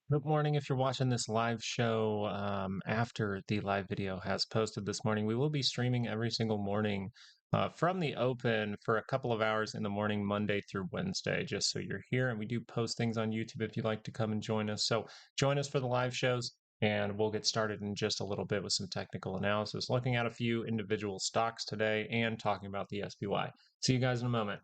Good morning. If you're watching this live show after the live video has posted this morning, we will be streaming every single morning from the open for a couple of hours in the morning, Monday through Wednesday, just so you're here. And we do post things on YouTube if you'd like to come and join us. So join us for the live shows, and we'll get started in just a little bit with some technical analysis, looking at a few individual stocks today and talking about the SPY. See you guys in a moment.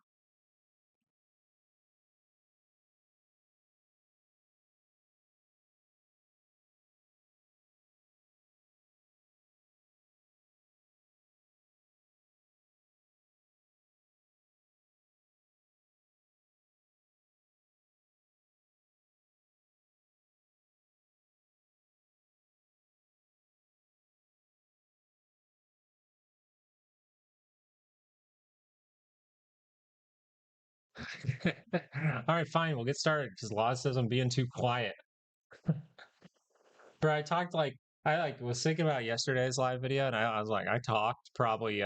All right, fine. We'll get started because Law says I'm being too quiet. Bro, I was thinking about yesterday's live video, and I was like, I talked probably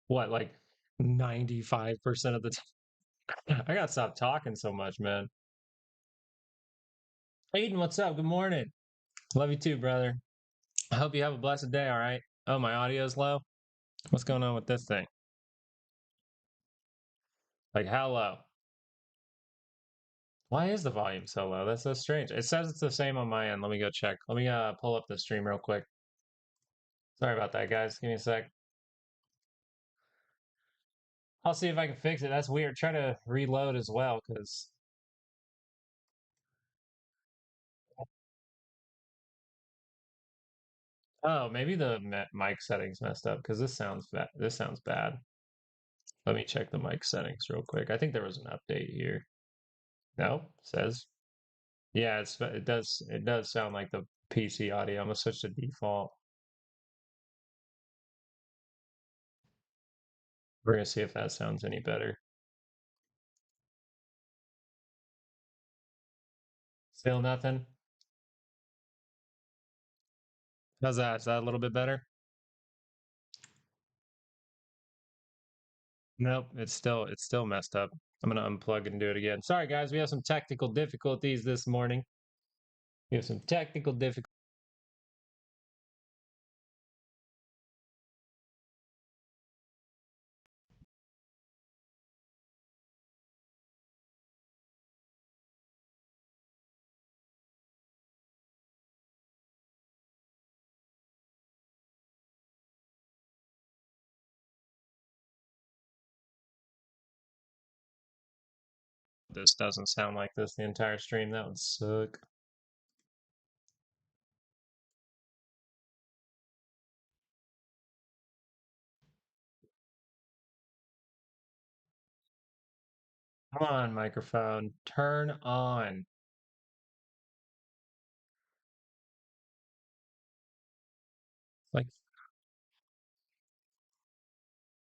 what, like 95% of the time. I gotta stop talking so much, man. Aiden, what's up? Good morning. Love you too, brother. I hope you have a blessed day, all right? Oh, my audio's low. What's going on with this thing? Like, how low? Why is the volume so low? That's so strange. It says it's the same on my end. Let me go check. Let me pull up the stream real quick. Sorry about that, guys. Give me a sec. I'll see if I can fix it. That's weird. Try to reload as well, because oh, maybe the mic settings messed up because this sounds bad. This sounds bad. Let me check the mic settings real quick. I think there was an update here. No, says yeah. It does sound like the PC audio. I'm gonna switch to default. We're gonna see if that sounds any better. Still nothing. How's that? Is that a little bit better? Nope. It's still messed up. I'm gonna unplug and do it again. Sorry guys, we have some technical difficulties this morning. We have some technical difficulties. This doesn't sound like this the entire stream. That would suck. Come on, microphone. Turn on. Like,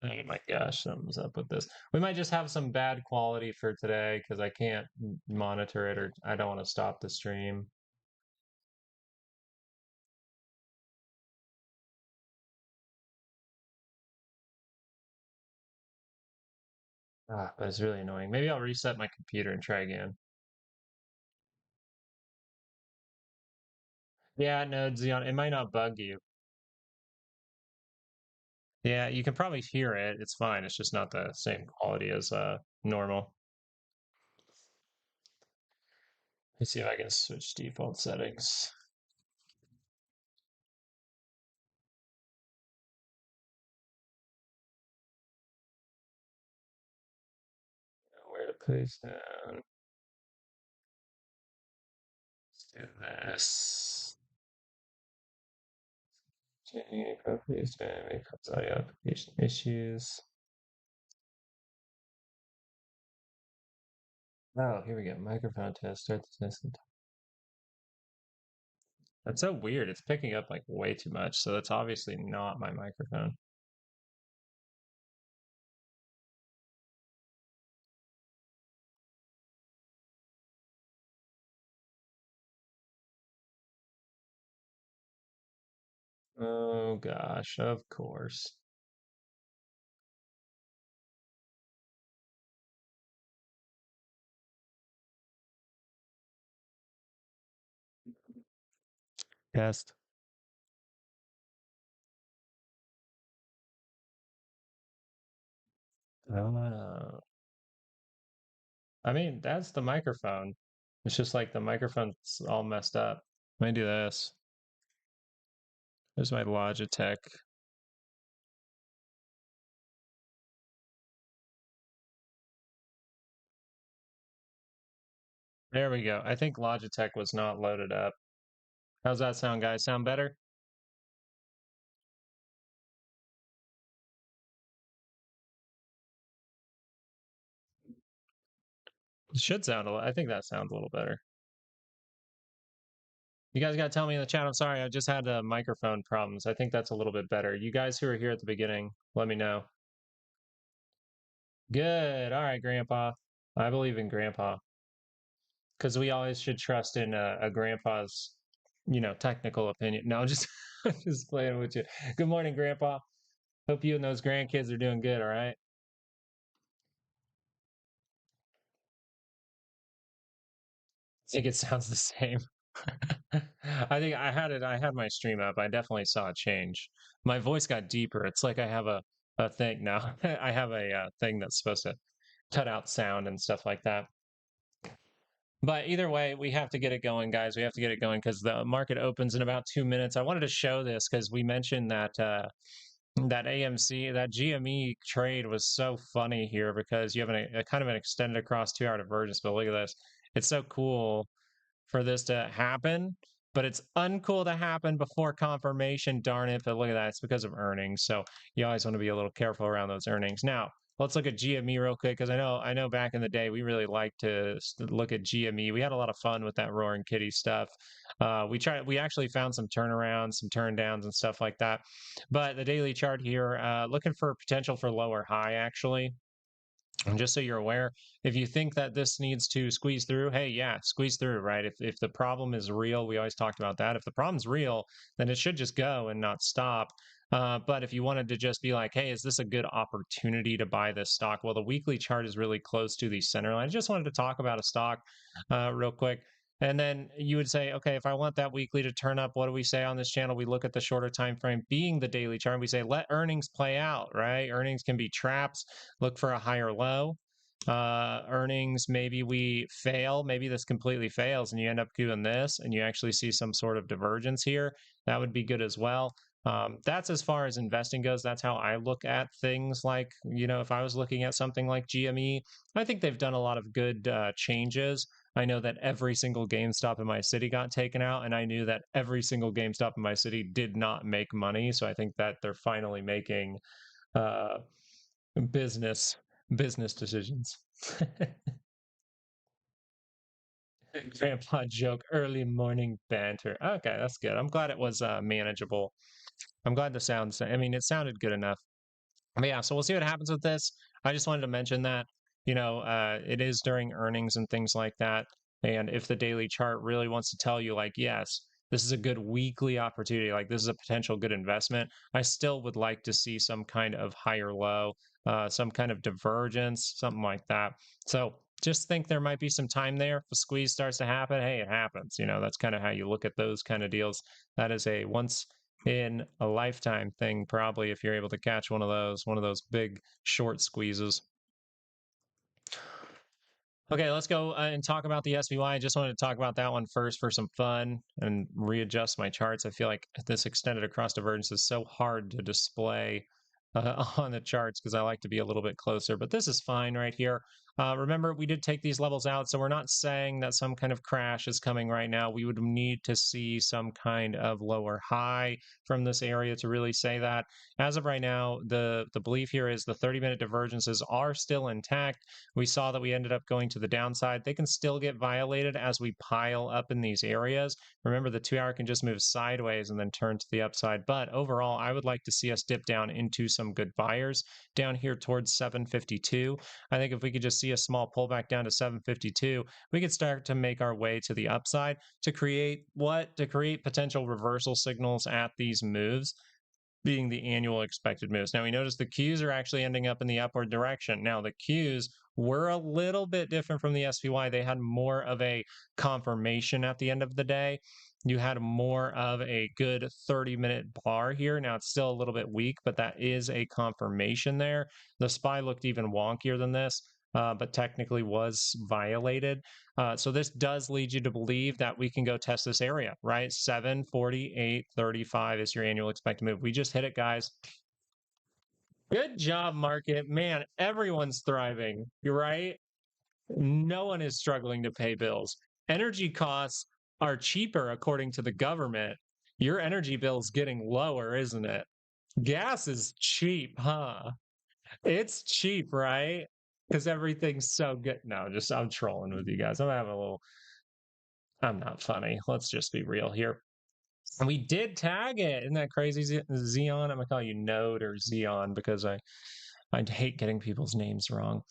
oh my gosh, something's up with this. We might just have some bad quality for today because I can't monitor it, or I don't want to stop the stream. But it's really annoying. Maybe I'll reset my computer and try again. Yeah, no, Xeon, it might not bug you. Yeah, you can probably hear it. It's fine. It's just not the same quality as normal. Let's see if I can switch default settings. Where to paste down. Let's do this. Changing properties may cause audio application issues. Oh, here we go. Microphone test. Start the test. That's so weird. It's picking up like way too much. So that's obviously not my microphone. Oh gosh, of course. Test. I mean, that's the microphone. It's just like the microphone's all messed up. Let me do this. There's my Logitech. There we go. I think Logitech was not loaded up. How's that sound, guys? Sound better? It should sound a little, I think that sounds a little better. You guys got to tell me in the chat. I'm sorry. I just had microphone problems. I think that's a little bit better. You guys who are here at the beginning, let me know. Good. All right, Grandpa. I believe in Grandpa because we always should trust in a Grandpa's, technical opinion. No, I'm just, just playing with you. Good morning, Grandpa. Hope you and those grandkids are doing good. All right. I think it sounds the same. I think I had my stream up. I definitely saw a change. My voice got deeper. It's like I have a thing now. I have a thing that's supposed to cut out sound and stuff like that. But either way, we have to get it going, guys. We have to get it going because the market opens in about 2 minutes. I wanted to show this because we mentioned that that AMC, that GME trade was so funny here because you have a kind of an extended across 2 hour divergence. But look at this. It's so cool for this to happen, but it's uncool to happen before confirmation. Darn it. But look at that. It's because of earnings. So you always want to be a little careful around those earnings. Now, let's look at GME real quick because I know back in the day we really liked to look at GME. We had a lot of fun with that Roaring Kitty stuff. We actually found some turnarounds, some turn downs and stuff like that. But the daily chart here, looking for potential for lower high actually. And just so you're aware, if you think that this needs to squeeze through, hey, yeah, squeeze through, right? If the problem is real, we always talked about that. If the problem's real, then it should just go and not stop. But if you wanted to just be like, hey, is this a good opportunity to buy this stock? Well, the weekly chart is really close to the center line. I just wanted to talk about a stock real quick. And then you would say, okay, if I want that weekly to turn up, what do we say on this channel? We look at the shorter time frame being the daily chart. And we say, let earnings play out, right? Earnings can be traps. Look for a higher low. Earnings, maybe we fail. Maybe this completely fails and you end up doing this and you actually see some sort of divergence here. That would be good as well. That's as far as investing goes. That's how I look at things like, if I was looking at something like GME, I think they've done a lot of good changes. I know that every single GameStop in my city got taken out, and I knew that every single GameStop in my city did not make money. So I think that they're finally making uh, business business decisions. Grandpa joke, early morning banter. Okay, that's good. I'm glad it was manageable. I'm glad the sound. I mean, it sounded good enough. But yeah, so we'll see what happens with this. I just wanted to mention that, it is during earnings and things like that. And if the daily chart really wants to tell you, like, yes, this is a good weekly opportunity, like this is a potential good investment, I still would like to see some kind of higher low, some kind of divergence, something like that. So just think there might be some time there. If a squeeze starts to happen, hey, it happens. That's kind of how you look at those kind of deals. That is a once in a lifetime thing, probably, if you're able to catch one of those big short squeezes. Okay, let's go and talk about the SPY. I just wanted to talk about that one first for some fun and readjust my charts. I feel like this extended across divergence is so hard to display on the charts because I like to be a little bit closer, but this is fine right here. Remember, we did take these levels out, so we're not saying that some kind of crash is coming right now. We would need to see some kind of lower high from this area to really say that. As of right now, the belief here is the 30-minute divergences are still intact. We saw that we ended up going to the downside. They can still get violated as we pile up in these areas. Remember, the 2-hour can just move sideways and then turn to the upside. But overall, I would like to see us dip down into some good buyers down here towards 752. I think if we could just see a small pullback down to 752, we could start to make our way to the upside to create what? To create potential reversal signals at these moves, being the annual expected moves. Now we notice the Qs are actually ending up in the upward direction. Now the Qs were a little bit different from the SPY. They had more of a confirmation at the end of the day. You had more of a good 30-minute bar here. Now it's still a little bit weak, but that is a confirmation there. The SPY looked even wonkier than this, but technically was violated. So this does lead you to believe that we can go test this area, right? 748.35 is your annual expected move. We just hit it, guys. Good job, market. Man, everyone's thriving. You're right. No one is struggling to pay bills. Energy costs are cheaper according to the government. Your energy bill's getting lower, isn't it? Gas is cheap, huh? It's cheap, right? Because everything's so good. No, just I'm trolling with you guys. I'm having a little. I'm not funny. Let's just be real here. And we did tag it. Isn't that crazy, Xeon? I'm gonna call you Node or Xeon because I hate getting people's names wrong.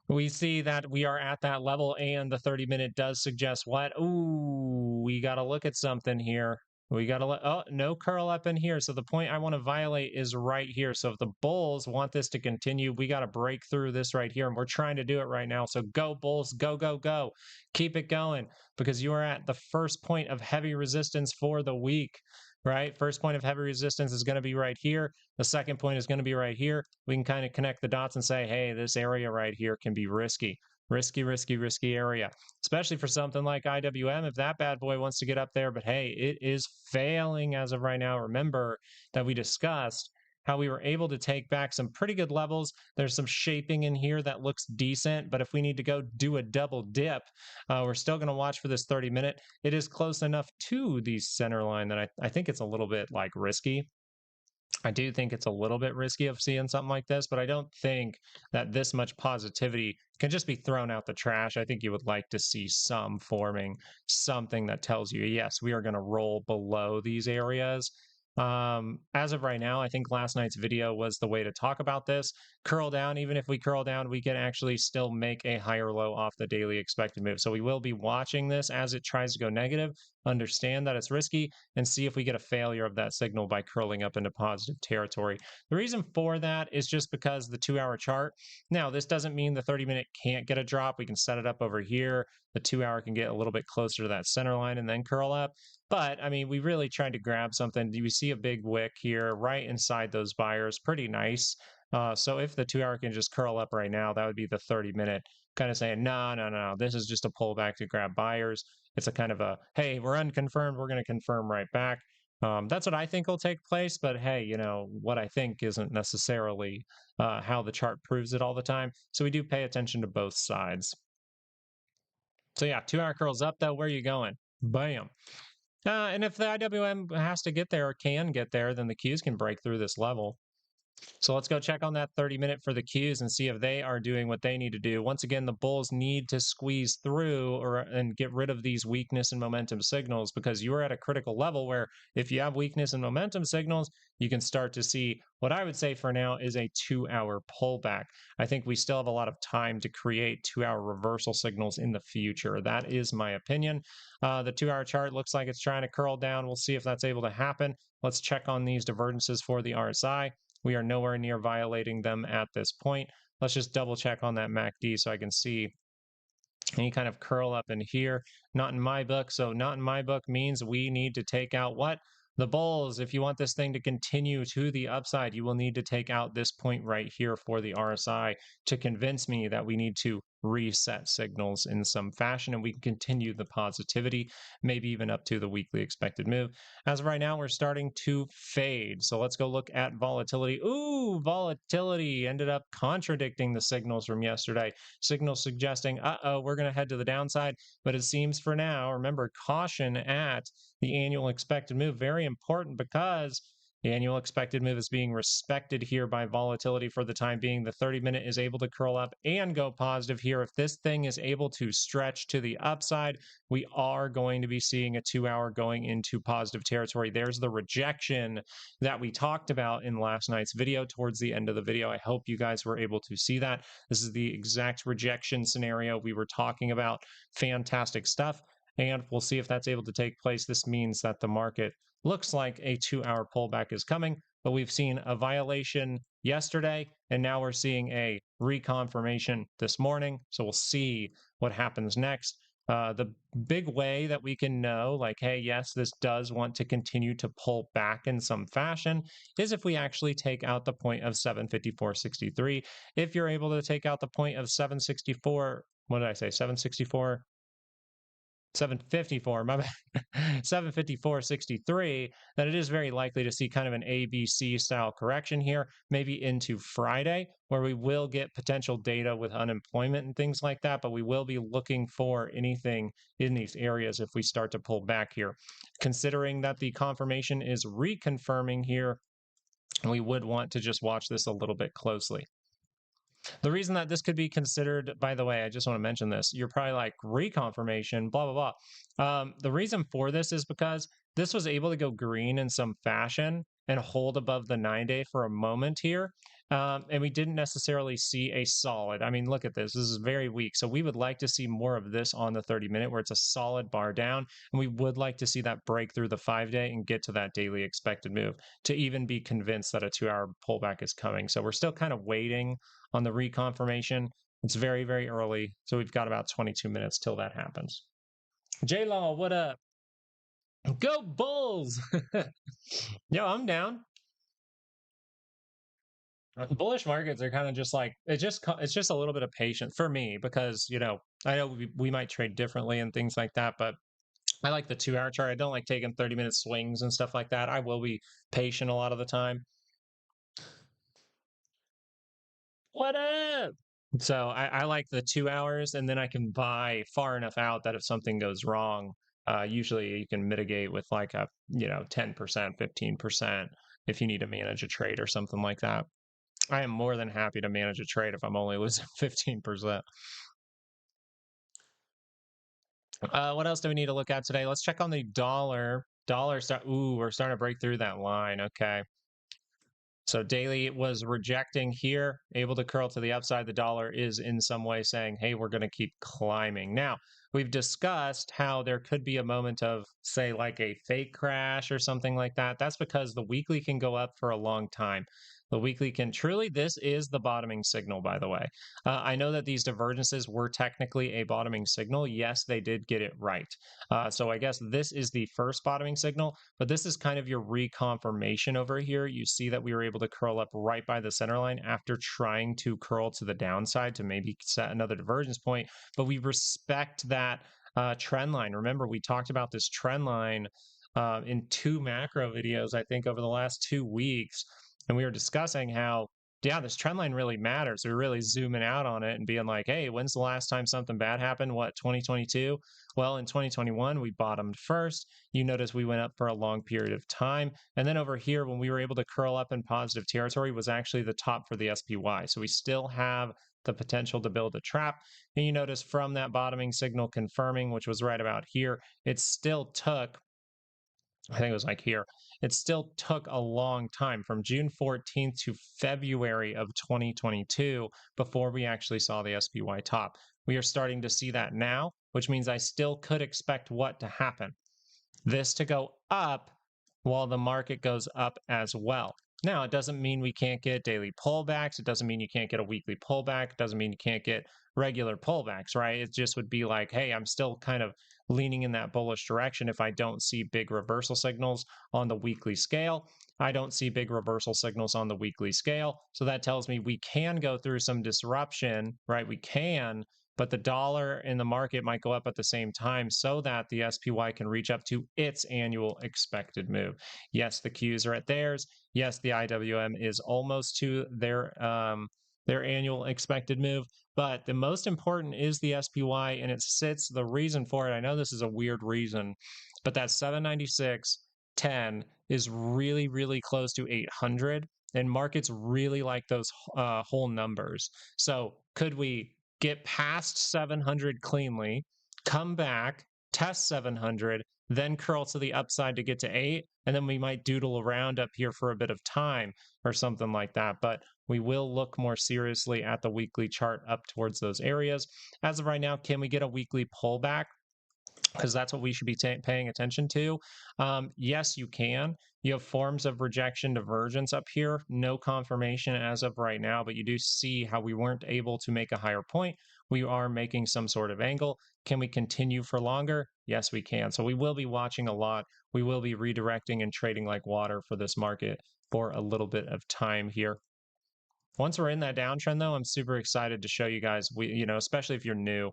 We see that we are at that level, and the 30-minute does suggest what? Ooh, we got to look at something here. We got to oh, no curl up in here. So the point I want to violate is right here. So if the bulls want this to continue, we got to break through this right here, and we're trying to do it right now. So go bulls, go, go, go. Keep it going, because you are at the first point of heavy resistance for the week, right? First point of heavy resistance is going to be right here. The second point is going to be right here. We can kind of connect the dots and say, hey, this area right here can be risky. Risky, risky, risky area, especially for something like IWM if that bad boy wants to get up there. But hey, it is failing as of right now. Remember that we discussed how we were able to take back some pretty good levels. There's some shaping in here that looks decent, but if we need to go do a double dip, we're still going to watch for this 30-minute. It is close enough to the center line that I think it's a little bit like risky. I do think it's a little bit risky of seeing something like this, but I don't think that this much positivity can just be thrown out the trash. I think you would like to see some forming, something that tells you, yes, we are going to roll below these areas. As of right now, I think last night's video was the way to talk about this. Curl down, even if we curl down, we can actually still make a higher low off the daily expected move. So we will be watching this as it tries to go negative, understand that it's risky, and see if we get a failure of that signal by curling up into positive territory. The reason for that is just because the 2-hour chart. Now, this doesn't mean the 30-minute can't get a drop. We can set it up over here. The 2-hour can get a little bit closer to that center line and then curl up. But I mean, we really tried to grab something. You see a big wick here right inside those buyers. Pretty nice. So if the 2-hour can just curl up right now, that would be the 30-minute kind of saying, no, no, no, this is just a pullback to grab buyers. It's a kind of a, hey, we're unconfirmed. We're going to confirm right back. That's what I think will take place. But hey, you know, what I think isn't necessarily how the chart proves it all the time. So we do pay attention to both sides. So yeah, 2-hour curls up though. Where are you going? Bam. And if the IWM has to get there or can get there, then the Qs can break through this level. So let's go check on that 30-minute for the Qs and see if they are doing what they need to do. Once again, the bulls need to squeeze through and get rid of these weakness and momentum signals, because you are at a critical level where if you have weakness and momentum signals, you can start to see what I would say for now is a 2-hour pullback. I think we still have a lot of time to create 2-hour reversal signals in the future. That is my opinion. The 2-hour chart looks like it's trying to curl down. We'll see if that's able to happen. Let's check on these divergences for the RSI. We are nowhere near violating them at this point. Let's just double check on that MACD so I can see any kind of curl up in here. Not in my book. So not in my book means we need to take out what? The bulls. If you want this thing to continue to the upside, you will need to take out this point right here for the RSI to convince me that we need to reset signals in some fashion, and we can continue the positivity, maybe even up to the weekly expected move. As of right now, we're starting to fade. So let's go look at volatility. Ooh, volatility ended up contradicting the signals from yesterday. Signals suggesting, uh-oh, we're going to head to the downside. But it seems for now, remember, caution at the annual expected move. Very important, because the annual expected move is being respected here by volatility for the time being. The 30-minute is able to curl up and go positive here. If this thing is able to stretch to the upside, we are going to be seeing a 2-hour going into positive territory. There's the rejection that we talked about in last night's video towards the end of the video. I hope you guys were able to see that. This is the exact rejection scenario we were talking about. Fantastic stuff. And we'll see if that's able to take place. This means that the market looks like a 2-hour pullback is coming, but we've seen a violation yesterday, and now we're seeing a reconfirmation this morning. So we'll see what happens next. The big way that we can know, like, hey, yes, this does want to continue to pull back in some fashion, is if we actually take out the point of 754.63. If you're able to take out the point of 764, what did I say? 764? 754, my bad, 754.63, then it is very likely to see kind of an ABC style correction here, maybe into Friday, where we will get potential data with unemployment and things like that, but we will be looking for anything in these areas if we start to pull back here. Considering that the confirmation is reconfirming here, we would want to just watch this a little bit closely. The reason that this could be considered, by the way, I just want to mention this. You're probably like, reconfirmation, blah, blah, blah. The reason for this is because this was able to go green in some fashion and hold above the 9-day for a moment here. And we didn't necessarily see a solid. I mean, look at this. This is very weak. So we would like to see more of this on the 30-minute where it's a solid bar down. And we would like to see that break through the 5-day and get to that daily expected move to even be convinced that a 2-hour pullback is coming. So we're still kind of waiting on the reconfirmation. It's very, very early. So we've got about 22 minutes till that happens. J-Law, what up? Go Bulls! Yo, I'm down. Bullish markets are kind of just like, it's just a little bit of patience for me because, I know we might trade differently and things like that, but I like the 2-hour chart. I don't like taking 30-minute swings and stuff like that. I will be patient a lot of the time. What up? So I like the 2 hours, and then I can buy far enough out that if something goes wrong, usually you can mitigate with like a 10%, 15% if you need to manage a trade or something like that. I am more than happy to manage a trade if I'm only losing 15%. What else do we need to look at today? Let's check on the dollar. We're starting to break through that line. Okay. So daily was rejecting here, able to curl to the upside. The dollar is in some way saying, hey, we're going to keep climbing. Now, we've discussed how there could be a moment of, say, like a fake crash or something like that. That's because the weekly can go up for a long time. The weekly can truly, this is the bottoming signal, by the way. I know that these divergences were technically a bottoming signal. Yes, they did get it right. So I guess this is the first bottoming signal, but this is kind of your reconfirmation over here. You see that we were able to curl up right by the center line after trying to curl to the downside to maybe set another divergence point, but we respect that trend line. Remember, we talked about this trend line in 2 macro videos, I think, over the last 2 weeks. And we were discussing how, yeah, this trend line really matters. We're really zooming out on it and being like, hey, when's the last time something bad happened? What, 2022? Well, in 2021, we bottomed first. You notice we went up for a long period of time. And then over here, when we were able to curl up in positive territory, was actually the top for the SPY. So we still have the potential to build a trap. And you notice from that bottoming signal confirming, which was right about here, it still took, I think it was like here, it still took a long time from June 14th to February of 2022 before we actually saw the SPY top. We are starting to see that now, which means I still could expect what to happen? This to go up while the market goes up as well. Now, it doesn't mean we can't get daily pullbacks. It doesn't mean you can't get a weekly pullback. It doesn't mean you can't get regular pullbacks, right? It just would be like, hey, I'm still kind of leaning in that bullish direction if I don't see big reversal signals on the weekly scale. I don't see big reversal signals on the weekly scale. So that tells me we can go through some disruption, right? We can, but the dollar in the market might go up at the same time so that the SPY can reach up to its annual expected move. Yes, the Qs are at theirs. Yes, the IWM is almost to their annual expected move. But the most important is the SPY, and it sits, the reason for it, I know this is a weird reason, but that 796.10 is really, really close to 800, and markets really like those whole numbers. So could we get past 700 cleanly, come back, test 700, then curl to the upside to get to 8, and then we might doodle around up here for a bit of time or something like that. But we will look more seriously at the weekly chart up towards those areas. As of right now, can we get a weekly pullback? because that's what we should be paying attention to. Yes, you can. You have forms of rejection divergence up here. No confirmation as of right now, but you do see how we weren't able to make a higher point. We are making some sort of angle. Can we continue for longer? Yes, we can. So we will be watching a lot. We will be redirecting and trading like water for this market for a little bit of time here. Once we're in that downtrend, though, I'm super excited to show you guys. Especially if you're new,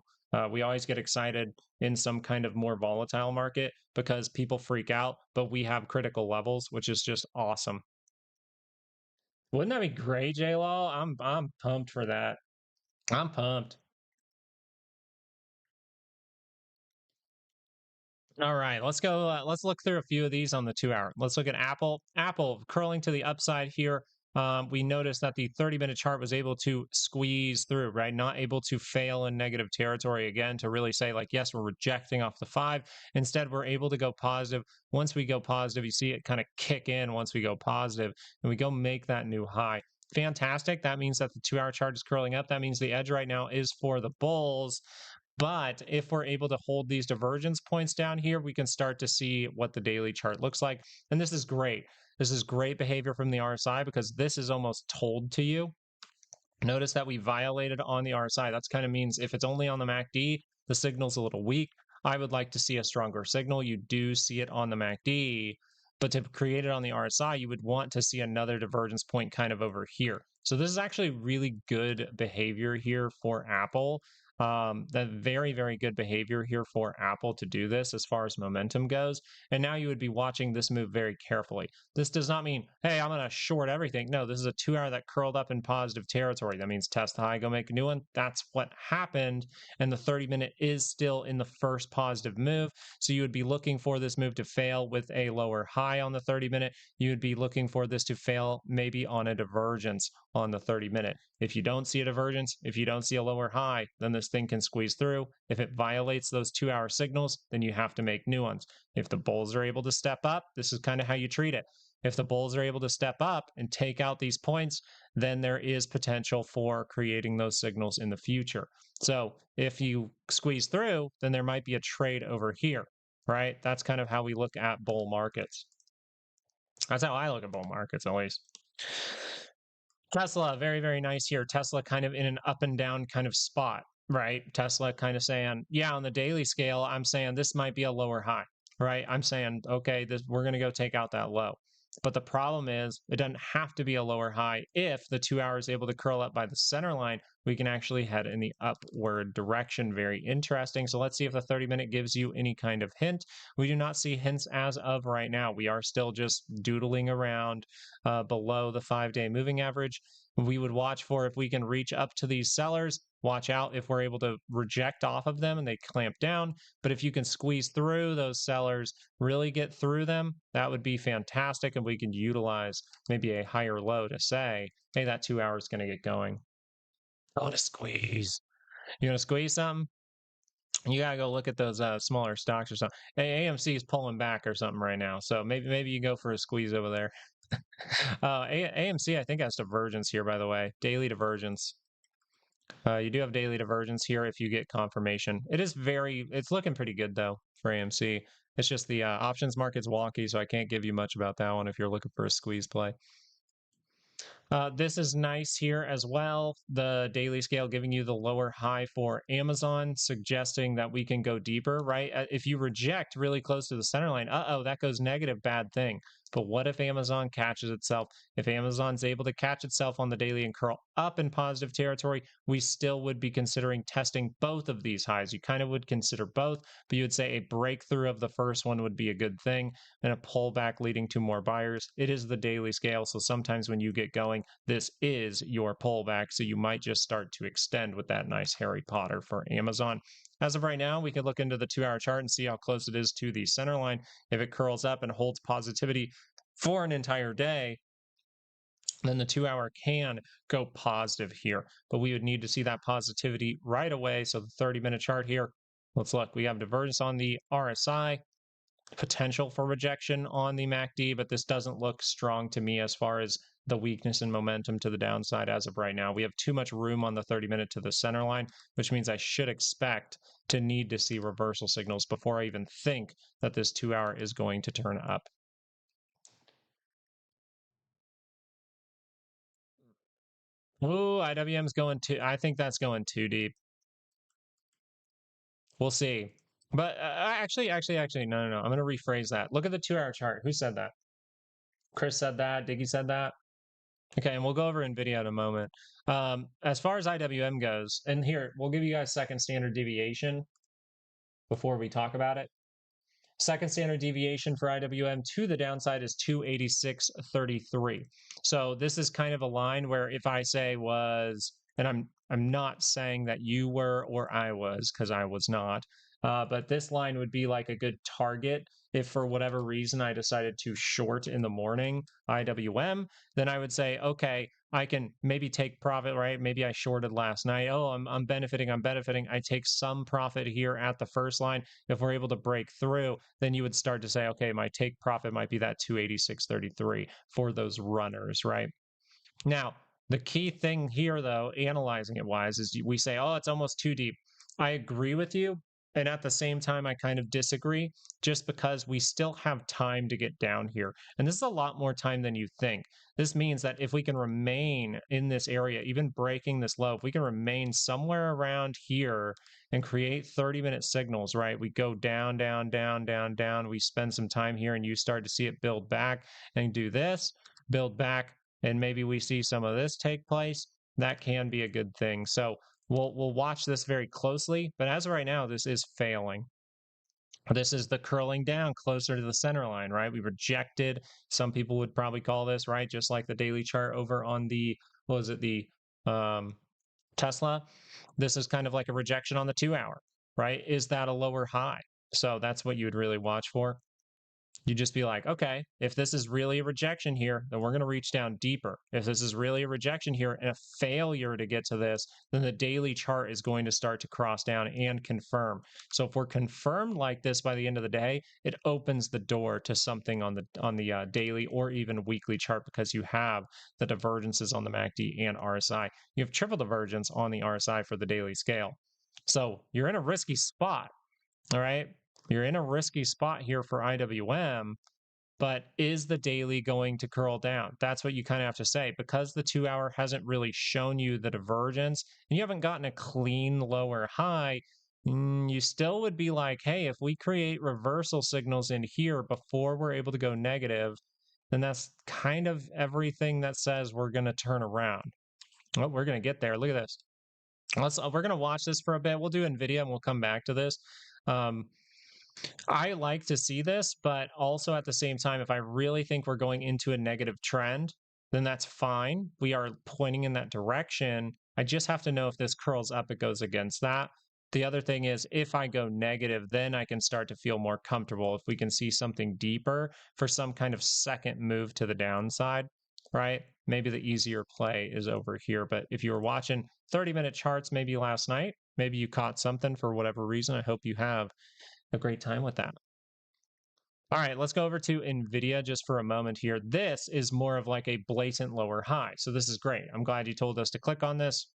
we always get excited in some kind of more volatile market because people freak out, but we have critical levels, which is just awesome. Wouldn't that be great, J-Law? I'm pumped for that. I'm pumped. All right, let's go. Let's look through a few of these on the 2 hour. Let's look at Apple. Apple curling to the upside here. We noticed that the 30-minute chart was able to squeeze through, right? Not able to fail in negative territory again to really say, like, yes, we're rejecting off the 5. Instead, we're able to go positive. Once we go positive, you see it kind of kick in once we go positive, and we go make that new high. Fantastic. That means that the 2 hour chart is curling up. That means the edge right now is for the bulls. But if we're able to hold these divergence points down here, we can start to see what the daily chart looks like. And this is great. This is great behavior from the RSI because this is almost told to you. Notice that we violated on the RSI. That's kind of means if it's only on the MACD, the signal's a little weak. I would like to see a stronger signal. You do see it on the MACD, but to create it on the RSI, you would want to see another divergence point kind of over here. So this is actually really good behavior here for Apple. That very, very good behavior here for Apple to do this as far as momentum goes. And now you would be watching this move very carefully. This does not mean, hey, I'm going to short everything. No, this is a 2 hour that curled up in positive territory. That means test high, go make a new one. That's what happened. And the 30-minute is still in the first positive move. So you would be looking for this move to fail with a lower high on the 30-minute. You would be looking for this to fail maybe on a divergence on the 30-minute. If you don't see a divergence, if you don't see a lower high, then this thing can squeeze through. If it violates those 2 hour signals, then you have to make new ones. If the bulls are able to step up, this is kind of how you treat it. If the bulls are able to step up and take out these points, then there is potential for creating those signals in the future. So if you squeeze through, then there might be a trade over here, right? That's kind of how we look at bull markets. That's how I look at bull markets, at least. Tesla, very, very nice here. Tesla kind of in an up and down kind of spot, right? Tesla kind of saying, yeah, on the daily scale, I'm saying this might be a lower high, right? I'm saying, okay, we're going to go take out that low. But the problem is it doesn't have to be a lower high. If the 2 hour is able to curl up by the center line, we can actually head in the upward direction. Very interesting. So let's see if the 30-minute gives you any kind of hint. We do not see hints as of right now. We are still just doodling around below the 5-day moving average. We would watch for if we can reach up to these sellers. Watch out if we're able to reject off of them and they clamp down. But if you can squeeze through those sellers, really get through them, that would be fantastic. And we can utilize maybe a higher low to say, hey, that 2 hour is going to get going. I want to squeeze. You want to squeeze something? You gotta go look at those smaller stocks or something. Hey, AMC is pulling back or something right now, so maybe you go for a squeeze over there. AMC, I think, has divergence here, by the way. Daily divergence. You do have daily divergence here if you get confirmation. It's looking pretty good, though, for AMC. It's just the options market's wonky, so I can't give you much about that one if you're looking for a squeeze play. This is nice here as well. The daily scale giving you the lower high for Amazon, suggesting that we can go deeper, right? If you reject really close to the center line, that goes negative, bad thing. But what if Amazon catches itself? If Amazon's able to catch itself on the daily and curl up in positive territory, we still would be considering testing both of these highs. You kind of would consider both, but you would say a breakthrough of the first one would be a good thing and a pullback leading to more buyers. It is the daily scale, so sometimes when you get going, this is your pullback, so you might just start to extend with that nice Harry Potter for Amazon. As of right now, we could look into the 2 hour chart and see how close it is to the center line. If it curls up and holds positivity for an entire day, then the 2 hour can go positive here. But we would need to see that positivity right away. So the 30-minute chart here, let's look. We have divergence on the RSI, potential for rejection on the MACD, but this doesn't look strong to me as far as the weakness and momentum to the downside as of right now. We have too much room on the 30-minute to the center line, which means I should expect to need to see reversal signals before I even think that this 2-hour is going to turn up. Ooh, IWM's going too, I think that's going too deep. We'll see. But actually, no. I'm going to rephrase that. Look at the 2-hour chart. Who said that? Chris said that. Diggy said that. Okay, and we'll go over NVIDIA in a moment. As far as IWM goes, and here, we'll give you guys second standard deviation before we talk about it. Second standard deviation for IWM to the downside is 286.33. So this is kind of a line where if I say was, and I'm not saying that you were or I was, because I was not, but this line would be like a good target if for whatever reason I decided to short in the morning IWM, then I would say, okay, I can maybe take profit, right? Maybe I shorted last night. Oh, I'm benefiting. I take some profit here at the first line. If we're able to break through, then you would start to say, okay, my take profit might be that 286.33 for those runners, right? Now, the key thing here, though, analyzing it wise, is we say, oh, it's almost too deep. I agree with you. And at the same time, I kind of disagree just because we still have time to get down here. And this is a lot more time than you think. This means that if we can remain in this area, even breaking this low, if we can remain somewhere around here and create 30-minute signals, right? We go down, down, down, down, down. We spend some time here and you start to see it build back and do this, build back, and maybe we see some of this take place. That can be a good thing. So we'll watch this very closely, but as of right now, this is failing. This is the curling down closer to the center line, right? We rejected. Some people would probably call this, right? Just like the daily chart over on the, what was it, the Tesla. This is kind of like a rejection on the 2-hour, right? Is that a lower high? So that's what you would really watch for. You just be like, okay, if this is really a rejection here, then we're going to reach down deeper. If this is really a rejection here and a failure to get to this, then the daily chart is going to start to cross down and confirm. So if we're confirmed like this by the end of the day, it opens the door to something on the daily or even weekly chart because you have the divergences on the MACD and RSI. You have triple divergence on the RSI for the daily scale. So you're in a risky spot, all right? You're in a risky spot here for IWM, but is the daily going to curl down? That's what you kind of have to say. Because the 2-hour hasn't really shown you the divergence and you haven't gotten a clean lower high, you still would be like, hey, if we create reversal signals in here before we're able to go negative, then that's kind of everything that says we're going to turn around. Well, we're going to get there. Look at this. We're going to watch this for a bit. We'll do NVIDIA and we'll come back to this. I like to see this, but also at the same time, if I really think we're going into a negative trend, then that's fine. We are pointing in that direction. I just have to know if this curls up, it goes against that. The other thing is if I go negative, then I can start to feel more comfortable if we can see something deeper for some kind of second move to the downside, right? Maybe the easier play is over here. But if you were watching 30-minute charts maybe last night, maybe you caught something for whatever reason. I hope you have a great time with that. All right, let's go over to NVIDIA just for a moment here. This is more of like a blatant lower high. So this is great. I'm glad you told us to click on this.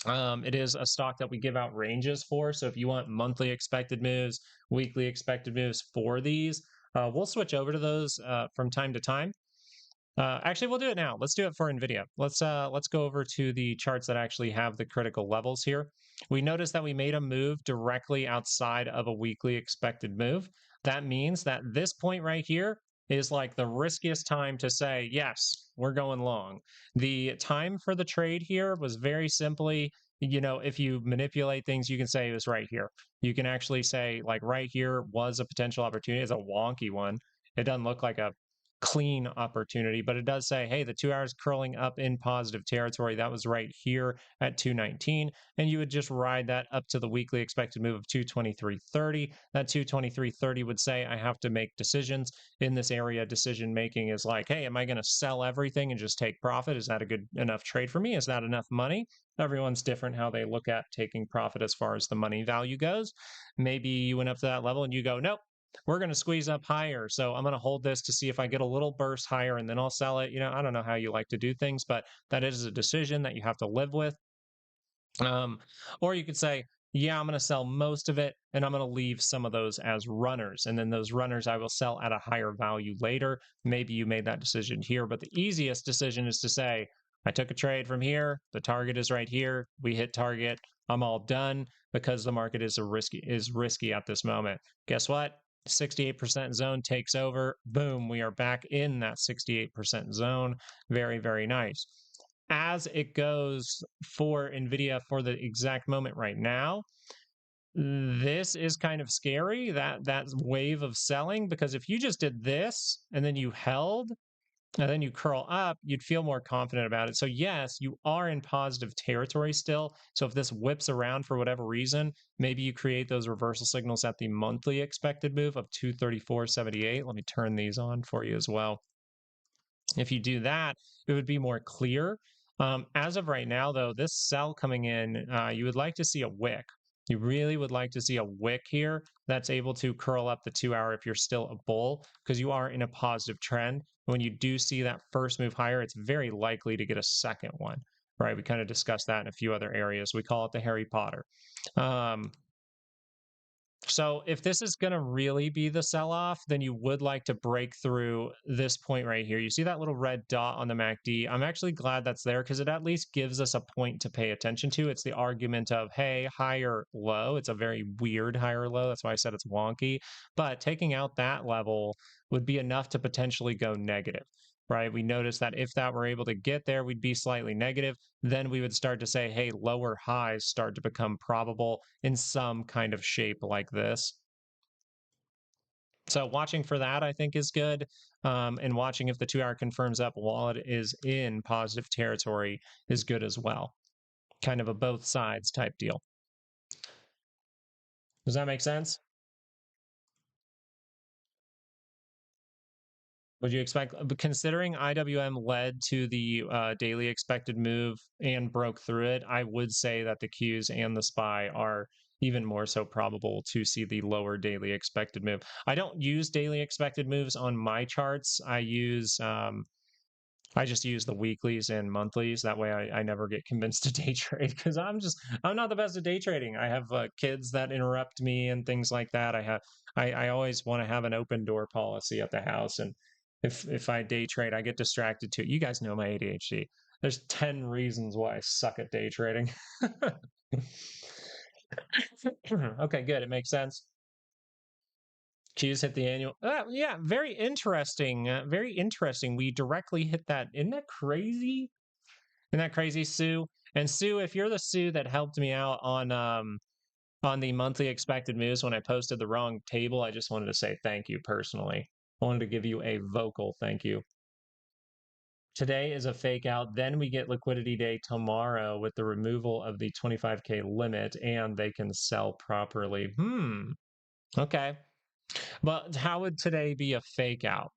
It is a stock that we give out ranges for. So if you want monthly expected moves, weekly expected moves for these, we'll switch over to those from time to time. Actually, we'll do it now. Let's do it for NVIDIA. Let's go over to the charts that actually have the critical levels here. We notice that we made a move directly outside of a weekly expected move. That means that this point right here is like the riskiest time to say, yes, we're going long. The time for the trade here was very simply, if you manipulate things, you can say it was right here. You can actually say like right here was a potential opportunity. It's a wonky one. It doesn't look like a clean opportunity, but it does say, hey, the 2-hours curling up in positive territory. That was right here at 219. And you would just ride that up to the weekly expected move of 223.30. That 223.30 would say, I have to make decisions in this area. Decision making is like, hey, am I going to sell everything and just take profit? Is that a good enough trade for me? Is that enough money? Everyone's different how they look at taking profit as far as the money value goes. Maybe you went up to that level and you go, nope, we're going to squeeze up higher. So I'm going to hold this to see if I get a little burst higher and then I'll sell it. I don't know how you like to do things, but that is a decision that you have to live with. Um, or you could say, yeah, I'm going to sell most of it and I'm going to leave some of those as runners. And then those runners I will sell at a higher value later. Maybe you made that decision here, but the easiest decision is to say, I took a trade from here. The target is right here. We hit target. I'm all done because the market is risky at this moment. Guess what? 68% zone takes over. Boom, we are back in that 68% zone. Very, very nice. As it goes for NVIDIA for the exact moment right now, this is kind of scary, that wave of selling, because if you just did this and then you held and then you curl up, you'd feel more confident about it. So yes, you are in positive territory still. So if this whips around for whatever reason, maybe you create those reversal signals at the monthly expected move of 234.78. Let me turn these on for you as well. If you do that, it would be more clear. As of right now, though, this sell coming in, you would like to see a wick. You really would like to see a wick here that's able to curl up the 2-hour if you're still a bull, because you are in a positive trend. When you do see that first move higher, it's very likely to get a second one, right? We kind of discussed that in a few other areas. We call it the Harry Potter. So if this is going to really be the sell-off, then you would like to break through this point right here. You see that little red dot on the MACD? I'm actually glad that's there because it at least gives us a point to pay attention to. It's the argument of, hey, higher low. It's a very weird higher low. That's why I said it's wonky. But taking out that level would be enough to potentially go negative, right? We noticed that if that were able to get there, we'd be slightly negative. Then we would start to say, hey, lower highs start to become probable in some kind of shape like this. So watching for that, I think, is good. And watching if the 2-hour confirms up while it is in positive territory is good as well. Kind of a both sides type deal. Does that make sense? Would you expect, considering IWM led to the daily expected move and broke through it, I would say that the Qs and the SPY are even more so probable to see the lower daily expected move. I don't use daily expected moves on my charts. I just use the weeklies and monthlies. That way I never get convinced to day trade because I'm not the best at day trading. I have kids that interrupt me and things like that. I always want to have an open door policy at the house. And if I day trade, I get distracted too. You guys know my ADHD. There's 10 reasons why I suck at day trading. Okay, good. It makes sense. Q's hit the annual. Yeah, very interesting. Very interesting. We directly hit that. Isn't that crazy? Isn't that crazy, Sue? And Sue, if you're the Sue that helped me out on the monthly expected moves when I posted the wrong table, I just wanted to say thank you personally. I wanted to give you a vocal thank you. Today is a fake out. Then we get liquidity day tomorrow with the removal of the 25K limit, and they can sell properly. Okay. But how would today be a fake out?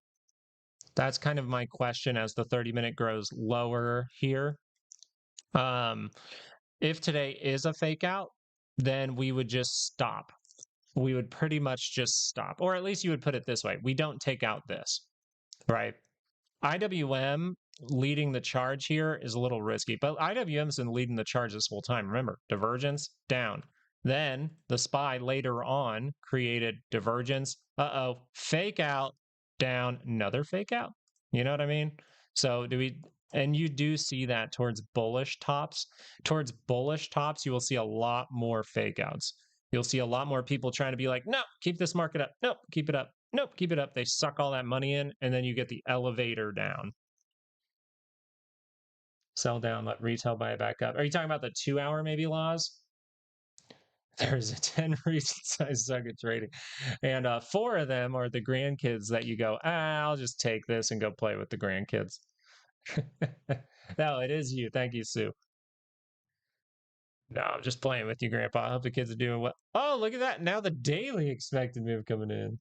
That's kind of my question as the 30-minute grows lower here. If today is a fake out, then we would just stop. We would pretty much just stop. Or at least you would put it this way. We don't take out this, right? IWM leading the charge here is a little risky, but IWM's been leading the charge this whole time. Remember, divergence down. Then the SPY later on created divergence. Fake out down, another fake out. You know what I mean? So and you do see that towards bullish tops. Towards bullish tops, you will see a lot more fake outs. You'll see a lot more people trying to be like, no, keep this market up. Nope, keep it up. Nope, keep it up. They suck all that money in, and then you get the elevator down. Sell down, let retail buy it back up. Are you talking about the 2-hour maybe laws? There's 10 reasons I suck at trading. And 4 of them are the grandkids that you go, I'll just take this and go play with the grandkids. No, it is you. Thank you, Sue. No, I'm just playing with you, Grandpa. I hope the kids are doing well. Oh, look at that. Now the daily expected move coming in.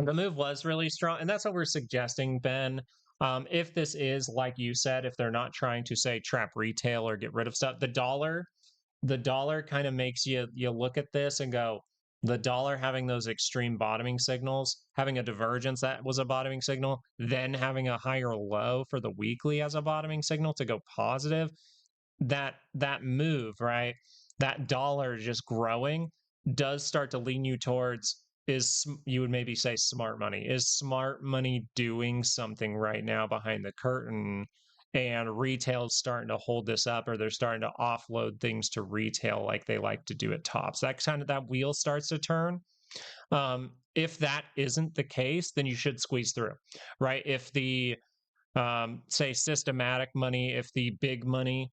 The move was really strong, and that's what we're suggesting, Ben. If this is, like you said, if they're not trying to say trap retail or get rid of stuff, the dollar kind of makes you look at this and go, The dollar having those extreme bottoming signals, having a divergence that was a bottoming signal, then having a higher low for the weekly as a bottoming signal to go positive, that move, right? That dollar just growing does start to lean you towards, is you would maybe say smart money. Is smart money doing something right now behind the curtain? And retail's starting to hold this up, or they're starting to offload things to retail like they like to do at tops. That kind of, that wheel starts to turn. If that isn't the case, then you should squeeze through, right? If the say systematic money, if the big money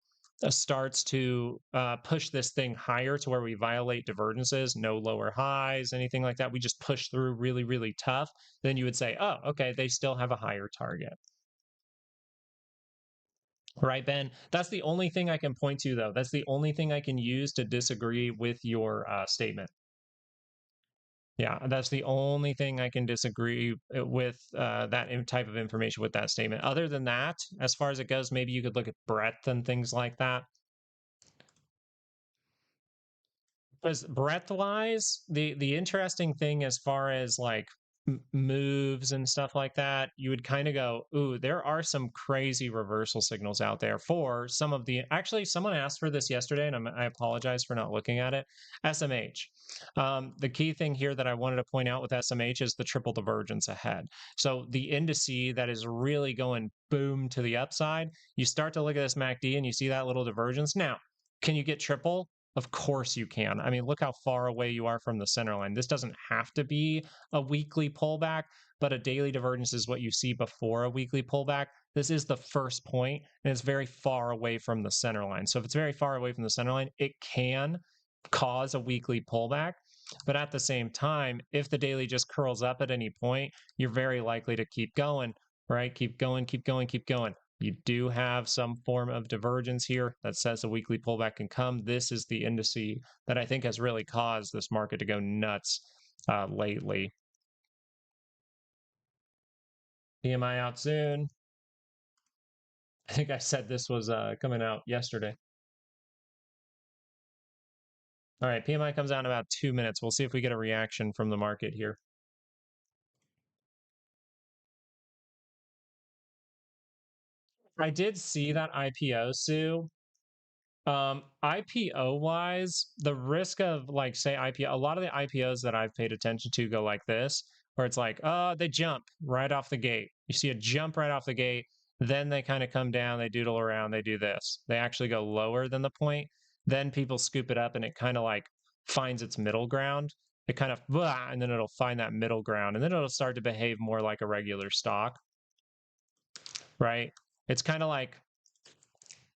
starts to push this thing higher to where we violate divergences, no lower highs, anything like that, we just push through really, really tough, then you would say, oh, okay, they still have a higher target. Right, Ben? That's the only thing I can point to, though. That's the only thing I can use to disagree with your statement. Yeah, that's the only thing I can disagree with that type of information with that statement. Other than that, as far as it goes, maybe you could look at breadth and things like that. Because breadth wise, the interesting thing as far as like moves and stuff like that, you would kind of go, ooh, there are some crazy reversal signals out there for some of the. Actually, someone asked for this yesterday, and I apologize for not looking at it. SMH. The key thing here that I wanted to point out with SMH is the triple divergence ahead. So the indice that is really going boom to the upside, you start to look at this MACD and you see that little divergence. Now, can you get triple? Of course you can. I mean, look how far away you are from the center line. This doesn't have to be a weekly pullback, but a daily divergence is what you see before a weekly pullback. This is the first point, and it's very far away from the center line. So if it's very far away from the center line, it can cause a weekly pullback. But at the same time, if the daily just curls up at any point, you're very likely to keep going, right? Keep going, keep going, keep going. You do have some form of divergence here that says a weekly pullback can come. This is the indice that I think has really caused this market to go nuts lately. PMI out soon. I think I said this was coming out yesterday. All right, PMI comes out in about 2 minutes. We'll see if we get a reaction from the market here. I did see that IPO, Sue. IPO wise, the risk of like say IPO, a lot of the IPOs that I've paid attention to go like this, where it's like, they jump right off the gate. You see a jump right off the gate, then they kind of come down, they doodle around, they do this. They actually go lower than the point. Then people scoop it up and it kind of like finds its middle ground. It kind of, and then it'll find that middle ground and then it'll start to behave more like a regular stock, right? It's kind of like,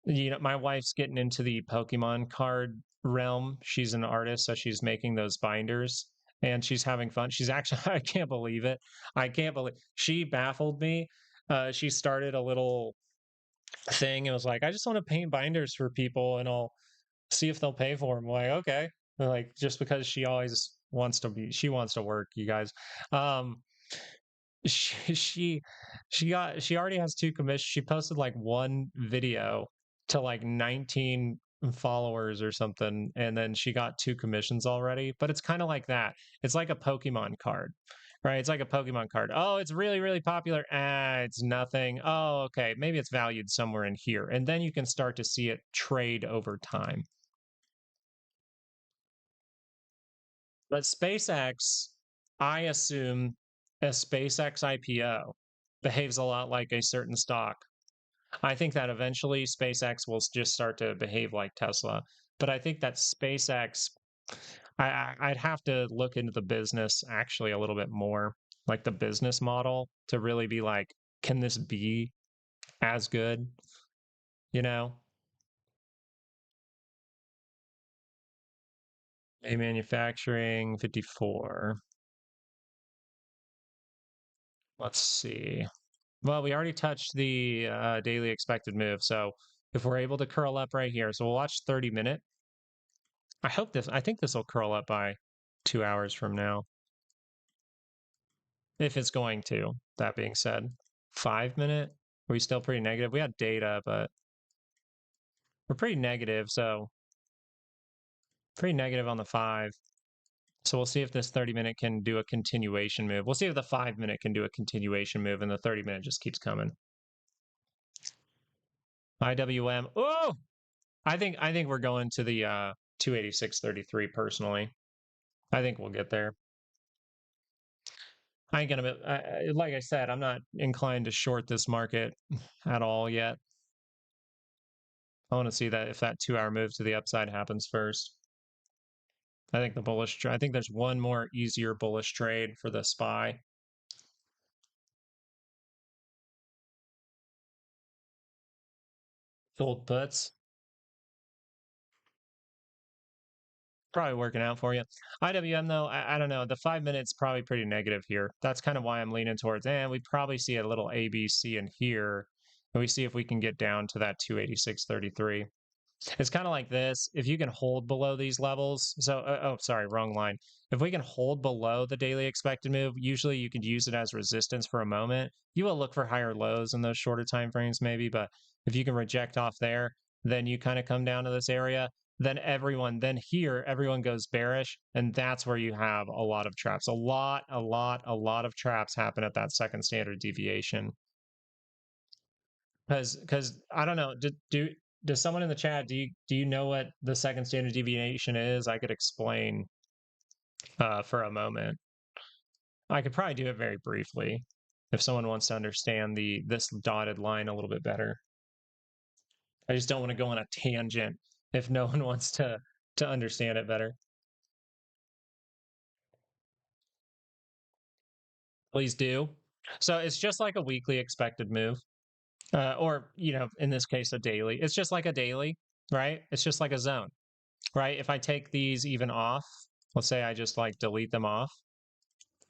my wife's getting into the Pokemon card realm. She's an artist, so she's making those binders and she's having fun. She's actually, I can't believe it. I can't believe she baffled me. She started a little thing and was like, I just want to paint binders for people and I'll see if they'll pay for them. I'm like, okay. Like, just because she always wants to she wants to work, you guys. Um, she she she already has 2 commissions. She posted like one video to like 19 followers or something, and then she got 2 commissions already. But it's kind of like that. It's like a Pokemon card, right? It's like a Pokemon card. Oh, it's really, really popular. It's nothing. Oh, okay. Maybe it's valued somewhere in here. And then you can start to see it trade over time. But SpaceX, I assume a SpaceX IPO behaves a lot like a certain stock. I think that eventually SpaceX will just start to behave like Tesla. But I think that SpaceX, I'd have to look into the business actually a little bit more, like the business model, to really be like, can this be as good? You know, a manufacturing 54. Let's see. Well, we already touched the daily expected move. So if we're able to curl up right here, so we'll watch 30-minute. I think this will curl up by 2 hours from now. If it's going to, that being said. 5-minute, are we still pretty negative? We had data, but we're pretty negative. So pretty negative on the 5. So we'll see if this 30-minute can do a continuation move. We'll see if the 5-minute can do a continuation move, and the 30-minute just keeps coming. IWM. Oh, I think we're going to the 286.33 personally. I think we'll get there. I ain't gonna, like I said, I'm not inclined to short this market at all yet. I want to see that if that 2-hour move to the upside happens first. I think the bullish, I think there's one more easier bullish trade for the SPY. Sold puts. Probably working out for you. IWM though, I don't know. The 5 minutes probably pretty negative here. That's kind of why I'm leaning towards, and we probably see a little ABC in here. And we see if we can get down to that 286.33. It's kind of like this. If you can hold below these levels, so, oh, sorry, wrong line. If we can hold below the daily expected move, usually you could use it as resistance for a moment. You will look for higher lows in those shorter time frames maybe, but if you can reject off there, then you kind of come down to this area. Then everyone goes bearish, and that's where you have a lot of traps. A lot of traps happen at that second standard deviation. Because I don't know, does someone in the chat, do you know what the second standard deviation is? I could explain for a moment. I could probably do it very briefly if someone wants to understand this dotted line a little bit better. I just don't want to go on a tangent if no one wants to understand it better. Please do. So it's just like a weekly expected move, or in this case, a daily. It's just like a daily, right? It's just like a zone. Right? If I take these even off, let's say I just like delete them off.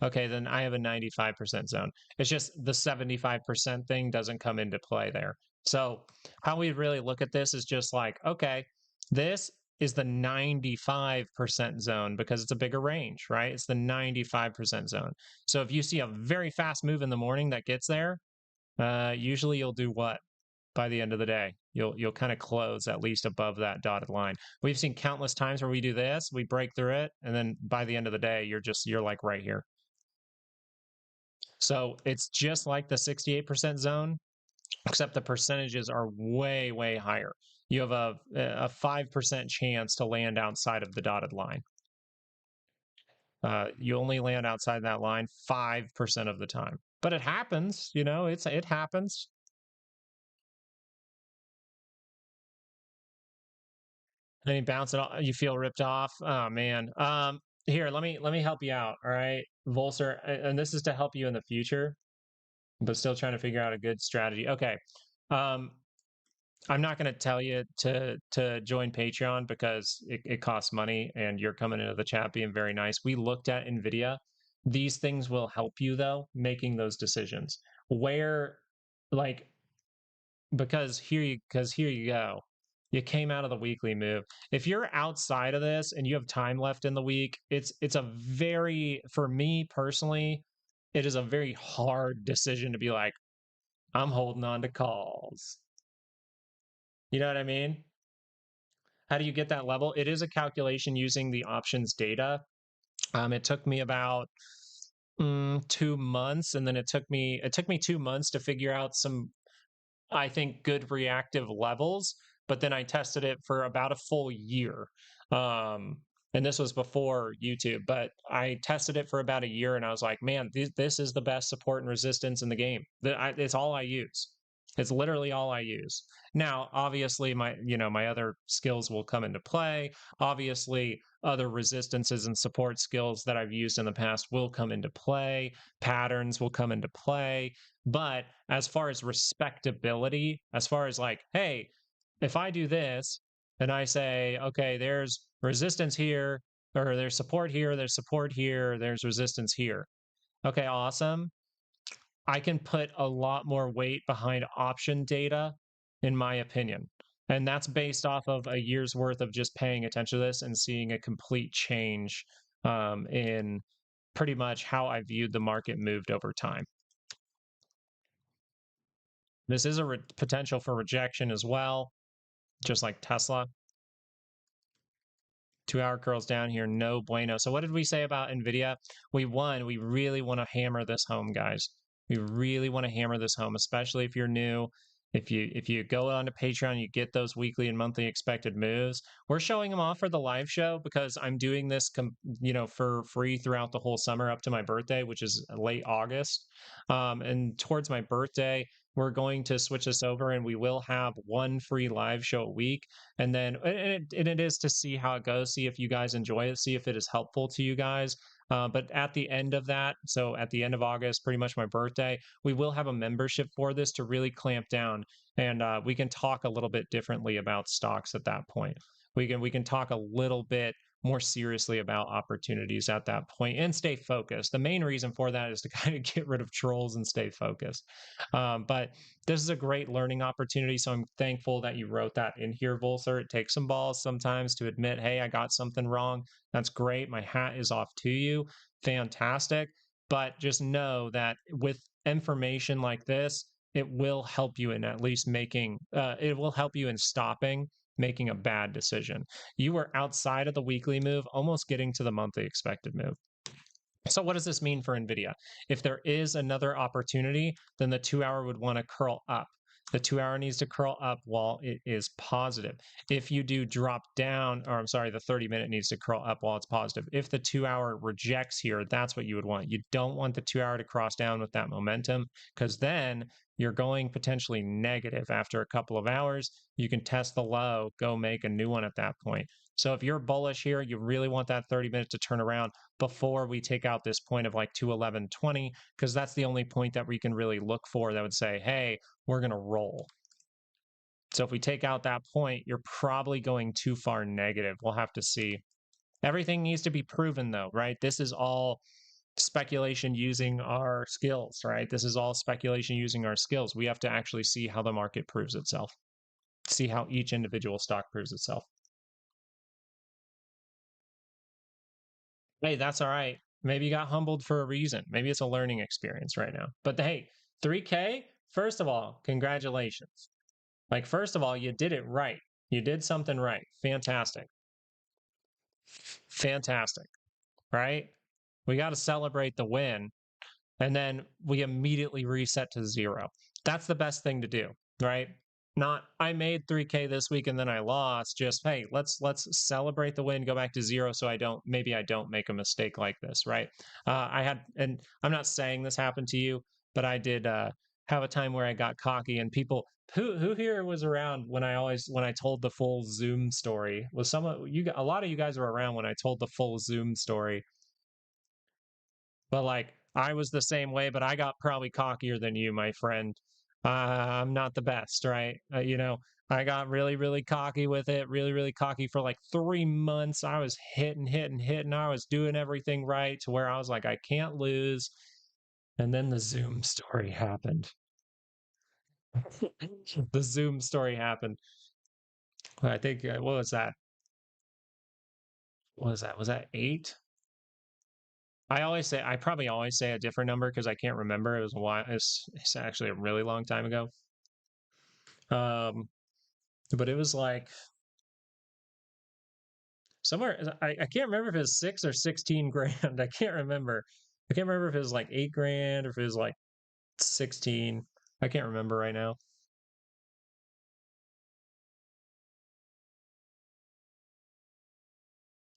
Okay, then I have a 95% zone. It's just the 75% thing doesn't come into play there. So how we really look at this is just like, okay, this is the 95% zone because it's a bigger range, right? It's the 95% zone. So if you see a very fast move in the morning that gets there, usually you'll do what? By the end of the day, you'll kind of close at least above that dotted line. We've seen countless times where we do this, we break through it, and then by the end of the day, you're like right here. So it's just like the 68% zone, except the percentages are way higher. You have a 5% chance to land outside of the dotted line. You only land outside that line 5% of the time, but it happens. It happens. Then you bounce it off, you feel ripped off. Oh man. Here, let me help you out. All right, Volser, and this is to help you in the future, but still trying to figure out a good strategy. Okay. I'm not going to tell you to join Patreon because it costs money, and you're coming into the chat being very nice. We looked at NVIDIA. These things will help you though, making those decisions. Where, like, because here you go. You came out of the weekly move. If you're outside of this and you have time left in the week, it's a very, for me personally, it is a very hard decision to be like, I'm holding on to calls. You know what I mean? How do you get that level? It is a calculation using the options data. It took me about 2 months, and then it took me 2 months to figure out some, I think, good reactive levels, but then I tested it for about a full year. And this was before YouTube, but I tested it for about a year, and I was like, man, this is the best support and resistance in the game. It's all I use. It's literally all I use. Now, obviously, my other skills will come into play. Obviously, other resistances and support skills that I've used in the past will come into play. Patterns will come into play. But as far as respectability, as far as like, hey, if I do this and I say, okay, there's resistance here, or there's support here, there's resistance here. Okay, awesome. I can put a lot more weight behind option data, in my opinion. And that's based off of a year's worth of just paying attention to this and seeing a complete change in pretty much how I viewed the market moved over time. This is a potential for rejection as well, just like Tesla. 2 hour curls down here, no bueno. So what did we say about NVIDIA? We won. We really want to hammer this home, guys. We really want to hammer this home, especially if you're new. If you go on to Patreon, you get those weekly and monthly expected moves. We're showing them off for the live show because I'm doing this, for free throughout the whole summer up to my birthday, which is late August. And towards my birthday, we're going to switch this over, and we will have one free live show a week. And then it is to see how it goes, see if you guys enjoy it, see if it is helpful to you guys. But at the end of that, so at the end of August, pretty much my birthday, we will have a membership for this to really clamp down, and we can talk a little bit differently about stocks at that point. We can talk a little bit more seriously about opportunities at that point and stay focused. The main reason for that is to kind of get rid of trolls and stay focused. But this is a great learning opportunity. So I'm thankful that you wrote that in here, Volser. It takes some balls sometimes to admit, hey, I got something wrong. That's great. My hat is off to you. Fantastic. But just know that with information like this, it will help you in at least it will help you in stopping making a bad decision. You were outside of the weekly move, almost getting to the monthly expected move. So what does this mean for NVIDIA? If there is another opportunity, then the 2 hour would want to curl up. The 2 hour needs to curl up while it is positive. If you do drop down, or I'm sorry, the 30-minute needs to curl up while it's positive. If the 2 hour rejects here, that's what you would want. You don't want the 2 hour to cross down with that momentum, because then you're going potentially negative after a couple of hours. You can test the low, go make a new one at that point. So if you're bullish here, you really want that 30 minutes to turn around before we take out this point of like 211.20, because that's the only point that we can really look for that would say, hey, we're going to roll. So if we take out that point, you're probably going too far negative. We'll have to see. Everything needs to be proven though, right? This is all speculation using our skills, right? This is all speculation using our skills. We have to actually see how the market proves itself, see how each individual stock proves itself. Hey, that's all right. Maybe you got humbled for a reason. Maybe it's a learning experience right now. But hey, 3K, first of all, congratulations. Like, first of all, you did it right. You did something right. Fantastic. Fantastic. Right? We got to celebrate the win. And then we immediately reset to zero. That's the best thing to do, right? Not I made 3K this week and then I lost. Just hey, let's celebrate the win, go back to zero, so I don't make a mistake like this, right? And I'm not saying this happened to you, but I did have a time where I got cocky, and people who here was around when I told the full Zoom story. Was some of you? A lot of you guys were around when I told the full Zoom story. But like I was the same way, but I got probably cockier than you, my friend. I'm not the best, right? I got really, really cocky with it, really, really cocky for like 3 months. I was hitting. I was doing everything right to where I was like, I can't lose. And then the Zoom story happened. The Zoom story happened. I think, what was that? What was that? Was that 8? I probably always say a different number because I can't remember. It was a while. It's actually a really long time ago. But it was like somewhere. I can't remember if it was 6 or 16 grand. I can't remember. I can't remember if it was like 8 grand or if it was like 16. I can't remember right now.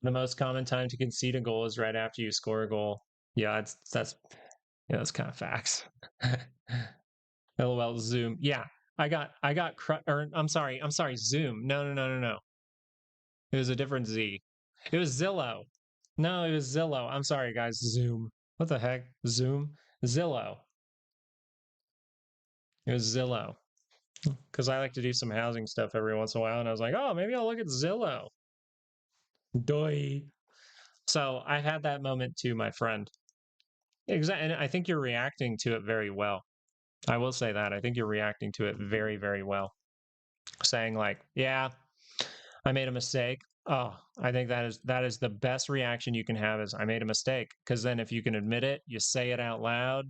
The most common time to concede a goal is right after you score a goal. Yeah, that's kind of facts. LOL Zoom. Yeah, I'm sorry, Zoom. No. It was a different Z. It was Zillow. No, it was Zillow. I'm sorry, guys. Zoom. What the heck? Zoom? Zillow. It was Zillow. Because I like to do some housing stuff every once in a while, and I was like, oh, maybe I'll look at Zillow. Doi. So I had that moment too, my friend. Exactly. And I think you're reacting to it very well. I will say that. I think you're reacting to it very, very well. Saying like, yeah, I made a mistake. Oh, I think that is the best reaction you can have is I made a mistake. Because then if you can admit it, you say it out loud,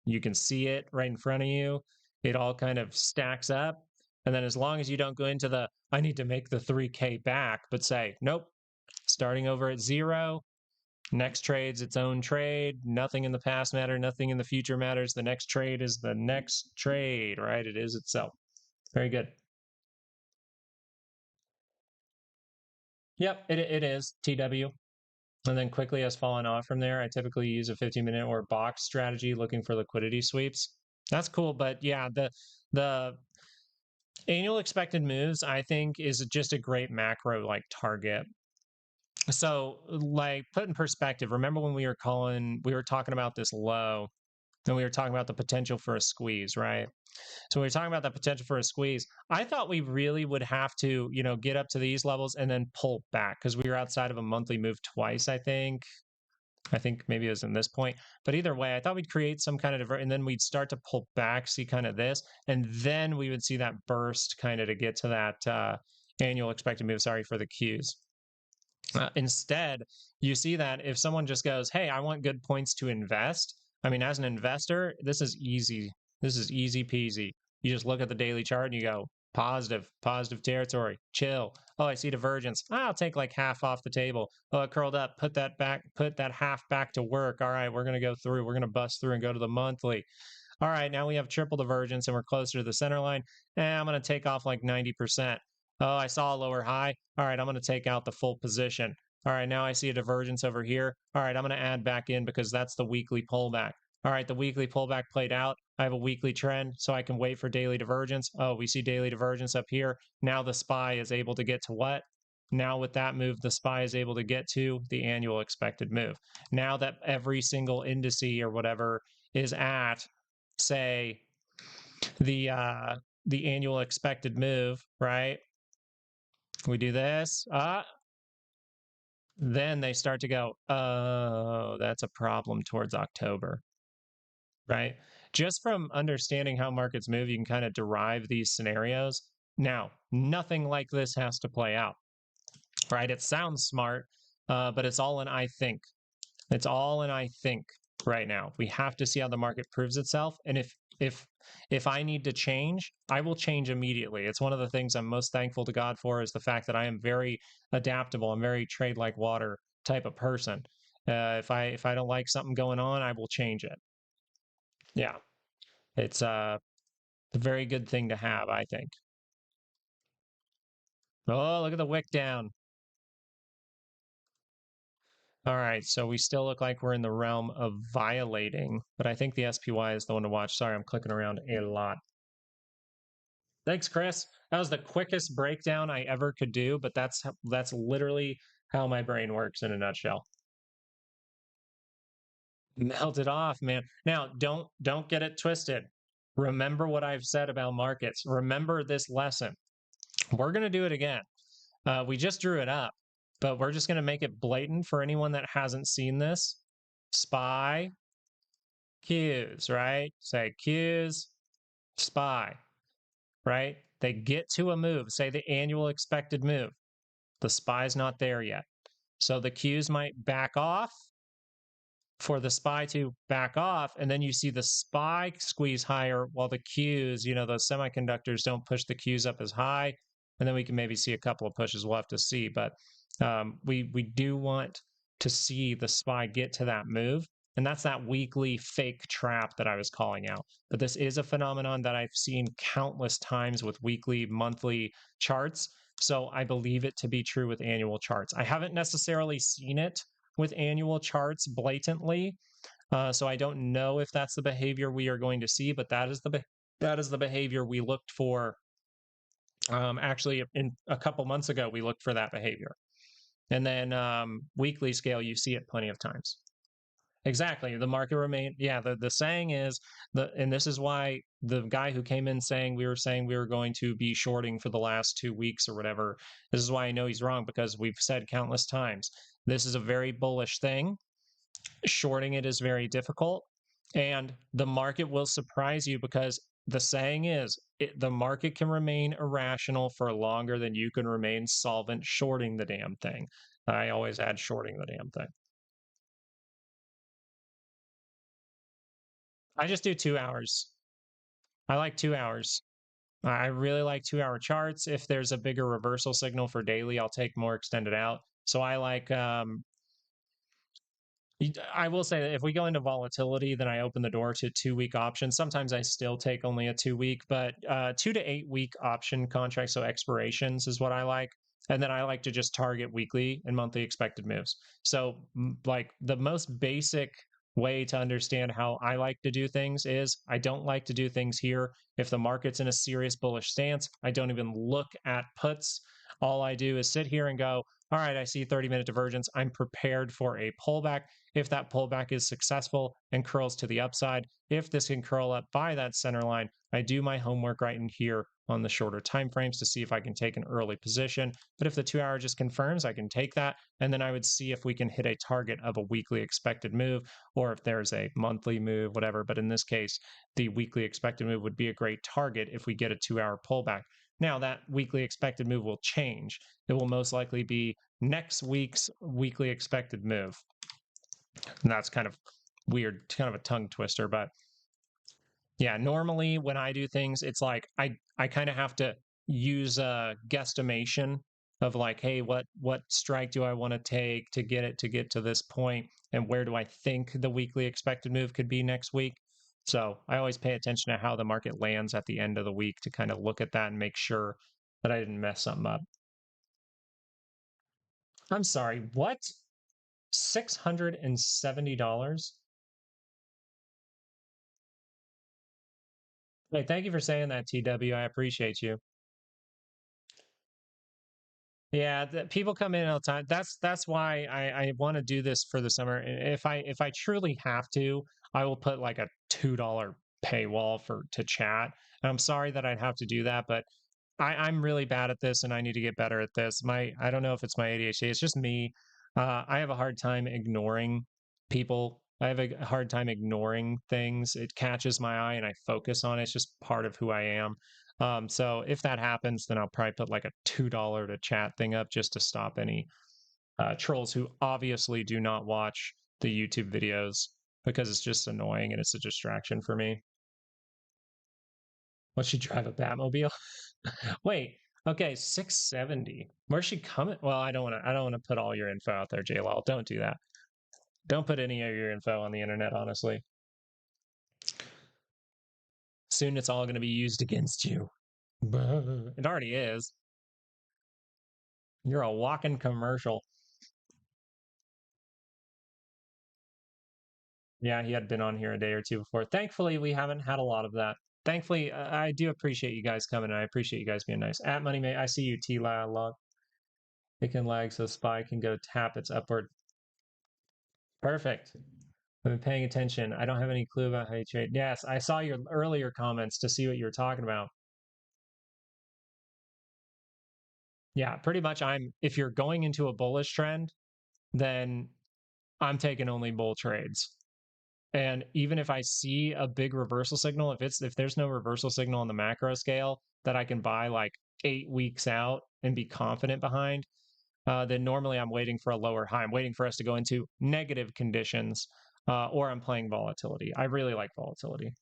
you can see it right in front of you. It all kind of stacks up. And then as long as you don't go into the I need to make the 3K back, but say, nope, starting over at 0. Next trade's its own trade. Nothing in the past matters. Nothing in the future matters. The next trade is the next trade, right? It is itself. Very good. Yep, it is TW. And then quickly has fallen off from there. I typically use a 15-minute or box strategy looking for liquidity sweeps. That's cool, but yeah, the annual expected moves, I think, is just a great macro like target. So, like, put in perspective, remember when we were talking about this low, and we were talking about the potential for a squeeze, right? So we were talking about the potential for a squeeze. I thought we really would have to, get up to these levels and then pull back because we were outside of a monthly move twice, I think. I think maybe it was in this point. But either way, I thought we'd create some kind of and then we'd start to pull back, see kind of this, and then we would see that burst kind of to get to that annual expected move. Sorry for the Qs. Instead, you see that if someone just goes, hey, I want good points to invest. I mean, as an investor, this is easy. This is easy peasy. You just look at the daily chart and you go, positive territory, chill. Oh, I see divergence. I'll take like half off the table. Oh, it curled up. Put that back, put that half back to work. All right, we're going to go through. We're going to bust through and go to the monthly. All right, now we have triple divergence and we're closer to the center line. I'm going to take off like 90%. Oh, I saw a lower high. All right, I'm going to take out the full position. All right, now I see a divergence over here. All right, I'm going to add back in because that's the weekly pullback. All right, the weekly pullback played out. I have a weekly trend, so I can wait for daily divergence. Oh, we see daily divergence up here. Now the SPY is able to get to what? Now with that move, the SPY is able to get to the annual expected move. Now that every single indice or whatever is at, say, the annual expected move, right? We do this, then they start to go, oh, that's a problem towards October, right? Just from understanding how markets move, you can kind of derive these scenarios. Now, nothing like this has to play out, right? It sounds smart, but it's all an I think. It's all an I think right now. We have to see how the market proves itself. And if I need to change, I will change immediately. It's one of the things I'm most thankful to God for is the fact that I am very adaptable. I'm very trade like water type of person. If I don't like something going on, I will change it. Yeah, it's a very good thing to have, I think. Oh, look at the wick down. All right, so we still look like we're in the realm of violating, but I think the SPY is the one to watch. Sorry, I'm clicking around a lot. Thanks, Chris. That was the quickest breakdown I ever could do, but that's literally how my brain works in a nutshell. Melt it off, man. Now, don't get it twisted. Remember what I've said about markets. Remember this lesson. We're going to do it again. We just drew it up, but we're just going to make it blatant for anyone that hasn't seen this. SPY, Qs, right? Say Qs, SPY, right? They get to a move, say the annual expected move. The SPY's not there yet. So the Qs might back off for the SPY to back off, and then you see the SPY squeeze higher while the Qs, those semiconductors don't push the Qs up as high, and then we can maybe see a couple of pushes. We'll have to see, but we do want to see the SPY get to that move, and that's that weekly fake trap that I was calling out. But this is a phenomenon that I've seen countless times with weekly, monthly charts, so I believe it to be true with annual charts. I haven't necessarily seen it with annual charts blatantly. So I don't know if that's the behavior we are going to see, but that is the behavior we looked for. Actually, in a couple months ago, we looked for that behavior. And then weekly scale, you see it plenty of times. Exactly. The market remained. Yeah. The saying is and this is why the guy who came in saying we were going to be shorting for the last 2 weeks or whatever. This is why I know he's wrong, because we've said countless times, this is a very bullish thing. Shorting it is very difficult, and the market will surprise you, because the saying is the market can remain irrational for longer than you can remain solvent shorting the damn thing. I always add shorting the damn thing. I just do 2 hours. I like 2 hours. I really like 2 hour charts. If there's a bigger reversal signal for daily, I'll take more extended out. So I like I will say that if we go into volatility, then I open the door to 2 week options. Sometimes I still take only a 2 week, but 2 to 8 week option contracts, so expirations is what I like. And then I like to just target weekly and monthly expected moves. So, like the most basic way to understand how I like to do things is I don't like to do things here. If the market's in a serious bullish stance, I don't even look at puts. All I do is sit here and go, all right, I see 30-minute divergence. I'm prepared for a pullback. If that pullback is successful and curls to the upside, if this can curl up by that center line, I do my homework right in here on the shorter time frames to see if I can take an early position. But if the 2 hour just confirms, I can take that. And then I would see if we can hit a target of a weekly expected move, or if there's a monthly move, whatever. But in this case, the weekly expected move would be a great target if we get a 2 hour pullback. Now, that weekly expected move will change. It will most likely be next week's weekly expected move. And that's kind of weird, kind of a tongue twister. But yeah, normally when I do things, it's like I kind of have to use a guesstimation of like, hey, what strike do I want to take to get to this point, and where do I think the weekly expected move could be next week? So I always pay attention to how the market lands at the end of the week to kind of look at that and make sure that I didn't mess something up. I'm sorry, what? $670? Hey, thank you for saying that, TW. I appreciate you. Yeah, people come in all the time. That's why I want to do this for the summer. If I truly have to, I will put like a $2 paywall for to chat. And I'm sorry that I'd have to do that, but I'm really bad at this and I need to get better at this. I don't know if it's my ADHD, it's just me. I have a hard time ignoring people. I have a hard time ignoring things. It catches my eye and I focus on it. It's just part of who I am. So if that happens, then I'll probably put like a $2 to chat thing up just to stop any trolls who obviously do not watch the YouTube videos because it's just annoying and it's a distraction for me. What she drive a Batmobile? Wait, okay, 670. Where's she coming? Well, I don't want to put all your info out there, JLol. Don't do that. Don't put any of your info on the internet, honestly. Soon it's all going to be used against you. It already is. You're a walking commercial. Yeah, he had been on here a day or two before. Thankfully, we haven't had a lot of that. Thankfully, I do appreciate you guys coming. I appreciate you guys being nice. At Money May, I see you, T-Log. It can lag, so SPY can go tap its upward. Perfect. I've been paying attention. I don't have any clue about how you trade. Yes, I saw your earlier comments to see what you were talking about. Yeah, pretty much if you're going into a bullish trend, then I'm taking only bull trades. And even if I see a big reversal signal, if there's no reversal signal on the macro scale that I can buy like 8 weeks out and be confident behind, then normally I'm waiting for a lower high. I'm waiting for us to go into negative conditions, or I'm playing volatility. I really like volatility.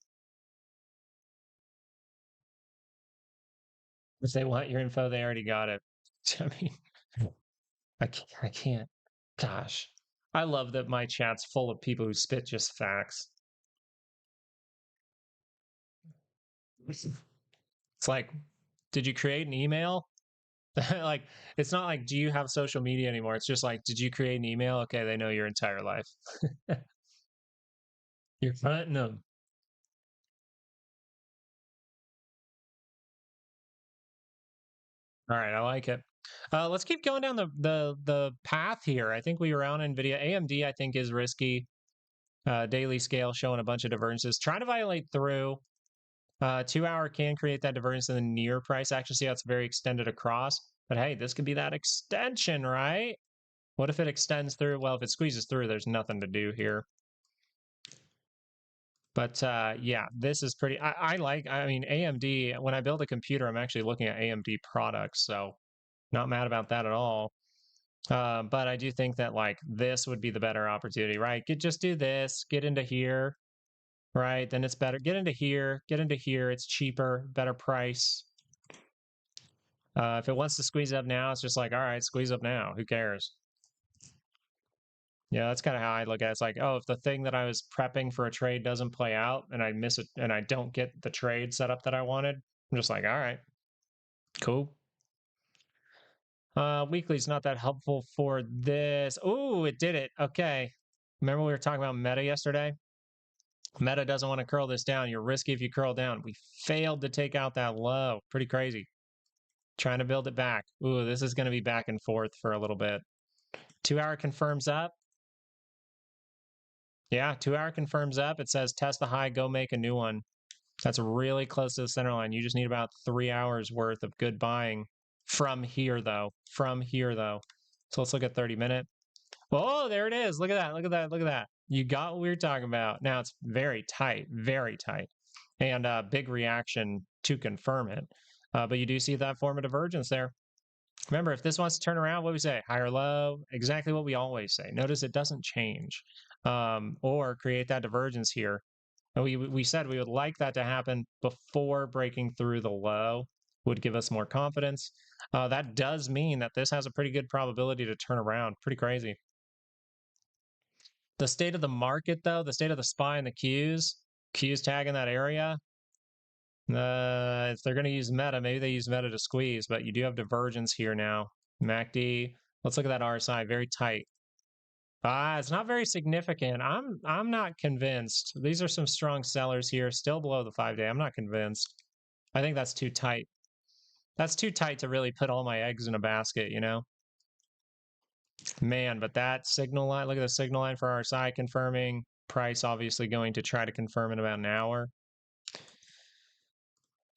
If they want your info, they already got it. I mean, I can't. Gosh, I love that my chat's full of people who spit just facts. It's like, did you create an email? Like, it's not like, do you have social media anymore? It's just like, did you create an email? Okay, they know your entire life. You're hunting them. All right, I like it. Let's keep going down the path here. I think we were on NVIDIA. AMD, I think, is risky. Daily scale showing a bunch of divergences. Trying to violate through. 2 hour can create that divergence in the near price action. See how it's very extended across. But hey, this could be that extension, right? What if it extends through? Well, if it squeezes through, there's nothing to do here. But yeah, this is pretty. I mean, AMD, when I build a computer, I'm actually looking at AMD products. So not mad about that at all. But I do think that like this would be the better opportunity, right? Just do this, get into here, right? Then it's better. Get into here, get into here. It's cheaper, better price. If it wants to squeeze up now, it's just like, all right, squeeze up now. Who cares? Yeah, that's kind of how I look at it. It's like, oh, if the thing that I was prepping for a trade doesn't play out and I miss it and I don't get the trade set up that I wanted, I'm just like, all right, cool. Weekly's not that helpful for this. Oh, it did it. Okay. Remember we were talking about Meta yesterday? Meta doesn't want to curl this down. You're risky if you curl down. We failed to take out that low. Pretty crazy. Trying to build it back. Ooh, this is going to be back and forth for a little bit. 2-hour confirms up. Yeah, 2-hour confirms up. It says test the high, go make a new one. That's really close to the center line. You just need about 3 hours worth of good buying from here, though. From here, though. So let's look at 30-minute. Oh, there it is. Look at that. Look at that. Look at that. You got what we were talking about. Now it's very tight, and big reaction to confirm it. But you do see that form of divergence there. Remember, if this wants to turn around, what do we say? High or low? Exactly what we always say. Notice it doesn't change or create that divergence here. And we said we would like that to happen before breaking through the low, would give us more confidence. That does mean that this has a pretty good probability to turn around. Pretty crazy. The state of the market, though, the state of the SPY and the Qs tag in that area, if they're going to use Meta, maybe they use Meta to squeeze, but you do have divergence here now. MACD, let's look at that RSI, very tight. It's not very significant. I'm not convinced. These are some strong sellers here, still below the 5-day. I'm not convinced. I think that's too tight. That's too tight to really put all my eggs in a basket, you know? Man, but that signal line, look at the signal line for RSI confirming. Price obviously going to try to confirm in about an hour.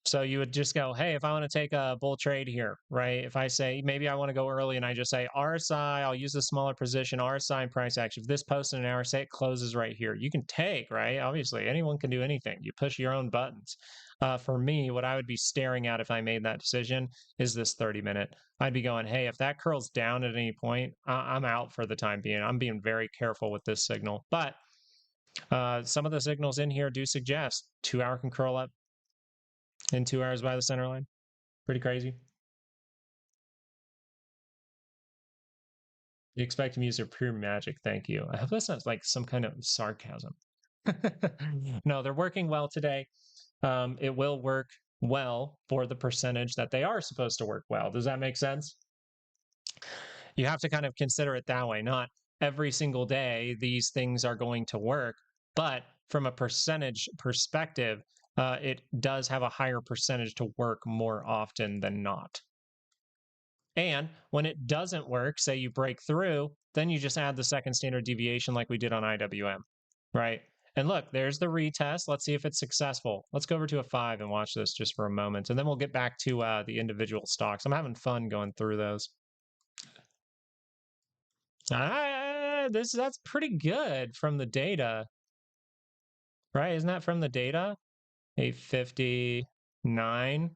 So you would just go, hey, if I want to take a bull trade here, right? If I say, maybe I want to go early and I just say RSI, I'll use a smaller position, RSI and price action. If this posts in an hour, say it closes right here. You can take, right? Obviously, anyone can do anything. You push your own buttons. For me, what I would be staring at if I made that decision is this 30-minute. I'd be going, hey, if that curls down at any point, I'm out for the time being. I'm being very careful with this signal. But some of the signals in here do suggest 2-hour can curl up in 2 hours by the center line. Pretty crazy. You expect me to use your pure magic. Thank you. I hope that's not like some kind of sarcasm. No, they're working well today. It will work well for the percentage that they are supposed to work well. Does that make sense? You have to kind of consider it that way. Not every single day these things are going to work, but from a percentage perspective, it does have a higher percentage to work more often than not. And when it doesn't work, say you break through, then you just add the second standard deviation like we did on IWM, right? And look, there's the retest. Let's see if it's successful. Let's go over to a 5 and watch this just for a moment. And then we'll get back to the individual stocks. I'm having fun going through those. That's pretty good from the data, right? Isn't that from the data? 859.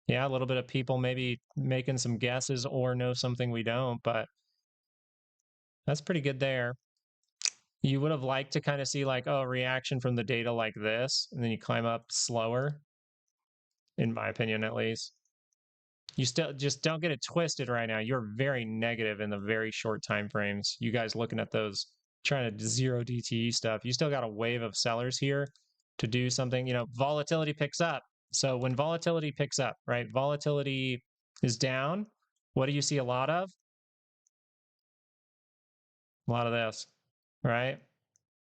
Yeah, a little bit of people maybe making some guesses or know something we don't, but that's pretty good there. You would have liked to kind of see like, oh, a reaction from the data like this, and then you climb up slower, in my opinion, at least. You still just don't get it twisted right now. You're very negative in the very short time frames. You guys looking at those, trying to zero DTE stuff. You still got a wave of sellers here to do something. You know, volatility picks up. So when volatility picks up, right? Volatility is down. What do you see a lot of? A lot of this, right?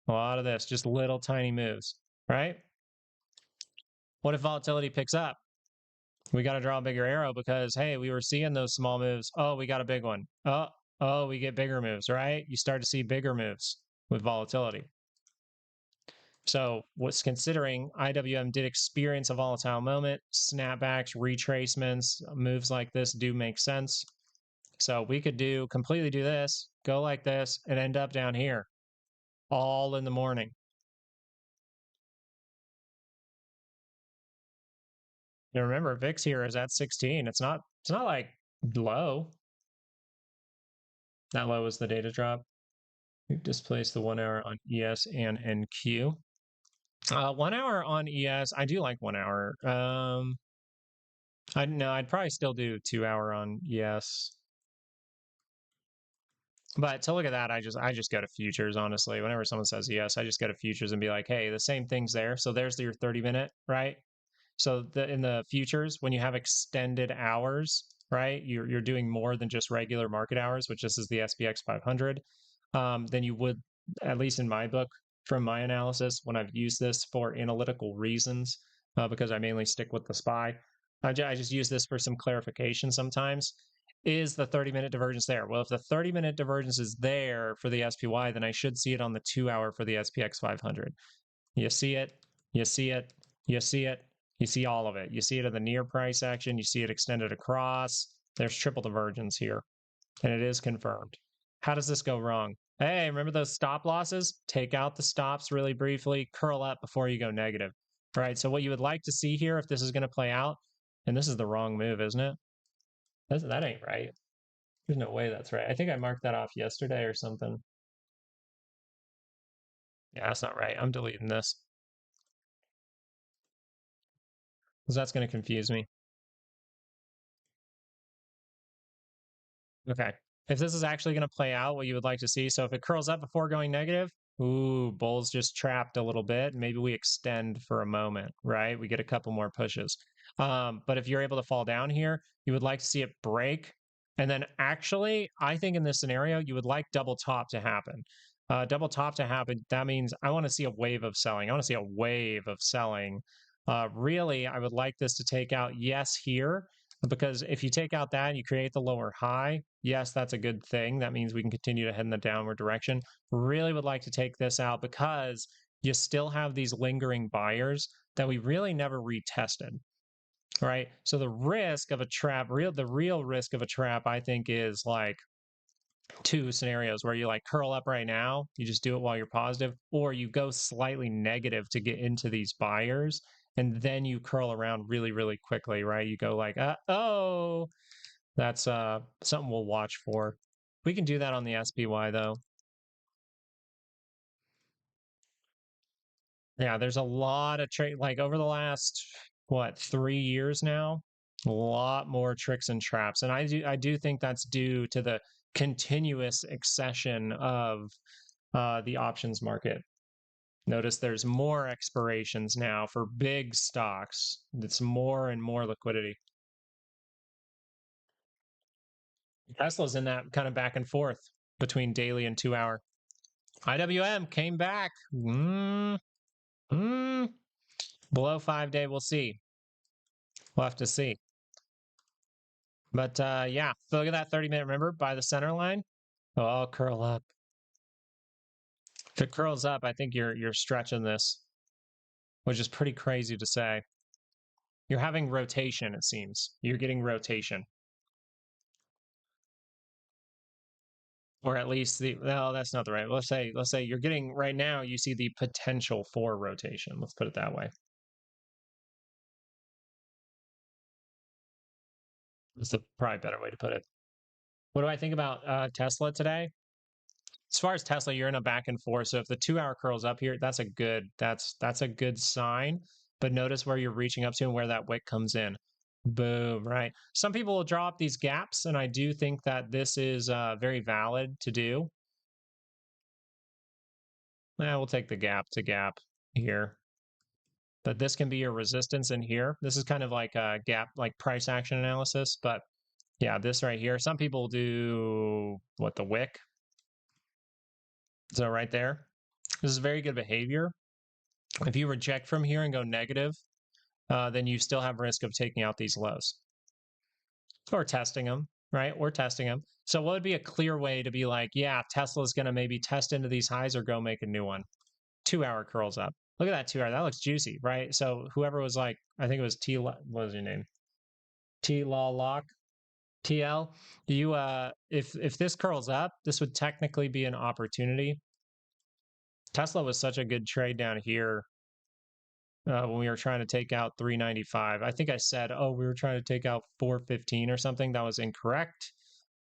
A lot of this, just little tiny moves, right? What if volatility picks up? We got to draw a bigger arrow because, hey, we were seeing those small moves. Oh, we got a big one. Oh, we get bigger moves, right? You start to see bigger moves with volatility. So what's considering IWM did experience a volatile moment, snapbacks, retracements, moves like this do make sense. So we could completely do this, go like this, and end up down here all in the morning. Now remember, VIX here is at 16. It's not like low. That low is the data drop. We've displaced the 1 hour on ES and NQ. 1 hour on ES, I do like 1 hour. I'd probably still do 2 hour on ES. But to look at that, I just go to futures, honestly. Whenever someone says yes, I just go to futures and be like, hey, the same thing's there. So there's your 30-minute, right? So in the futures, when you have extended hours, right, you're doing more than just regular market hours, which this is the SPX 500, then you would, at least in my book, from my analysis, when I've used this for analytical reasons, because I mainly stick with the SPY, I just use this for some clarification sometimes. Is the 30-minute divergence there? Well, if the 30-minute divergence is there for the SPY, then I should see it on the 2-hour for the SPX 500. You see it, you see it, you see it, you see all of it. You see it in the near price action, you see it extended across. There's triple divergence here, and it is confirmed. How does this go wrong? Hey, remember those stop losses? Take out the stops really briefly, curl up before you go negative. All right, so what you would like to see here, if this is going to play out, and this is the wrong move, isn't it? That ain't right. There's no way that's right. I think I marked that off yesterday or something. Yeah, that's not right. I'm deleting this, because that's going to confuse me. Okay. If this is actually going to play out what you would like to see, so if it curls up before going negative, ooh, bull's just trapped a little bit. Maybe we extend for a moment, right? We get a couple more pushes. But if you're able to fall down here, you would like to see it break. And then actually, I think in this scenario, you would like double top to happen. Double top to happen, that means I want to see a wave of selling. I want to see a wave of selling. Really, I would like this to take out yes here, because if you take out that and you create the lower high, yes, that's a good thing. That means we can continue to head in the downward direction. Really would like to take this out because you still have these lingering buyers that we really never retested, right? So the risk of a trap, the real risk of a trap, I think, is like two scenarios where you like curl up right now, you just do it while you're positive, or you go slightly negative to get into these buyers, and then you curl around really, really quickly, right? You go like, oh, that's something we'll watch for. We can do that on the SPY though. Yeah, there's a lot of trade, like over the last, what, 3 years now, a lot more tricks and traps. And I do think that's due to the continuous accession of the options market. Notice there's more expirations now for big stocks. It's more and more liquidity. Tesla's in that kind of back and forth between daily and 2-hour. IWM came back. Below 5-day, we'll see. We'll have to see. But yeah, so look at that 30-minute. Remember, by the center line. Oh, I'll curl up. If it curls up, I think you're stretching this, which is pretty crazy to say. You're having rotation, it seems. You're getting rotation. Or at least no, that's not the right. Let's say you're getting right now, you see the potential for rotation. Let's put it that way. That's the probably better way to put it. What do I think about Tesla today? As far as Tesla, you're in a back and forth. So if the 2-hour curls up here, that's a good sign. But notice where you're reaching up to and where that wick comes in. Boom, right? Some people will draw up these gaps, and I do think that this is very valid to do. We'll take the gap to gap here. But this can be your resistance in here. This is kind of like a gap, like price action analysis. But yeah, this right here, some people do what, the wick. So right there, this is very good behavior. If you reject from here and go negative, then you still have risk of taking out these lows or testing them, right? Or testing them. So what would be a clear way to be like, yeah, Tesla's going to maybe test into these highs or go make a new one? 2-hour curls up. Look at that 2-hour. That looks juicy, right? So whoever was like, I think it was what was your name? T Law Lock, TL. You if this curls up, this would technically be an opportunity. Tesla was such a good trade down here when we were trying to take out 395. I think I said, oh, we were trying to take out 415 or something. That was incorrect.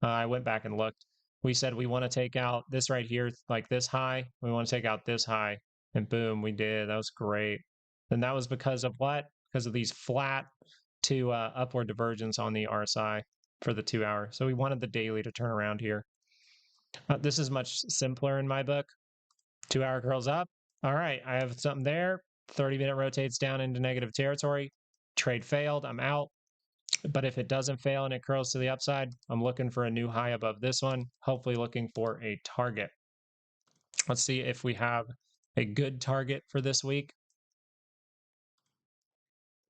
I went back and looked. We said we want to take out this right here, like this high. We want to take out this high. And boom, we did. That was great. And that was because of what? Because of these flat to upward divergence on the RSI for the 2-hour. So we wanted the daily to turn around here. This is much simpler in my book. 2-hour curls up. All right, I have something there. 30-minute rotates down into negative territory. Trade failed. I'm out. But if it doesn't fail and it curls to the upside, I'm looking for a new high above this one, hopefully looking for a target. Let's see if we have a good target for this week.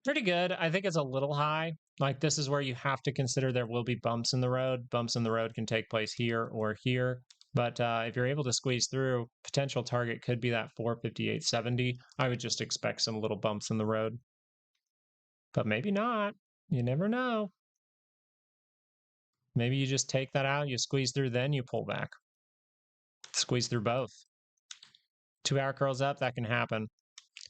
Pretty good. I think it's a little high. Like, this is where you have to consider there will be bumps in the road. Bumps in the road can take place here or here. But if you're able to squeeze through, potential target could be that 458.70. I would just expect some little bumps in the road. But maybe not. You never know. Maybe you just take that out, you squeeze through, then you pull back. Squeeze through both. 2-hour curls up, that can happen.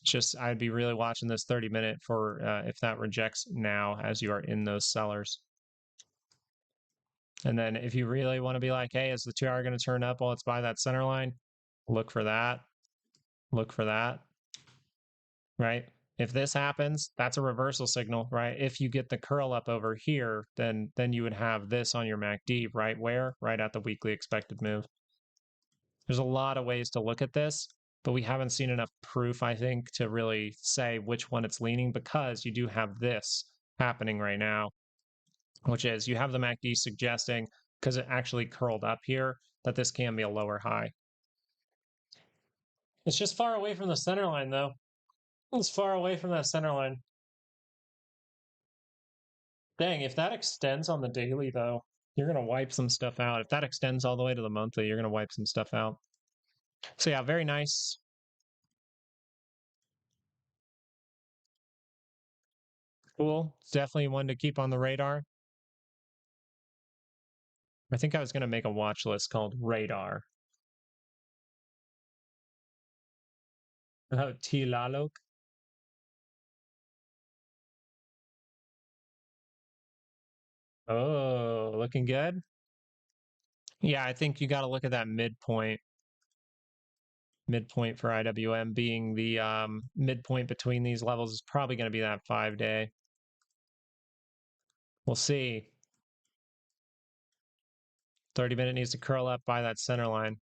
It's just, I'd be really watching this 30-minute for if that rejects now as you are in those sellers. And then if you really want to be like, hey, is the 2-hour going to turn up while it's by that center line? Look for that. Look for that. Right? If this happens, that's a reversal signal, right? If you get the curl up over here, then you would have this on your MACD, right where? Right at the weekly expected move. There's a lot of ways to look at this, but we haven't seen enough proof, I think, to really say which one it's leaning, because you do have this happening right now, which is you have the MACD suggesting, because it actually curled up here, that this can be a lower high. It's just far away from the center line, though. It's far away from that center line. Dang, if that extends on the daily, though, you're going to wipe some stuff out. If that extends all the way to the monthly, you're going to wipe some stuff out. So yeah, very nice. Cool. It's definitely one to keep on the radar. I think I was going to make a watch list called Radar. Oh, Tilalok. Oh, looking good. Yeah, I think you got to look at that midpoint. Midpoint for IWM being the midpoint between these levels is probably going to be that 5-day. We'll see. 30-minute needs to curl up by that center line.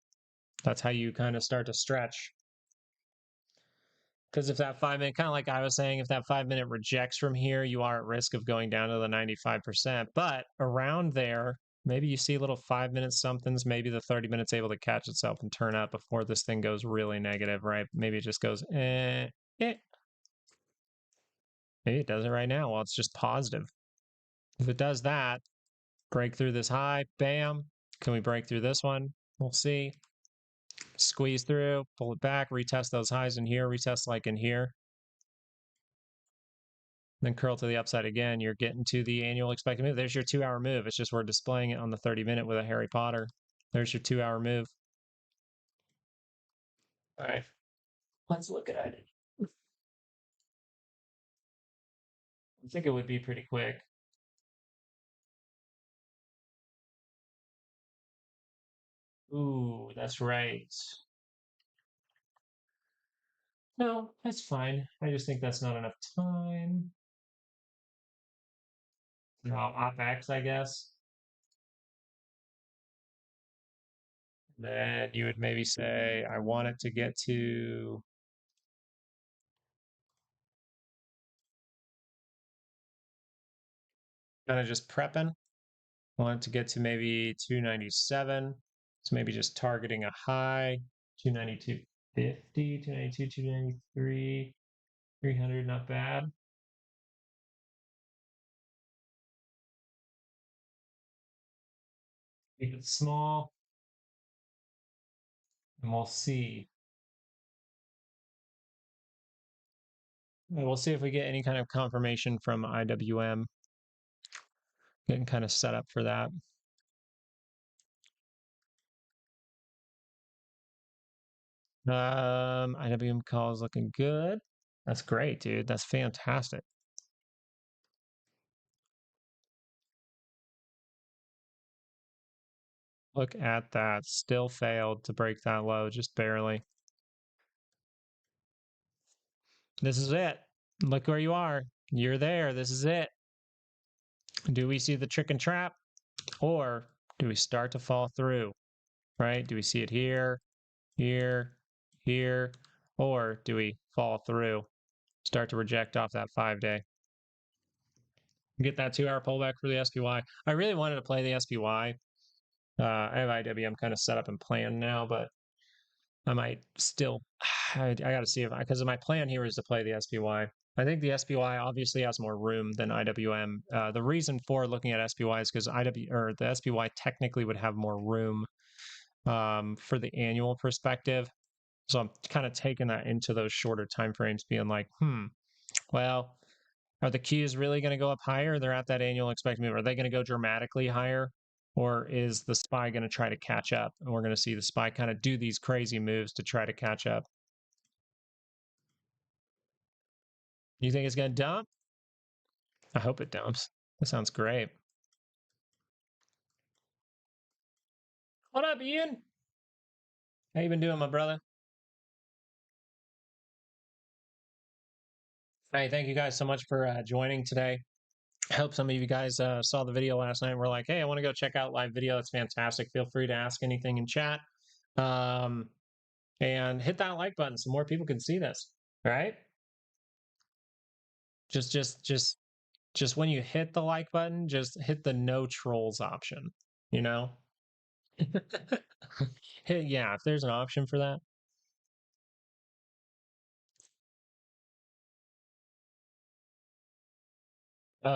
That's how you kind of start to stretch. Because if that 5-minute, kind of like I was saying, if that 5-minute rejects from here, you are at risk of going down to the 95%. But around there, maybe you see little 5-minute somethings. Maybe the 30 minutes able to catch itself and turn up before this thing goes really negative, right? Maybe it just goes, eh. Maybe it does it right now while it's just positive. If it does that, break through this high, bam. Can we break through this one? We'll see. Squeeze through, pull it back, retest those highs in here, retest like in here. Then curl to the upside again. You're getting to the annual expected move. There's your 2-hour move. It's just we're displaying it on the 30-minute with a Harry Potter. There's your 2-hour move. All right. Let's look at it. I think it would be pretty quick. Ooh, that's right. No, that's fine. I just think that's not enough time. No, OpEx, I guess. Then you would maybe say, I want it to get to kind of just prepping. Want it to get to maybe 297. So maybe just targeting a high, 292.50, 292, 293, 300, not bad. Keep it small, and we'll see. We'll see if we get any kind of confirmation from IWM. Getting kind of set up for that. IWM call is looking good. That's great, dude. That's fantastic. Look at that. Still failed to break that low, just barely. This is it. Look where you are. You're there. This is it. Do we see the trick and trap, or do we start to fall through? right? Do we see it here, here, here, or do we fall through, start to reject off that 5-day? Get that 2-hour pullback for the SPY. I really wanted to play the SPY. I have IWM kind of set up and planned now, but I might still, I got to see if, because my plan here is to play the SPY. I think the SPY obviously has more room than IWM. The reason for looking at SPY is because the SPY technically would have more room for the annual perspective. So I'm kind of taking that into those shorter time frames, being like, well, are the Qs really going to go up higher? They're at that annual expected move. Are they going to go dramatically higher? Or is the SPY going to try to catch up? And we're going to see the SPY kind of do these crazy moves to try to catch up. You think it's going to dump? I hope it dumps. That sounds great. What up, Ian? How you been doing, my brother? Hey, thank you guys so much for joining today. I hope some of you guys saw the video last night and were like, hey, I want to go check out live video. That's fantastic. Feel free to ask anything in chat. And hit that like button so more people can see this. All right? Just when you hit the like button, just hit the no trolls option, you know? Yeah, if there's an option for that.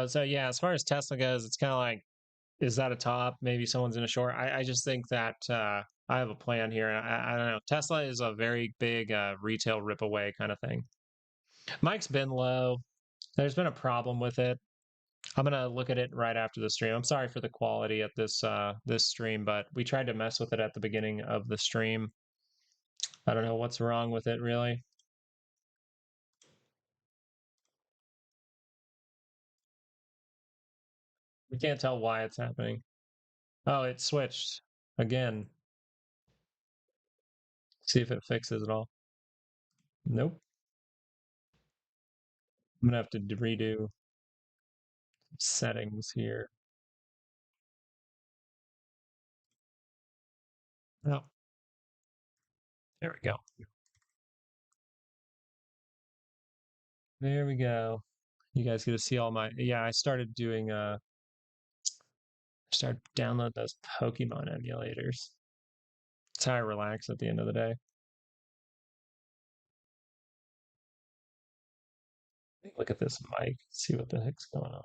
So yeah, as far as Tesla goes, it's kind of like, is that a top? Maybe someone's in a short. I just think that I have a plan here. I don't know. Tesla is a very big retail rip away kind of thing. Mike's been low. There's been a problem with it. I'm gonna look at it right after the stream. I'm sorry for the quality at this stream, but we tried to mess with it at the beginning of the stream. I don't know what's wrong with it really. We can't tell why it's happening. Oh, it switched again. See if it fixes it all. Nope. I'm gonna have to redo settings here. Oh, there we go. There we go. You guys get to see all my, yeah, I started doing, start download those Pokemon emulators. It's how I relax at the end of the day. Look at this mic, see what the heck's going on.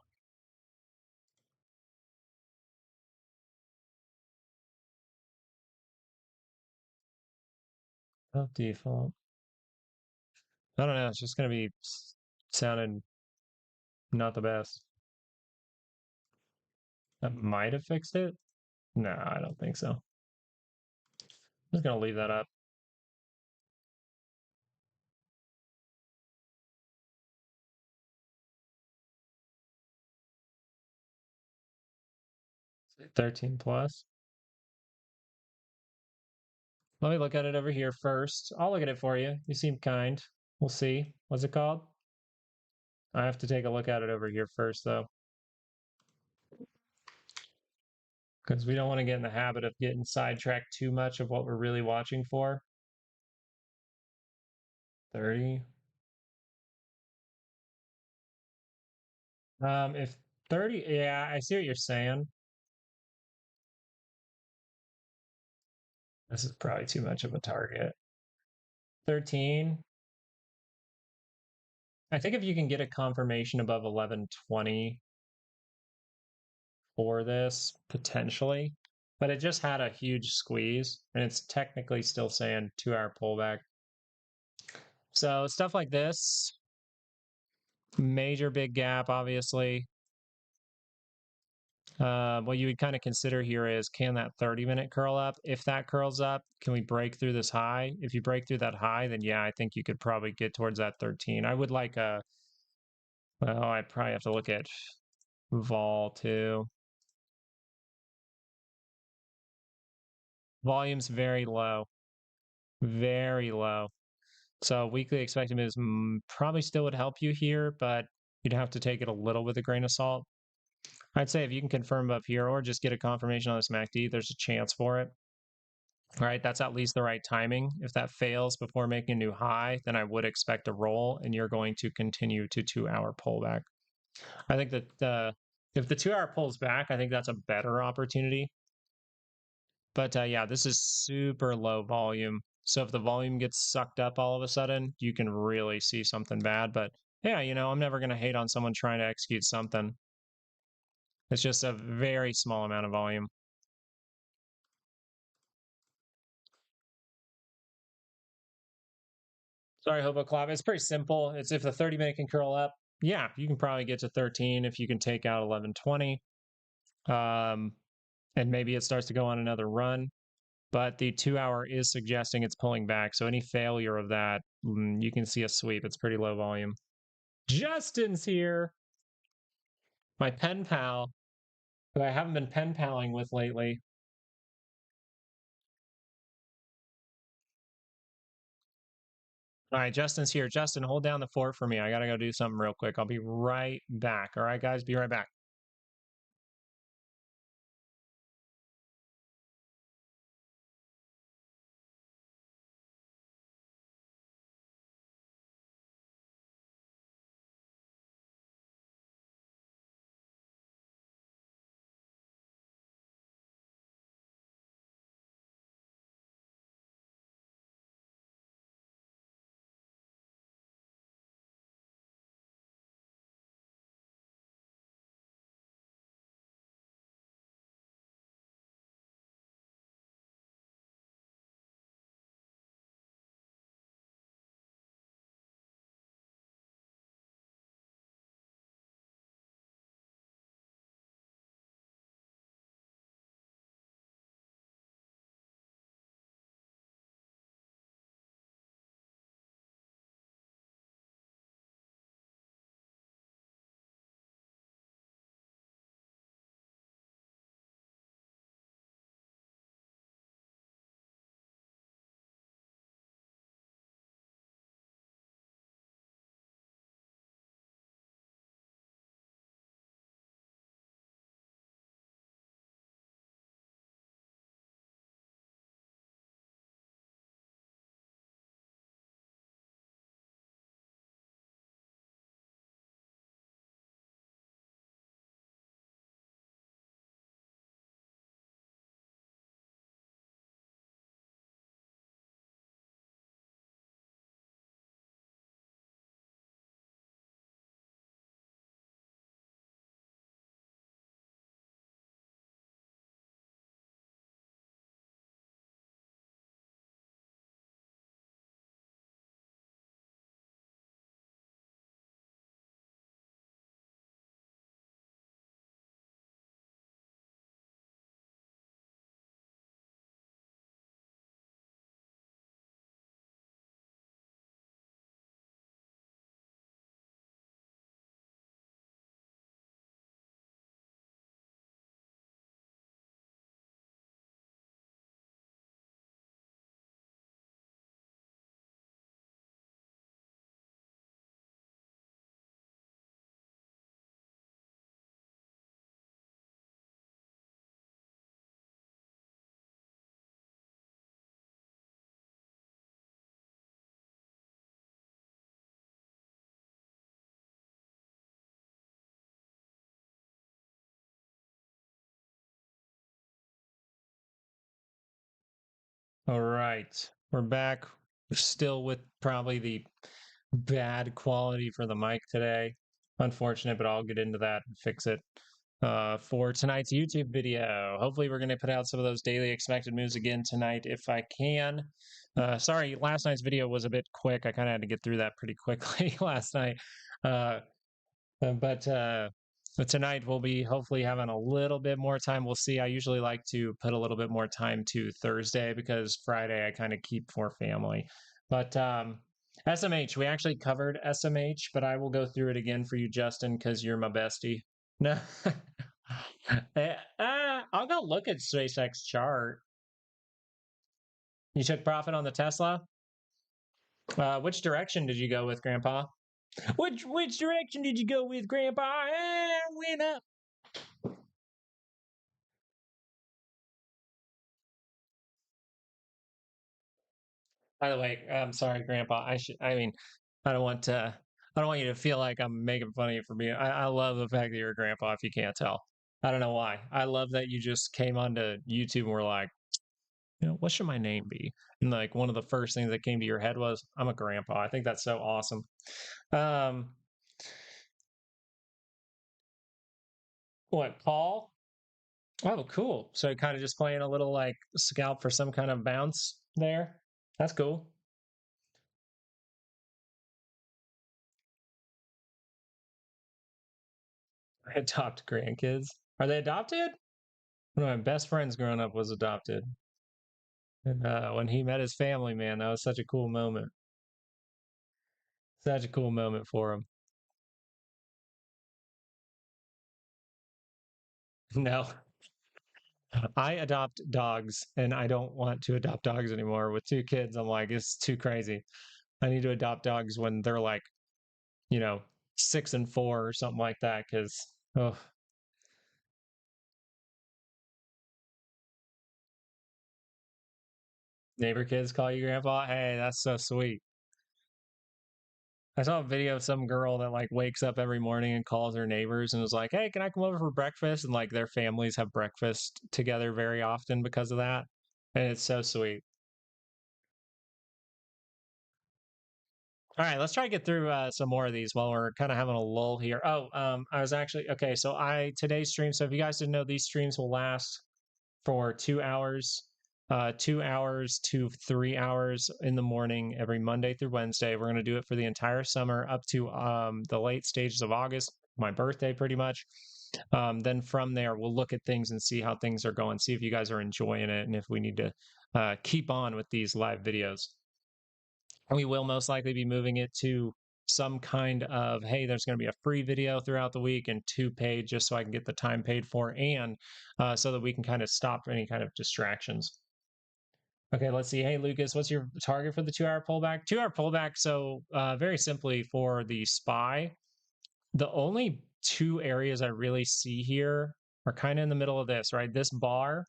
Oh, default. I don't know, it's just gonna be sounding not the best. That might have fixed it. No, I don't think so. I'm just gonna leave that up. Say 13 plus. Let me look at it over here first. I'll look at it for you. You seem kind. We'll see. What's it called? I have to take a look at it over here first, though. Because we don't want to get in the habit of getting sidetracked too much of what we're really watching for. 30. If 30, yeah, I see what you're saying. This is probably too much of a target. 13. I think if you can get a confirmation above 1120 for this, potentially, but it just had a huge squeeze and it's technically still saying 2-hour pullback. So stuff like this, major big gap, obviously. What you would kind of consider here is, can that 30-minute curl up? If that curls up, can we break through this high? If you break through that high, then yeah, I think you could probably get towards that 13. I would like a, well, I probably have to look at vol too. Volume's very low, very low. So weekly expected moves probably still would help you here, but you'd have to take it a little with a grain of salt. I'd say if you can confirm up here or just get a confirmation on this MACD, there's a chance for it. All right, that's at least the right timing. If that fails before making a new high, then I would expect a roll, and you're going to continue to 2-hour pullback. I think that if the 2-hour pulls back, I think that's a better opportunity. But yeah, this is super low volume. So if the volume gets sucked up all of a sudden, you can really see something bad. But yeah, I'm never going to hate on someone trying to execute something. It's just a very small amount of volume. Sorry, Hobo Club. It's pretty simple. It's if the 30-minute can curl up, yeah, you can probably get to 13 if you can take out 1120. And maybe it starts to go on another run. But the 2-hour is suggesting it's pulling back. So any failure of that, you can see a sweep. It's pretty low volume. Justin's here. My pen pal, that I haven't been pen paling with lately. All right, Justin's here. Justin, hold down the fort for me. I got to go do something real quick. I'll be right back. All right, guys, be right back. All right, we're back. We're still with probably the bad quality for the mic today. Unfortunate, but I'll get into that and fix it for tonight's YouTube video. Hopefully, we're going to put out some of those daily expected moves again tonight if I can. Sorry, last night's video was a bit quick. I kind of had to get through that pretty quickly last night. But tonight we'll be hopefully having a little bit more time. We'll see. I usually like to put a little bit more time to Thursday because Friday I kind of keep for family. But SMH, we actually covered SMH, but I will go through it again for you, Justin, because you're my bestie. No, I'll go look at SpaceX chart. You took profit on the Tesla. Which direction did you go with, Grandpa? Which direction did you go with, Grandpa? Went up. By the way, I'm sorry, Grandpa. I mean, I don't want to. I don't want you to feel like I'm making fun of you for being. I love the fact that you're a grandpa. If you can't tell, I don't know why. I love that you just came onto YouTube and were like, what should my name be? And like one of the first things that came to your head was, I'm a grandpa. I think that's so awesome. Um, what, Paul? Oh, cool. So kind of just playing a little like scalp for some kind of bounce there. That's cool. Adopt grandkids. Are they adopted? One of my best friends growing up was adopted. And when he met his family, man, that was such a cool moment. Such a cool moment for him. No, I adopt dogs and I don't want to adopt dogs anymore. With two kids, I'm like, it's too crazy. I need to adopt dogs when they're like, you know, 6 and 4 or something like that. Cause, oh, neighbor kids call you grandpa. Hey, that's so sweet. I saw a video of some girl that like wakes up every morning and calls her neighbors and is like, "Hey, can I come over for breakfast?" And like their families have breakfast together very often because of that. And it's so sweet. All right, let's try to get through some more of these while we're kind of having a lull here. Oh, I was actually okay. So I today's stream. So if you guys didn't know, these streams will last for 2 hours, 2 hours to 3 hours in the morning every Monday through Wednesday. We're going to do it for the entire summer up to the late stages of August, my birthday, pretty much. Then from there, we'll look at things and see how things are going, see if you guys are enjoying it, and if we need to keep on with these live videos. We will most likely be moving it to some kind of, hey, there's going to be a free video throughout the week and two paid, just so I can get the time paid for, and so that we can kind of stop any kind of distractions. Okay, let's see. Hey, Lucas, what's your target for the 2 hour pullback? 2 hour pullback. So, very simply for the SPY, the only two areas I really see here are kind of in the middle of this, right? This bar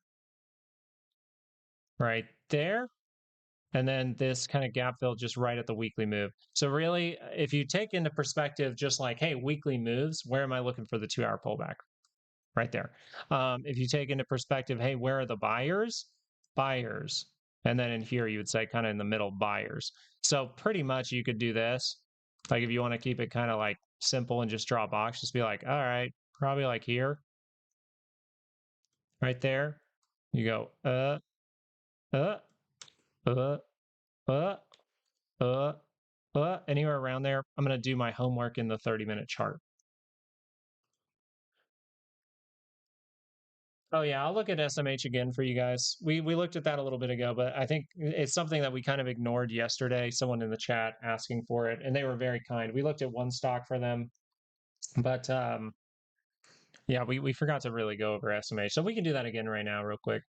right there, and then this kind of gap fill just right at the weekly move. So really, if you take into perspective, just like, hey, weekly moves, where am I looking for the 2 hour pullback? Right there. If you take into perspective, hey, where are the buyers? Buyers. And then in here, you would say kind of in the middle, buyers. So pretty much you could do this. Like if you want to keep it kind of like simple and just draw a box, just be like, all right, probably like here, right there. You go, uh, uh, uh, uh, anywhere around there. I'm going to do my homework in the 30-minute chart. Oh yeah, I'll look at SMH again for you guys. We looked at that a little bit ago, but I think it's something that we kind of ignored yesterday. Someone in the chat asking for it, and they were very kind. We looked at one stock for them, but yeah, we forgot to really go over SMH. So we can do that again right now, real quick.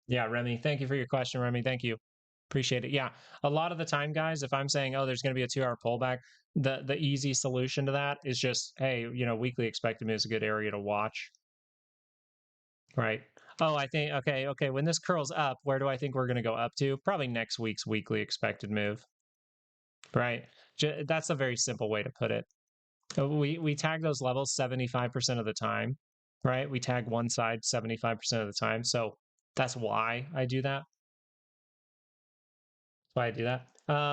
Yeah, Remy, thank you for your question, Remy. Thank you. Appreciate it. Yeah, a lot of the time, guys, if I'm saying, oh, there's going to be a 2 hour pullback, the easy solution to that is just, hey, weekly expected move is a good area to watch. Right. Oh, I think okay. When this curls up, where do I think we're going to go up to? Probably next week's weekly expected move. Right. That's a very simple way to put it. We tag those levels 75% of the time, right? We tag one side 75% of the time. So that's why I do that. That's why I do that.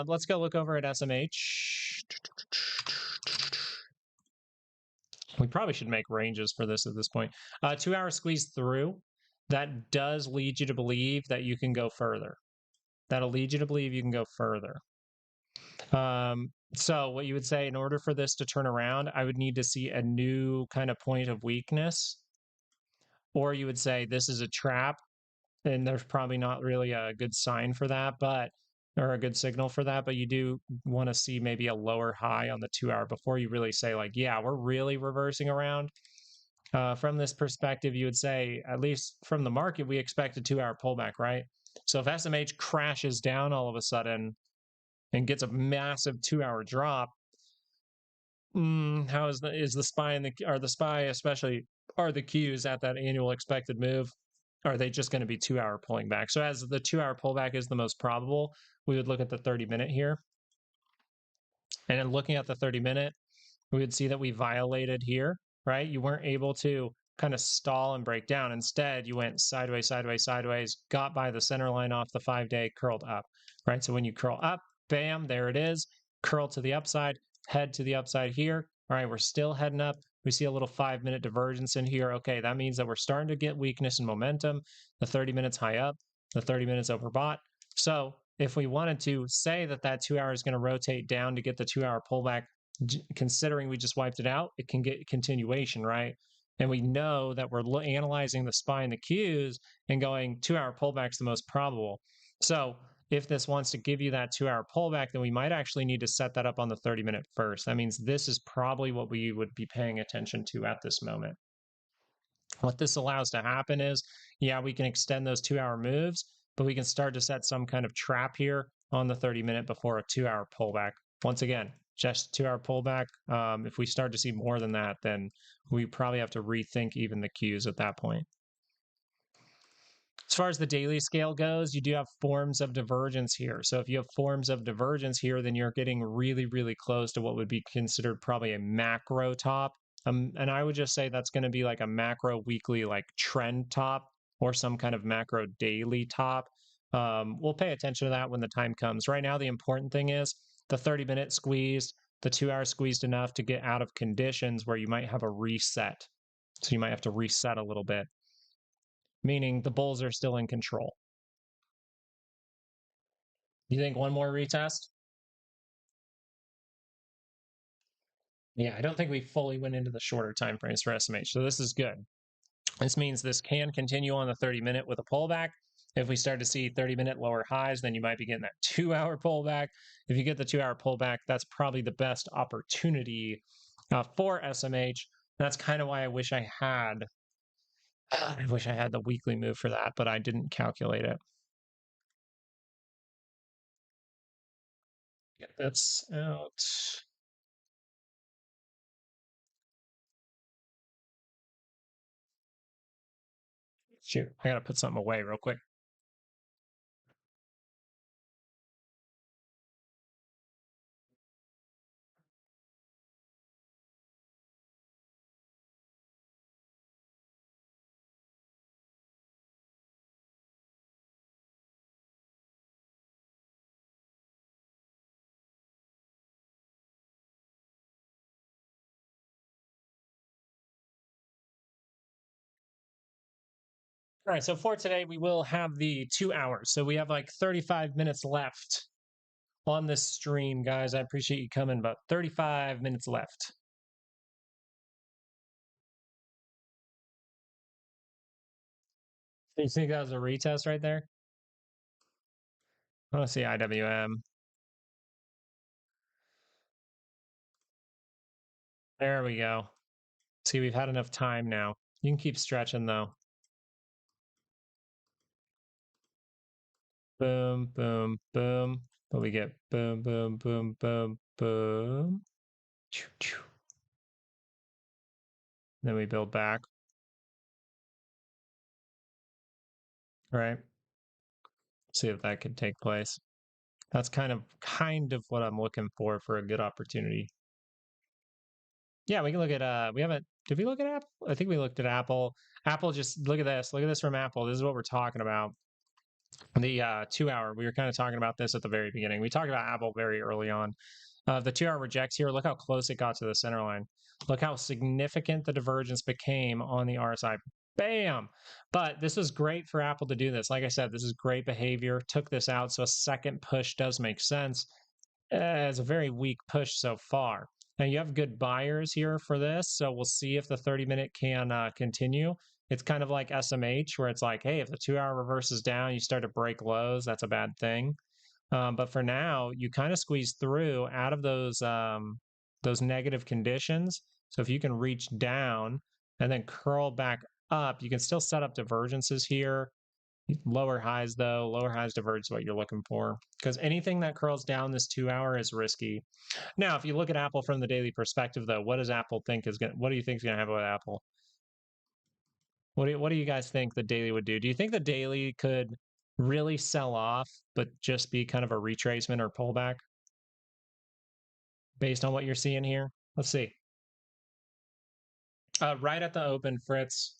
Let's go look over at SMH. We probably should make ranges for this at this point. 2 hour squeeze through. That does lead you to believe that you can go further. That'll lead you to believe you can go further. So what you would say, in order for this to turn around, I would need to see a new kind of point of weakness, or you would say this is a trap, and there's probably not really a good sign for that, but or a good signal for that, but you do want to see maybe a lower high on the 2 hour before you really say like, yeah, we're really reversing around. From this perspective, you would say, at least from the market, we expect a 2 hour pullback, right? So if SMH crashes down all of a sudden and gets a massive 2 hour drop, how is the SPY and the SPY especially are the Qs at that annual expected move? are they just going to be 2-hour pulling back? So as the 2-hour pullback is the most probable, we would look at the 30-minute here. And then looking at the 30-minute, we would see that we violated here, right? You weren't able to kind of stall and break down. Instead, you went sideways, sideways, sideways, got by the center line off the 5-day, curled up, right? So when you curl up, bam, there it is. Curl to the upside, head to the upside here. All right, we're still heading up. We see a little 5-minute divergence in here. Okay, that means that we're starting to get weakness and momentum. The 30 minutes high up, the 30 minutes overbought. So if we wanted to say that that 2 hour is going to rotate down to get the 2-hour pullback, considering we just wiped it out, it can get continuation, right? And we know that we're analyzing the SPY and the Qs and going 2-hour pullback is the most probable. So if this wants to give you that 2-hour pullback, then we might actually need to set that up on the 30-minute first. That means this is probably what we would be paying attention to at this moment. What this allows to happen is, yeah, we can extend those 2-hour moves, but we can start to set some kind of trap here on the 30-minute before a 2-hour pullback. Once again, just 2-hour pullback. If we start to see more than that, then we probably have to rethink even the Qs at that point. As far as the daily scale goes, you do have forms of divergence here. So if you have forms of divergence here, then you're getting really, really close to what would be considered probably a macro top. And I would just say that's going to be like a macro weekly like trend top or some kind of macro daily top. We'll pay attention to that when the time comes. Right now, the important thing is the 30-minute squeezed, the 2-hour squeezed enough to get out of conditions where you might have a reset. So you might have to reset a little bit, meaning the bulls are still in control. You think one more retest? Yeah, I don't think we fully went into the shorter time frames for SMH, so this is good. This means this can continue on the 30-minute with a pullback. If we start to see 30-minute lower highs, then you might be getting that 2-hour pullback. If you get the 2-hour pullback, that's probably the best opportunity for SMH. That's kind of why I wish I had the weekly move for that, but I didn't calculate it. Get this out. Shoot, I gotta put something away real quick. All right, so for today, we will have the 2 hours. So we have like 35 minutes left on this stream, guys. I appreciate you coming, but 35 minutes left. You think that was a retest right there? I want to see IWM. There we go. See, we've had enough time now. You can keep stretching though. Boom, boom, boom. But we get boom, boom, boom, boom, boom. Then we build back. Right? See if that could take place. That's kind of what I'm looking for a good opportunity. Yeah, we can look at we haven't did we look at Apple? I think we looked at Apple. Apple, just look at this. Look at this from Apple. This is what we're talking about. The 2 hour, we were kind of talking about this at the very beginning. We talked about Apple very early on. The 2 hour rejects here. Look how close it got to the center line. Look how significant the divergence became on the RSI. Bam! But this was great for Apple to do this. Like I said, this is great behavior. Took this out, so a second push does make sense. It's a very weak push so far. Now you have good buyers here for this, so we'll see if the 30-minute can continue. It's kind of like SMH, where it's like, hey, if the 2 hour reverses down, you start to break lows. That's a bad thing. But for now, you kind of squeeze through out of those negative conditions. So if you can reach down and then curl back up, you can still set up divergences here. Lower highs, though, lower highs diverge is what you're looking for, because anything that curls down this 2 hour is risky. Now, if you look at Apple from the daily perspective, though, what does Apple think is going? What do you think is going to happen with Apple? What do you guys think the daily would do? Do you think the daily could really sell off, but just be kind of a retracement or pullback based on what you're seeing here? Let's see. Right at the open, Fritz.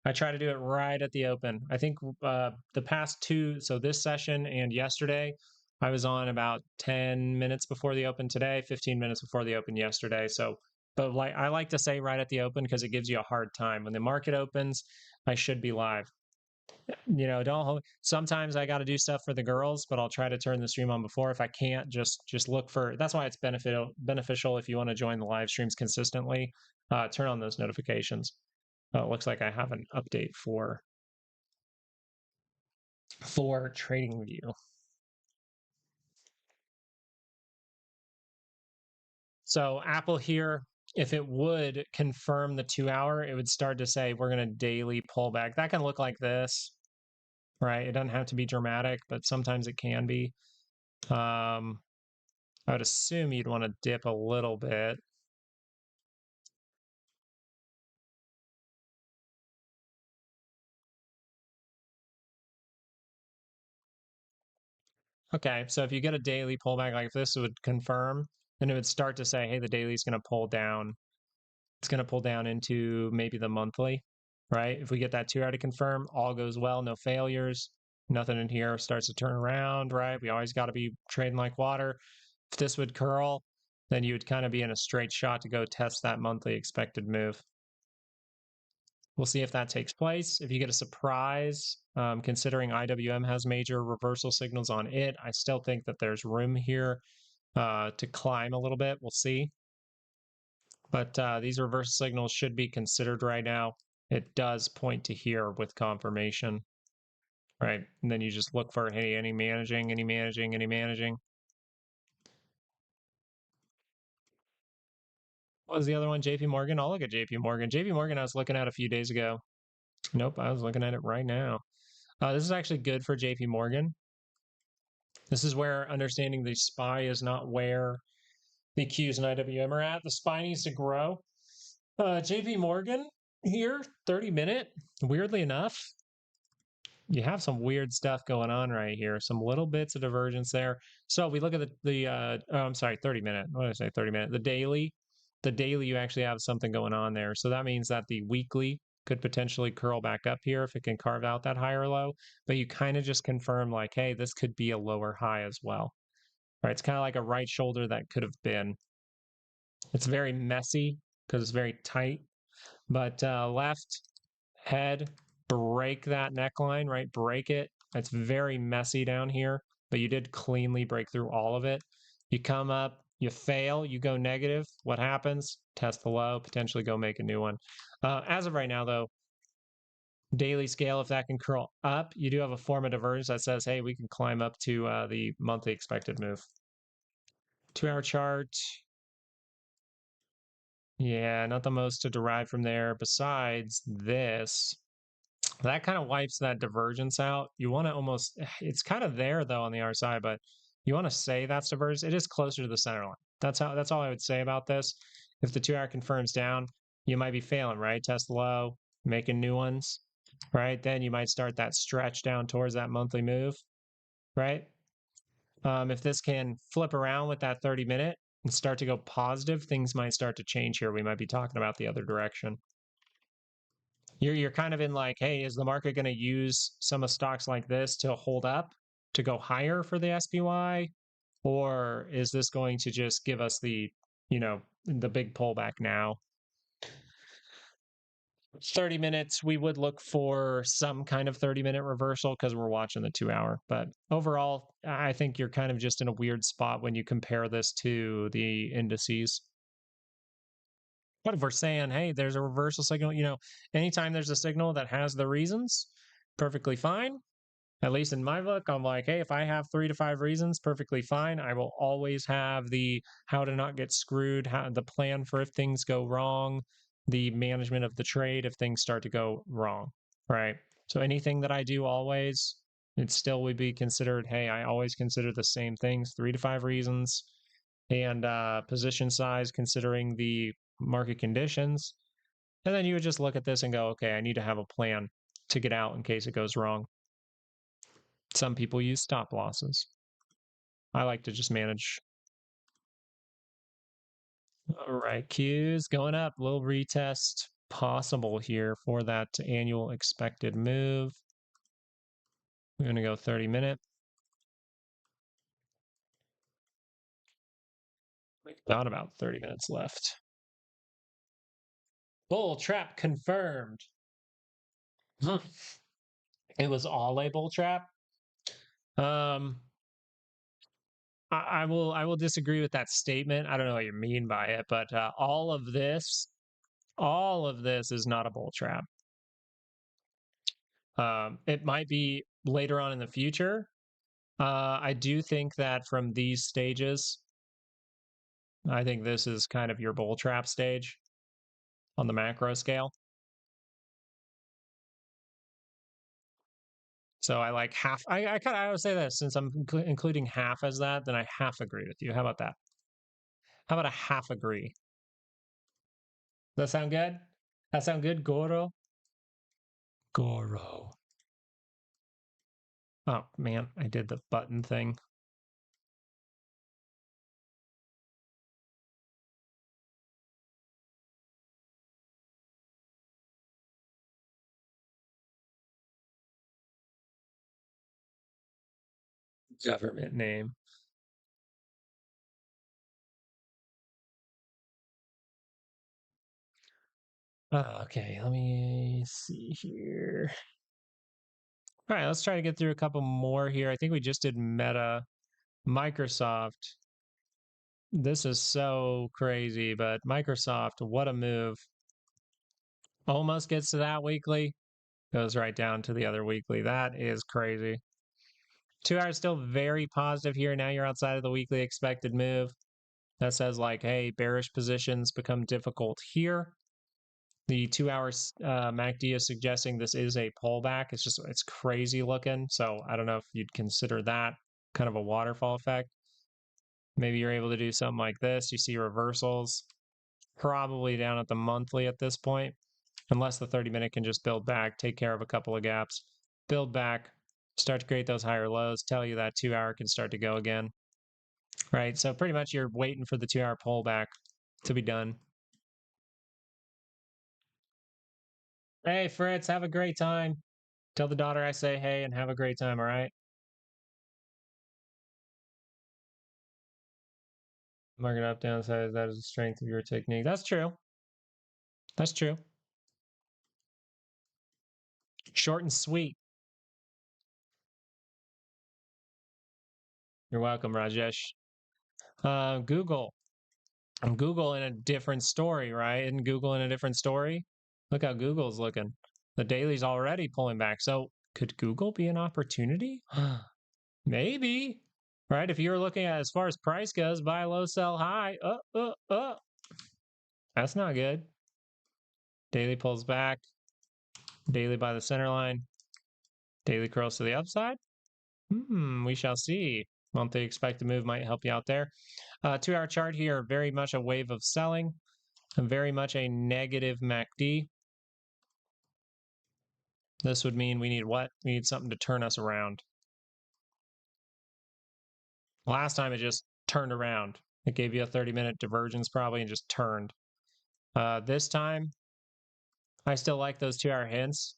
I try to do it right at the open. I think the past two, so this session and yesterday, I was on about 10 minutes before the open today, 15 minutes before the open yesterday. So, but like I like to say right at the open because it gives you a hard time. When the market opens, I should be live. You know, don't sometimes I got to do stuff for the girls, but I'll try to turn the stream on before. If I can't, just look for, that's why it's beneficial if you want to join the live streams consistently, turn on those notifications. It looks like I have an update for TradingView. So Apple here, if it would confirm the 2-hour, it would start to say we're going to daily pull back. That can look like this, right? It doesn't have to be dramatic, but sometimes it can be. I would assume you'd want to dip a little bit. Okay, so if you get a daily pullback like this, it would confirm, then it would start to say, hey, the daily is going to pull down. It's going to pull down into maybe the monthly, right? If we get that 2-hour to confirm, all goes well, no failures, nothing in here starts to turn around, right? We always got to be trading like water. If this would curl, then you would kind of be in a straight shot to go test that monthly expected move. We'll see if that takes place. If you get a surprise, considering IWM has major reversal signals on it, I still think that there's room here to climb a little bit. We'll see. But these reversal signals should be considered right now. It does point to here with confirmation, right? And then you just look for, hey, any managing, any managing, any managing. What was the other one? JP Morgan? I'll look at JP Morgan. JP Morgan I was looking at a few days ago. Nope, I was looking at it right now. This is actually good for JP Morgan. This is where understanding the SPY is not where the Qs and IWM are at. The SPY needs to grow. JP Morgan here, 30-minute. Weirdly enough, you have some weird stuff going on right here. Some little bits of divergence there. So we look at I'm sorry, 30-minute. What did I say? 30-minute. The daily. The daily, you actually have something going on there. So that means that the weekly could potentially curl back up here if it can carve out that higher low. But you kind of just confirm like, hey, this could be a lower high as well. Right? It's kind of like a right shoulder that could have been. It's very messy because it's very tight. But left head, break that neckline, right? Break it. It's very messy down here, but you did cleanly break through all of it. You come up, you fail, you go negative. What happens? Test the low, potentially go make a new one. As of right now, though, daily scale, if that can curl up, you do have a form of divergence that says, hey, we can climb up to the monthly expected move. 2-hour chart. Yeah, not the most to derive from there besides this. That kind of wipes that divergence out. You want to almost, it's kind of there though on the RSI, but you want to say that's divergence. It is closer to the center line. That's all I would say about this. If the 2-hour confirms down, you might be failing, right? Test low, making new ones, right? Then you might start that stretch down towards that monthly move, right? If this can flip around with that 30-minute and start to go positive, things might start to change here. We might be talking about the other direction. You're kind of in like, hey, is the market going to use some of stocks like this to hold up, to go higher for the SPY? Or is this going to just give us the, the big pullback now? 30 minutes, we would look for some kind of 30-minute reversal because we're watching the 2-hour. But overall, I think you're kind of just in a weird spot when you compare this to the indices. But if we're saying, hey, there's a reversal signal, anytime there's a signal that has the reasons, perfectly fine. At least in my book, I'm like, hey, if I have 3 to 5 reasons, perfectly fine. I will always have the how to not get screwed, the plan for if things go wrong, the management of the trade if things start to go wrong, right? So anything that I do always, it still would be considered, hey, I always consider the same things, 3 to 5 reasons, and position size considering the market conditions. And then you would just look at this and go, okay, I need to have a plan to get out in case it goes wrong. Some people use stop losses. I like to just manage. All right, Q's going up. Little retest possible here for that annual expected move. We're going to go 30-minute. We've got about 30 minutes left. Bull trap confirmed. It was all a bull trap. I will disagree with that statement. I don't know what you mean by it, but all of this is not a bull trap. It might be later on in the future. I do think that from these stages, I think this is kind of your bull trap stage on the macro scale. So I like half. I would say that since I'm including half as that, then I half agree with you. How about that? How about a half agree? Does that sound good? That sound good, Goro? Goro. Oh man, I did the button thing. Government name. Okay, let me see here. All right, let's try to get through a couple more here. I think we just did Meta. Microsoft. This is so crazy, but Microsoft, what a move. Almost gets to that weekly. Goes right down to the other weekly. That is crazy. 2 hours still very positive here. Now you're outside of the weekly expected move. That says like, hey, bearish positions become difficult here. The 2 hours MACD is suggesting this is a pullback. It's crazy looking. So I don't know if you'd consider that kind of a waterfall effect. Maybe you're able to do something like this. You see reversals probably down at the monthly at this point, unless the 30-minute can just build back, take care of a couple of gaps, build back, start to create those higher lows, tell you that 2 hour can start to go again. Right. So pretty much you're waiting for the 2 hour pullback to be done. Hey, Fritz, have a great time. Tell the daughter I say hey and have a great time. All right. Market up, downside, that is the strength of your technique. That's true. That's true. Short and sweet. You're welcome, Rajesh. Google. Google in a different story, right? Isn't Google in a different story? Look how Google's looking. The daily's already pulling back. So could Google be an opportunity? Maybe. Right? If you're looking at as far as price goes, buy low, sell high. That's not good. Daily pulls back. Daily by the center line. Daily curls to the upside. We shall see. Monthly expected move might help you out there. 2 hour chart here, very much a wave of selling and very much a negative MACD. This would mean we need what? We need something to turn us around. Last time it just turned around. It gave you a 30-minute divergence probably and just turned. This time, I still like those 2 hour hints.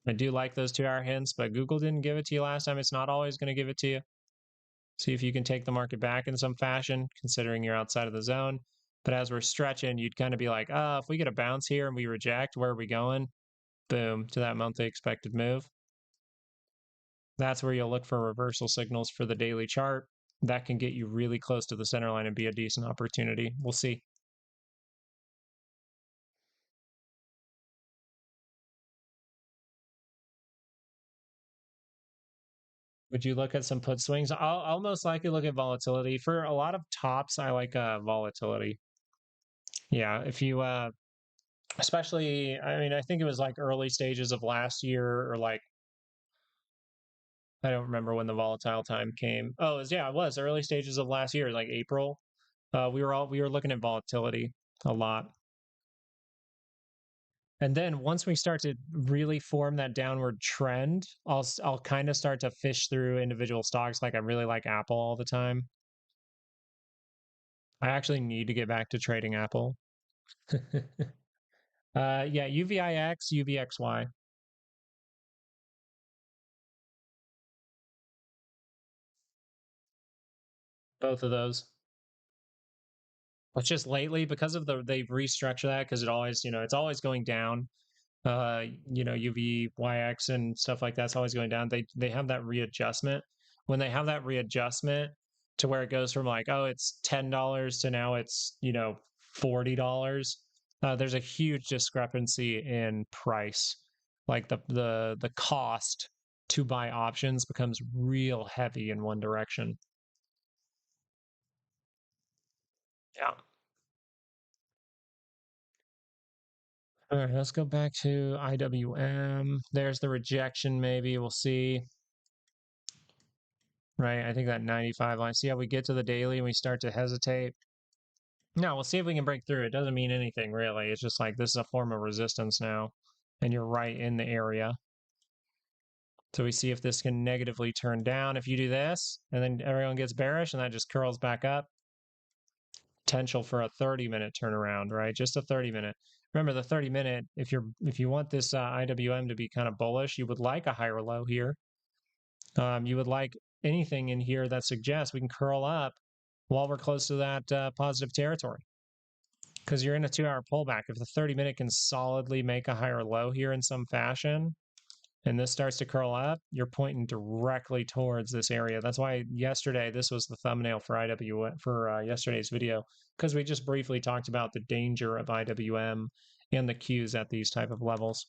I do like those 2 hour hints, but Google didn't give it to you last time. It's not always going to give it to you. See if you can take the market back in some fashion, considering you're outside of the zone. But as we're stretching, you'd kind of be like, if we get a bounce here and we reject, where are we going? Boom, to that monthly expected move. That's where you'll look for reversal signals for the daily chart. That can get you really close to the center line and be a decent opportunity. We'll see. Would you look at some put swings? I'll most likely look at volatility. For a lot of tops, I like volatility. Yeah, if you especially, I mean, I think it was like early stages of last year or like, I don't remember when the volatile time came. Oh, it was early stages of last year, like April. We were looking at volatility a lot. And then once we start to really form that downward trend, I'll kind of start to fish through individual stocks. Like I really like Apple all the time. I actually need to get back to trading Apple. Yeah, UVIX, UVXY. Both of those. But just lately, because of they've restructured that because it always, it's always going down. UVYX and stuff like that's always going down. They have that readjustment. When they have that readjustment to where it goes from like, oh, it's $10 to now it's, $40. There's a huge discrepancy in price. Like the cost to buy options becomes real heavy in one direction. Yeah. All right, let's go back to IWM. There's the rejection, maybe. We'll see. Right, I think that 95 line. See how we get to the daily and we start to hesitate? No, we'll see if we can break through. It doesn't mean anything, really. It's just like this is a form of resistance now, and you're right in the area. So we see if this can negatively turn down. If you do this, and then everyone gets bearish, and that just curls back up. Potential for a 30-minute turnaround, right? Just a 30-minute. Remember the 30-minute. If you want this IWM to be kind of bullish, you would like a higher low here. You would like anything in here that suggests we can curl up while we're close to that positive territory. Because you're in a 2-hour pullback. If the 30-minute can solidly make a higher low here in some fashion, and this starts to curl up, you're pointing directly towards this area. That's why yesterday, this was the thumbnail for IWM for yesterday's video, because we just briefly talked about the danger of IWM and the cues at these type of levels.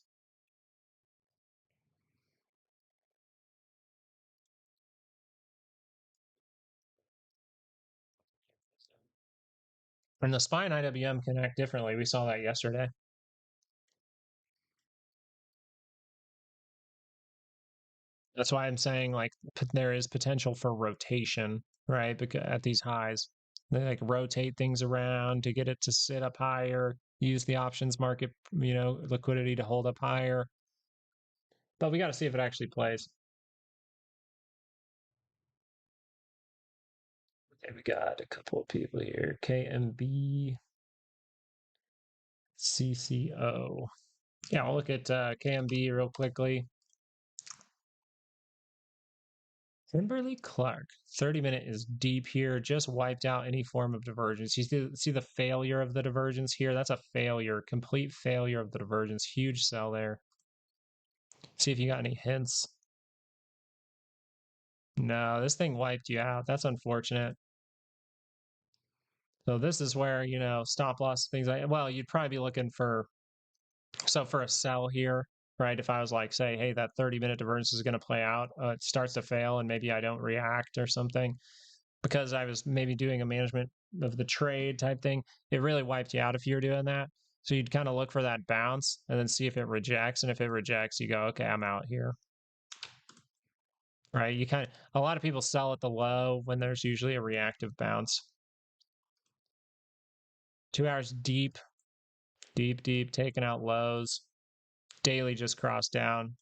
And the SPY and IWM can act differently. We saw that yesterday. That's why I'm saying like there is potential for rotation, right? Because at these highs, they like rotate things around to get it to sit up higher, use the options market, liquidity to hold up higher. But we got to see if it actually plays. Okay, we got a couple of people here. KMB, CCO. Yeah, I'll look at KMB real quickly. Kimberly Clark, 30-minute is deep here, just wiped out any form of divergence. You see the failure of the divergence here? That's a failure, complete failure of the divergence. Huge sell there. See if you got any hints. No, this thing wiped you out. That's unfortunate. So this is where, stop loss, things like, well, you'd probably be looking for a sell here, right? If I was like, say, hey, that 30-minute divergence is going to play out, it starts to fail and maybe I don't react or something because I was maybe doing a management of the trade type thing, it really wiped you out if you were doing that. So you'd kind of look for that bounce and then see if it rejects. And if it rejects, you go, okay, I'm out here. Right? A lot of people sell at the low when there's usually a reactive bounce. 2 hours deep, taking out lows. Daily just crossed down.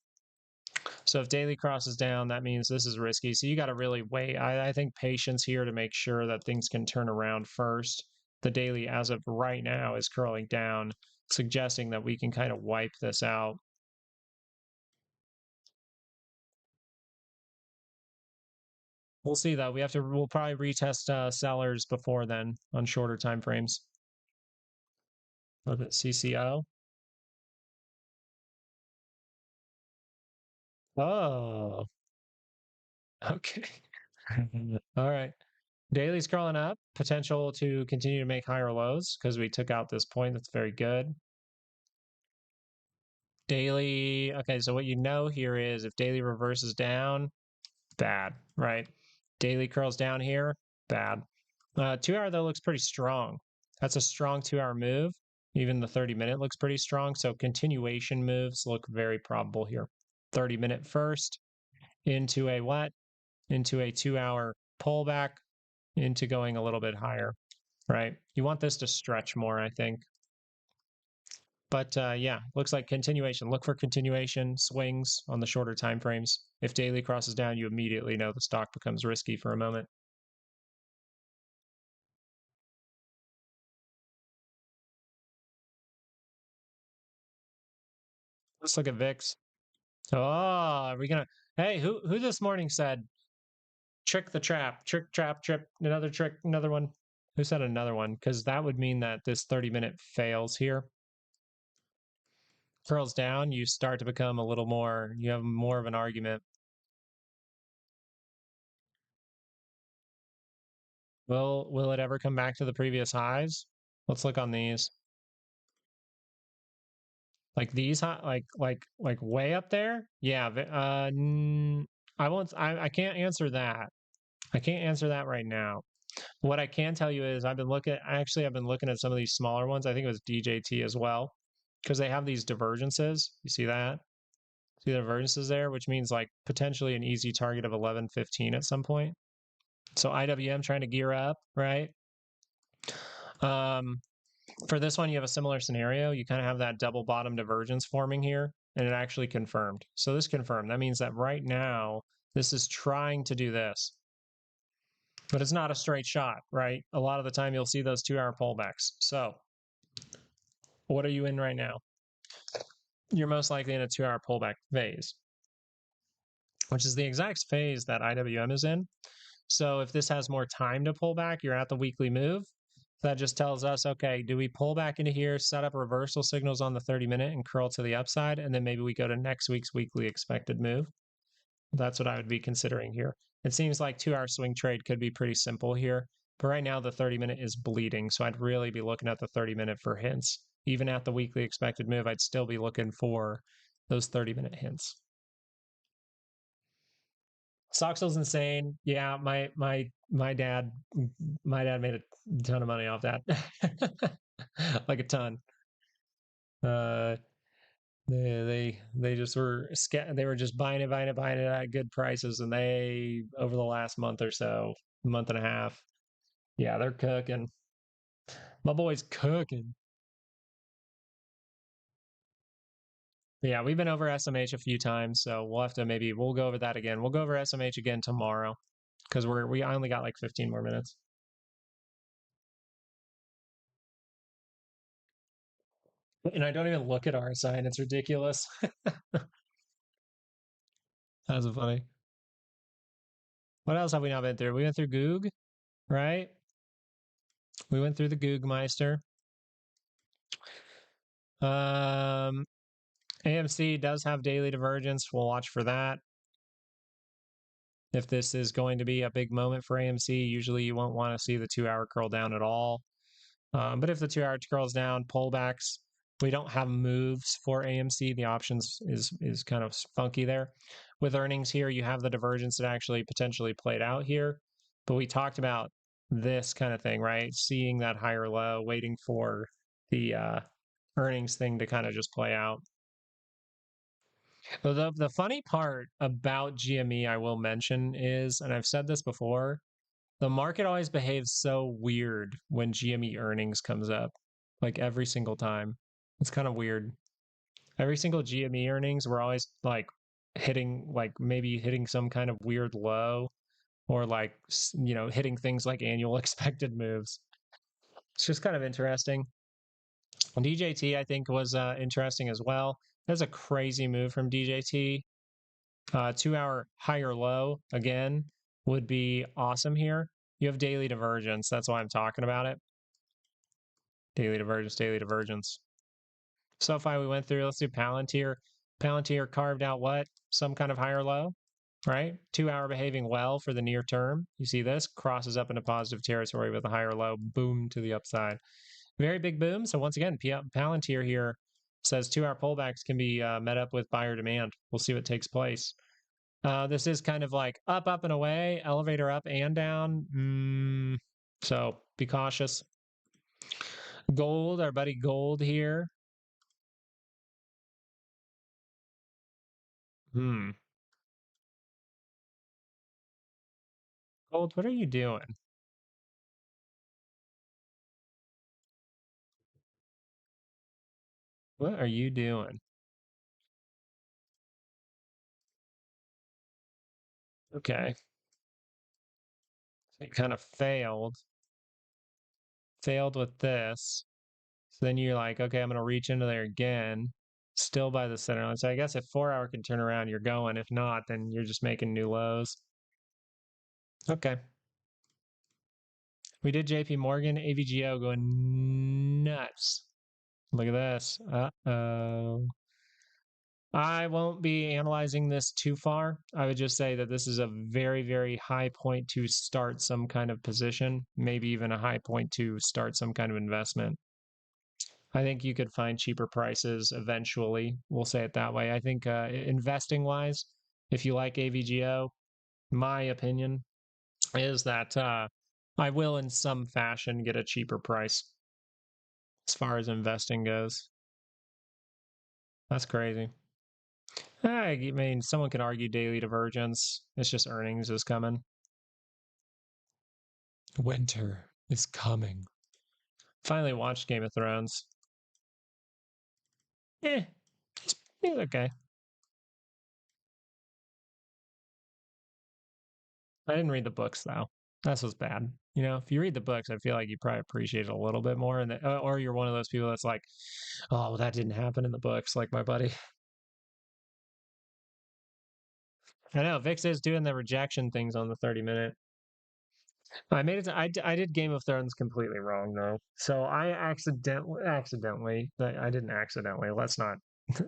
So if daily crosses down, that means this is risky. So you got to really wait. I think patience here to make sure that things can turn around first. The daily, as of right now, is curling down, suggesting that we can kind of wipe this out. We'll see though. We'll probably retest sellers before then on shorter time frames. Look at CCO. Oh, okay. All right. Daily's crawling up. Potential to continue to make higher lows because we took out this point. That's very good. Daily. Okay, so what you know here is if daily reverses down, bad, right? Daily curls down here, bad. 2-hour though looks pretty strong. That's a strong 2-hour move. Even the 30-minute looks pretty strong. So continuation moves look very probable here. 30-minute first into a what? Into a 2-hour pullback into going a little bit higher. right? You want this to stretch more, I think. But yeah, looks like continuation. Look for continuation swings on the shorter time frames. If daily crosses down, you immediately know the stock becomes risky for a moment. Let's look at VIX. Oh, are we gonna? Hey, who this morning said trick the trap, trick trap, trip another trick, another one? Who said another one? Because that would mean that this 30-minute fails here. Curls down, you start to become a little more. You have more of an argument. Will it ever come back to the previous highs? Let's look on these. Like these high, like way up there? Yeah. I won't. I can't answer that. I can't answer that right now. What I can tell you is I've been looking. Actually, I've been looking at some of these smaller ones. I think it was DJT as well, because they have these divergences. You see that? See the divergences there, which means like potentially an easy target of 11.15 at some point. So IWM trying to gear up, right? Um, for this one, you have a similar scenario. You kind of have that double bottom divergence forming here, and it actually confirmed. So this confirmed. That means that right now, this is trying to do this, but it's not a straight shot, right? A lot of the time, you'll see those 2-hour pullbacks. So what are you in right now? You're most likely in a 2-hour pullback phase, which is the exact phase that IWM is in. So if this has more time to pull back, you're at the weekly move. That just tells us, okay, do we pull back into here, set up reversal signals on the 30-minute and curl to the upside, and then maybe we go to next week's weekly expected move? That's what I would be considering here. It seems like 2-hour swing trade could be pretty simple here, but right now the 30-minute is bleeding, so I'd really be looking at the 30-minute for hints. Even at the weekly expected move, I'd still be looking for those 30-minute hints. Soxel's insane. Yeah, my dad made a ton of money off that. Like a ton. Uh they just were they were just buying it at good prices, and they over the last month or so, month and a half, yeah, they're cooking. My boy's cooking. Yeah, we've been over SMH a few times, so we'll have to we'll go over that again. We'll go over SMH again tomorrow because we only got like 15 more minutes. And I don't even look at RSI, and it's ridiculous. That's funny. What else have we not been through? We went through Goog, right? We went through the Googmeister. AMC does have daily divergence. We'll watch for that. If this is going to be a big moment for AMC, usually you won't want to see the 2-hour curl down at all. But if the 2-hour curls down, pullbacks, we don't have moves for AMC. The options is kind of funky there. With earnings here, you have the divergence that actually potentially played out here. But we talked about this kind of thing, right? Seeing that higher low, waiting for the earnings thing to kind of just play out. The funny part about GME, I will mention, is, and I've said this before, the market always behaves so weird when GME earnings comes up, like every single time. It's kind of weird. Every single GME earnings, we're always like maybe hitting some kind of weird low, or like, hitting things like annual expected moves. It's just kind of interesting. DJT, I think, was interesting as well. That's a crazy move from DJT. 2-hour higher low again would be awesome here. You have daily divergence. That's why I'm talking about it. Daily divergence, daily divergence. SoFi we went through. Let's do Palantir. Palantir carved out what? Some kind of higher low, right? 2-hour behaving well for the near term. You see this crosses up into positive territory with a higher low, boom to the upside. Very big boom. So once again, Palantir here says 2-hour pullbacks can be met up with buyer demand. We'll see what takes place. This is kind of like up, up, and away, elevator up and down. So be cautious. Gold, our buddy Gold here. Gold, what are you doing? What are you doing? Okay. So you kind of failed with this. So then you're like, okay, I'm going to reach into there again, still by the center line. So I guess if 4 hour can turn around, you're going. If not, then you're just making new lows. Okay. We did JP Morgan, AVGO going nuts. Look at this. Uh-oh. I won't be analyzing this too far. I would just say that this is a very, very high point to start some kind of position, maybe even a high point to start some kind of investment. I think you could find cheaper prices eventually. We'll say it that way. I think investing wise, if you like AVGO, my opinion is that I will, in some fashion, get a cheaper price as far as investing goes. That's crazy. I mean, someone could argue daily divergence. It's just earnings is coming. Winter is coming. Finally watched Game of Thrones. It's okay. I didn't read the books though. That's what's bad. You know, if you read the books, I feel like you probably appreciate it a little bit more. And or you're one of those people that's like, oh, well, that didn't happen in the books, like my buddy. I know Vix is doing the rejection things on the 30-minute. I made it. I did Game of Thrones completely wrong though. So I accidentally. I didn't accidentally. Let's not.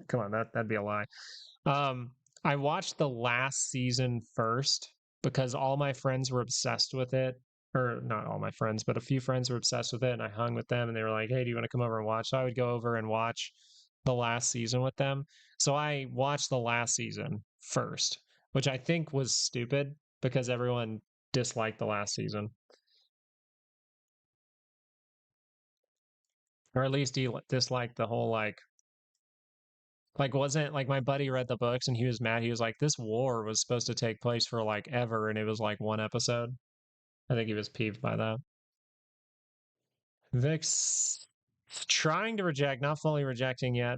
Come on, that'd be a lie. Um, I watched the last season first because all my friends were obsessed with it. Or not all my friends, but a few friends were obsessed with it, and I hung with them, and they were like, "Hey, do you want to come over and watch?" So I would go over and watch the last season with them. So I watched the last season first, which I think was stupid because everyone disliked the last season, or at least he disliked the whole like wasn't like my buddy read the books and he was mad. He was like, this war was supposed to take place for like ever, and it was like one episode. I think he was peeved by that. Vix trying to reject, not fully rejecting yet.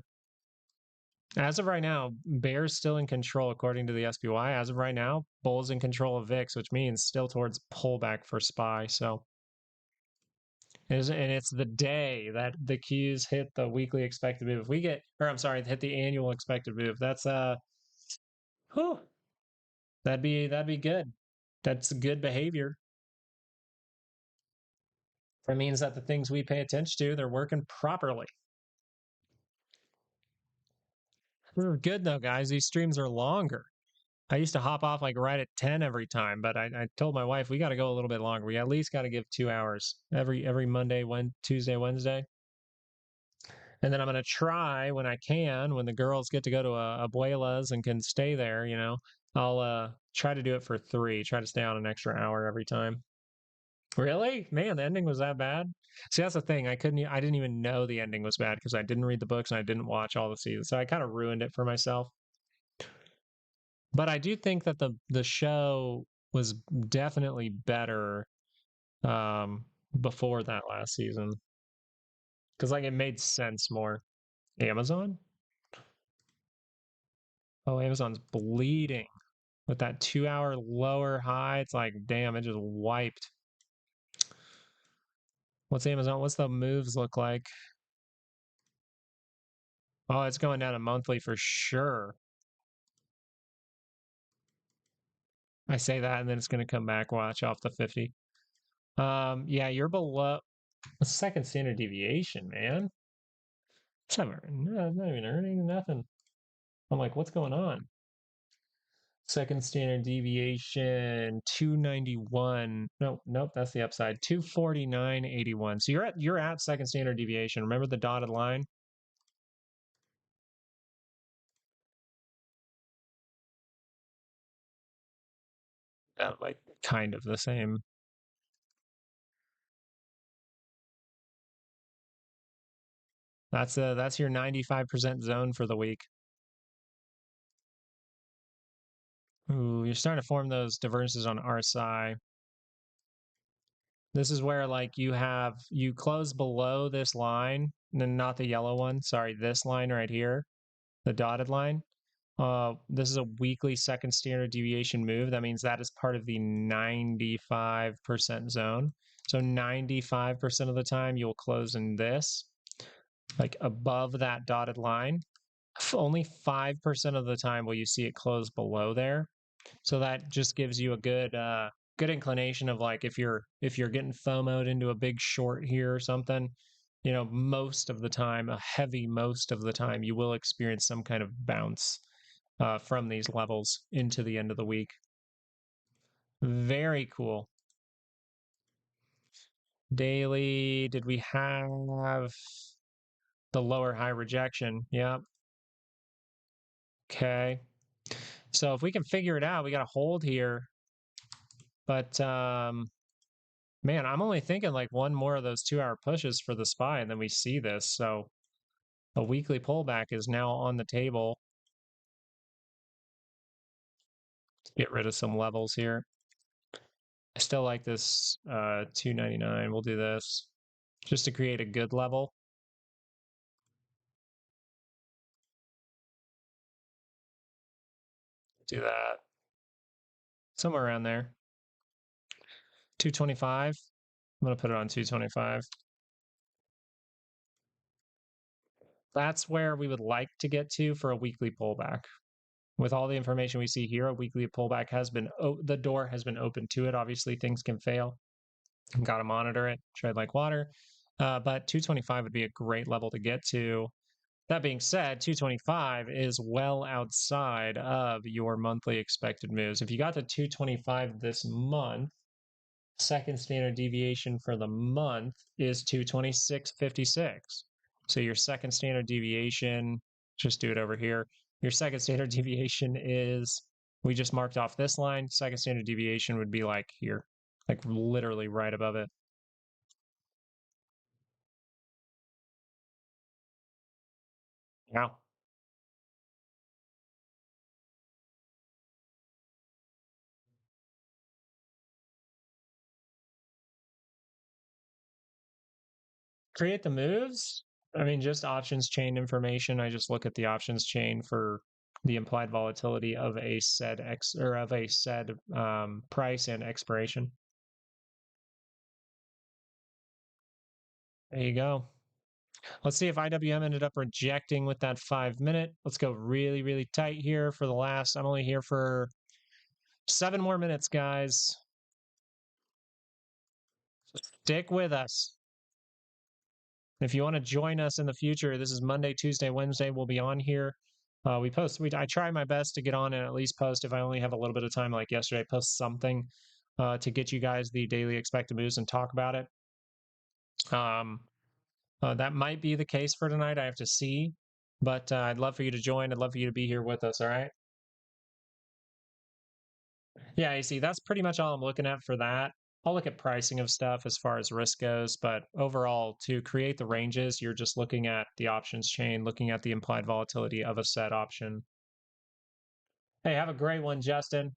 As of right now, Bears still in control according to the SPY. As of right now, Bulls in control of VIX, which means still towards pullback for SPY. So, and it's the day that the Qs hit the weekly expected move. If we get, or I'm sorry, hit the annual expected move. That's whew, that'd be good. That's good behavior. That means that the things we pay attention to, they're working properly. We're good though, guys. These streams are longer. I used to hop off like right at 10 every time, but I told my wife we got to go a little bit longer. We at least got to give 2 hours every Monday, Tuesday, Wednesday. And then I'm going to try when I can, when the girls get to go to abuela's and can stay there, I'll try to do it for 3, try to stay on an extra hour every time. Really? Man, the ending was that bad? See, that's the thing. I didn't even know the ending was bad because I didn't read the books and I didn't watch all the seasons. So I kind of ruined it for myself. But I do think that the show was definitely better um before that last season because like it made sense more. Amazon? Oh, Amazon's bleeding with that 2 hour lower high. It's like, damn, it just wiped. What's Amazon? What's the moves look like? Oh, it's going down a monthly for sure. I say that and then it's going to come back. Watch off the 50. Yeah, you're below a second standard deviation, man. It's not even earning nothing. I'm like, what's going on? Second standard deviation 291. Nope, that's the upside. 249.81. So you're at second standard deviation. Remember the dotted line? Like kind of the same. That's your 95% zone for the week. Ooh, you're starting to form those divergences on RSI. This is where like you close below this line not the yellow one. Sorry, this line right here, the dotted line. This is a weekly second standard deviation move. That means that is part of the 95% zone. So 95% of the time you'll close in this, like above that dotted line. Only 5% of the time will you see it close below there. So that just gives you a good inclination of like if you're getting FOMO'd into a big short here or something, most of the time, most of the time, you will experience some kind of bounce from these levels into the end of the week. Very cool. Daily, did we have the lower high rejection? Yep. Okay. So if we can figure it out, we got to hold here. But man, I'm only thinking like one more of those 2-hour pushes for the SPY, and then we see this. So a weekly pullback is now on the table. Get rid of some levels here. I still like this 299. We'll do this just to create a good level. Do that. Somewhere around there. 225. I'm going to put it on 225. That's where we would like to get to for a weekly pullback. With all the information we see here, a weekly pullback has been, the door has been open to it. Obviously, things can fail. Got to monitor it, tread like water. But 225 would be a great level to get to. That being said, 225 is well outside of your monthly expected moves. If you got to 225 this month, second standard deviation for the month is 226.56. So your second standard deviation, just do it over here. Your second standard deviation is, we just marked off this line. Second standard deviation would be like here, like literally right above it. Yeah. Create the moves. I mean, just options chain information. I just look at the options chain for the implied volatility of a said price and expiration. There you go. Let's see if IWM ended up rejecting with that 5-minute. Let's go really, really tight here for the last. I'm only here for 7 more minutes, guys. Stick with us. If you want to join us in the future, this is Monday, Tuesday, Wednesday. We'll be on here. I try my best to get on and at least post, if I only have a little bit of time like yesterday, post something to get you guys the daily expected moves and talk about it. That might be the case for tonight. I have to see, but I'd love for you to join. I'd love for you to be here with us. All right. Yeah, you see, that's pretty much all I'm looking at for that. I'll look at pricing of stuff as far as risk goes, but overall, to create the ranges, you're just looking at the options chain, looking at the implied volatility of a set option. Hey, have a great one, Justin.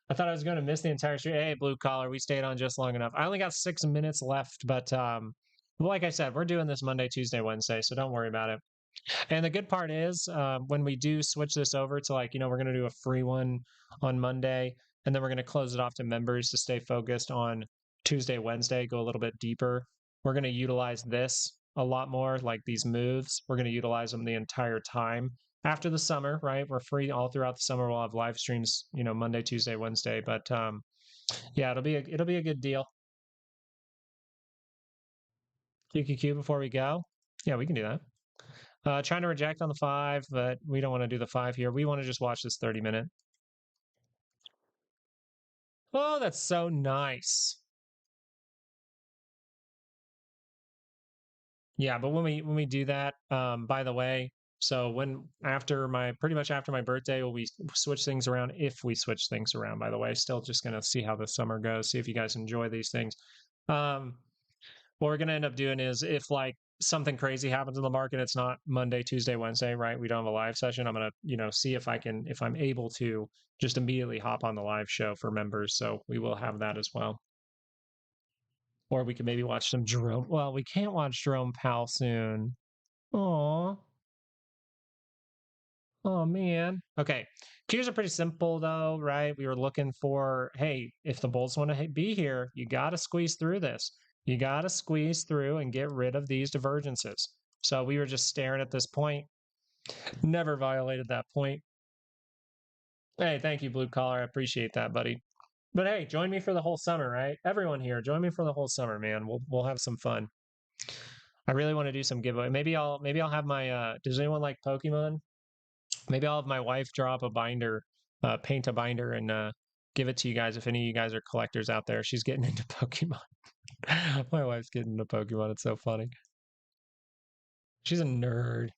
I thought I was going to miss the entire stream. Hey, blue collar, we stayed on just long enough. I only got 6 minutes left, but like I said, we're doing this Monday, Tuesday, Wednesday, so don't worry about it. And the good part is when we do switch this over to we're going to do a free one on Monday, and then we're going to close it off to members to stay focused on Tuesday, Wednesday, go a little bit deeper. We're going to utilize this a lot more, like these moves. We're going to utilize them the entire time after the summer, right? We're free all throughout the summer. We'll have live streams, Monday, Tuesday, Wednesday. But yeah, it'll be a good deal. QQQ before we go. Yeah, we can do that. Trying to reject on the 5, but we don't want to do the 5 here. We want to just watch this 30-minute. Oh, that's so nice. Yeah, but when we do that, by the way, so pretty much after my birthday, we switch things around. If we switch things around, by the way, still just gonna see how the summer goes, see if you guys enjoy these things. What we're gonna end up doing is if something crazy happens in the market, it's not Monday, Tuesday, Wednesday, right? We don't have a live session. I'm gonna, see if I'm able to just immediately hop on the live show for members. So we will have that as well. Or we could maybe watch some Jerome. Well, we can't watch Jerome Powell soon. Aw. Oh man. Okay. Cues are pretty simple though, right? We were looking for, hey, if the bulls want to be here, you got to squeeze through this. You got to squeeze through and get rid of these divergences. So we were just staring at this point. Never violated that point. Hey, thank you, Blue Collar. I appreciate that, buddy. But hey, join me for the whole summer, right? Everyone here, join me for the whole summer, man. We'll have some fun. I really want to do some giveaway. Maybe I'll have my does anyone like Pokemon? Maybe I'll have my wife draw up a binder, paint a binder, and give it to you guys if any of you guys are collectors out there. She's getting into Pokemon. My wife's getting into Pokemon. It's so funny. She's a nerd.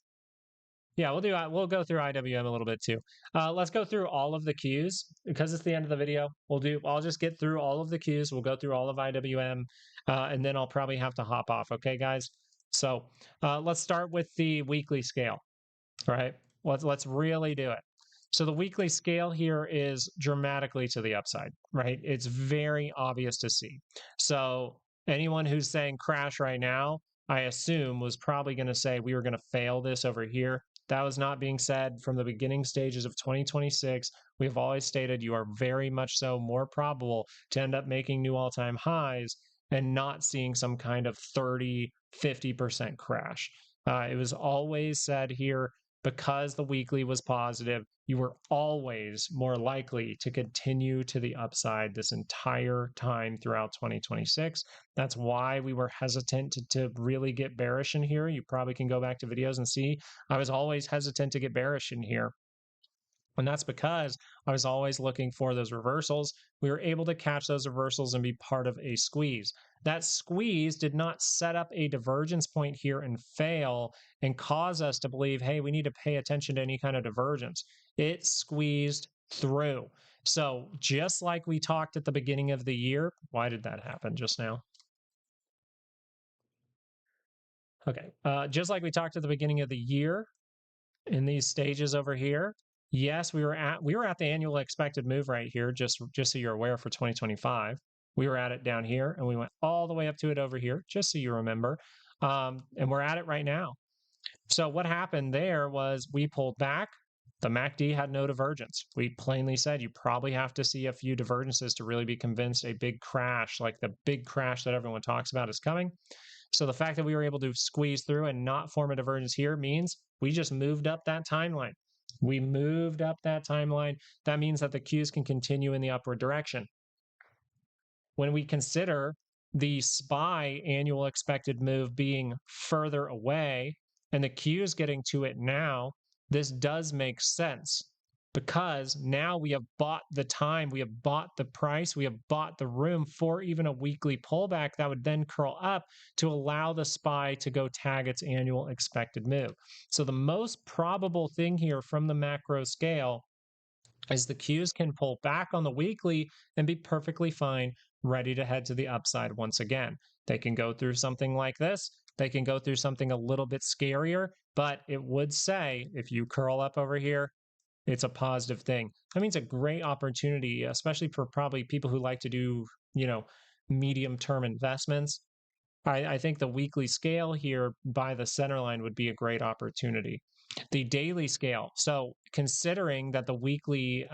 Yeah, we'll go through IWM a little bit too. Let's go through all of the cues because it's the end of the video. I'll just get through all of the cues. We'll go through all of IWM, and then I'll probably have to hop off. Okay, guys. So let's start with the weekly scale. All right, let's really do it. So the weekly scale here is dramatically to the upside, right? It's very obvious to see. So anyone who's saying crash right now, I assume was probably going to say we were going to fail this over here. That was not being said from the beginning stages of 2026. We've always stated you are very much so more probable to end up making new all-time highs and not seeing some kind of 30, 50% crash. It was always said here, because the weekly was positive, you were always more likely to continue to the upside this entire time throughout 2026. That's why we were hesitant to really get bearish in here. You probably can go back to videos and see I was always hesitant to get bearish in here. And that's because I was always looking for those reversals. We were able to catch those reversals and be part of a squeeze. That squeeze did not set up a divergence point here and fail and cause us to believe, hey, we need to pay attention to any kind of divergence. It squeezed through. So just like we talked at the beginning of the year, why did that happen just now? Okay, just like we talked at the beginning of the year, in these stages over here, yes, we were at the annual expected move right here, just so you're aware for 2025. We were at it down here and we went all the way up to it over here, just so you remember. And we're at it right now. So what happened there was we pulled back. The MACD had no divergence. We plainly said you probably have to see a few divergences to really be convinced a big crash, like the big crash that everyone talks about, is coming. So the fact that we were able to squeeze through and not form a divergence here means we just moved up that timeline. We moved up that timeline. That means that the cues can continue in the upward direction. When we consider the SPY annual expected move being further away and the cues getting to it now, this does make sense. Because now we have bought the time, we have bought the price, we have bought the room for even a weekly pullback that would then curl up to allow the SPY to go tag its annual expected move. So the most probable thing here from the macro scale is the cues can pull back on the weekly and be perfectly fine, ready to head to the upside once again. They can go through something like this. They can go through something a little bit scarier, but it would say if you curl up over here, it's a positive thing. That means a great opportunity, especially for probably people who like to do, medium-term investments. I think the weekly scale here by the center line would be a great opportunity. The daily scale. So considering that the weekly,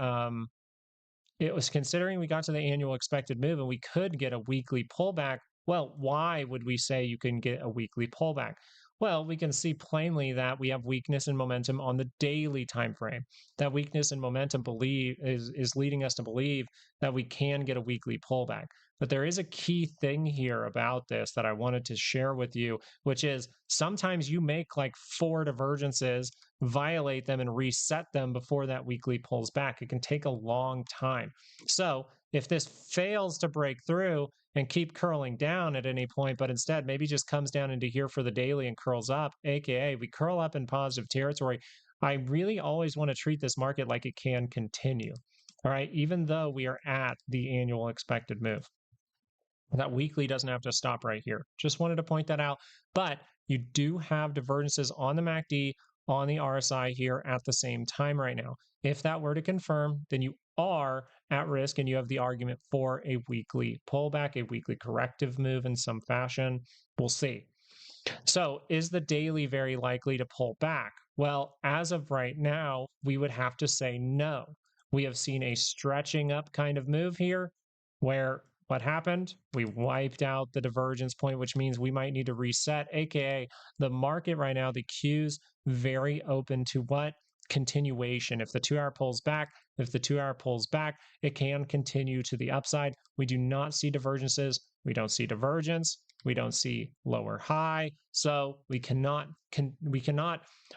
it was considering we got to the annual expected move and we could get a weekly pullback. Well, why would we say you can get a weekly pullback? Well, we can see plainly that we have weakness in momentum on the daily time frame. That weakness in momentum is leading us to believe that we can get a weekly pullback. But there is a key thing here about this that I wanted to share with you, which is sometimes you make like 4 divergences, violate them, and reset them before that weekly pulls back. It can take a long time. So if this fails to break through and keep curling down at any point, but instead maybe just comes down into here for the daily and curls up, aka we curl up in positive territory, I really always want to treat this market like it can continue. All right, even though we are at the annual expected move. That weekly doesn't have to stop right here. Just wanted to point that out. But you do have divergences on the MACD, on the RSI here at the same time right now. If that were to confirm, then you are at risk, and you have the argument for a weekly pullback, a weekly corrective move in some fashion. We'll see. So is the daily very likely to pull back? Well, as of right now, we would have to say no. We have seen a stretching up kind of move here where what happened? We wiped out the divergence point, which means we might need to reset, aka the market right now, the Q's very open to what? Continuation. If the 2-hour pulls back, it can continue to the upside. We do not see divergences. We don't see divergence. We don't see lower high. So we cannot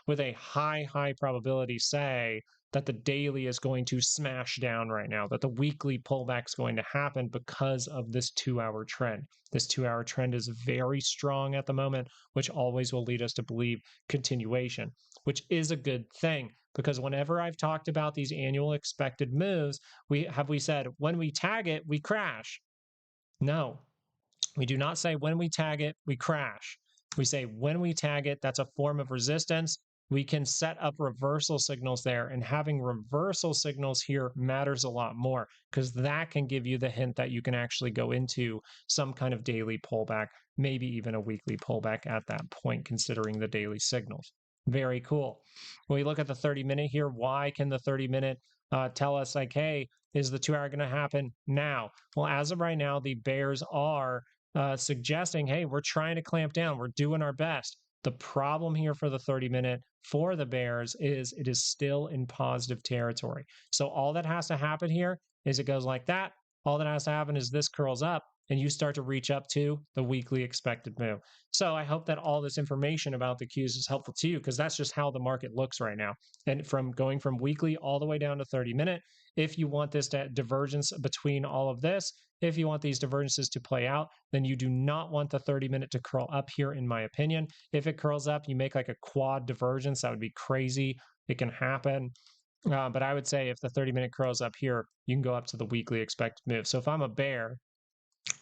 with a high probability say that the daily is going to smash down right now, that the weekly pullback is going to happen because of this 2-hour trend. This 2-hour trend is very strong at the moment, which always will lead us to believe continuation, which is a good thing, because whenever I've talked about these annual expected moves, we said when we tag it, we crash. No, we do not say when we tag it, we crash. We say when we tag it, that's a form of resistance. We can set up reversal signals there, and having reversal signals here matters a lot more, because that can give you the hint that you can actually go into some kind of daily pullback, maybe even a weekly pullback at that point, considering the daily signals. Very cool. When we look at the 30-minute here, why can the 30-minute tell us, like, hey, is the 2-hour going to happen now? Well, as of right now, the bears are suggesting, hey, we're trying to clamp down. We're doing our best. The problem here for the 30-minute for the bears is it is still in positive territory. So all that has to happen here is it goes like that. All that has to happen is this curls up and you start to reach up to the weekly expected move. So I hope that all this information about the Qs is helpful to you, because that's just how the market looks right now. And from going from weekly all the way down to 30-minute, if you want this divergence between all of this, if you want these divergences to play out, then you do not want the 30-minute to curl up here, in my opinion. If it curls up, you make like a quad divergence. That would be crazy. It can happen. But I would say if the 30-minute curls up here, you can go up to the weekly expected move. So if I'm a bear,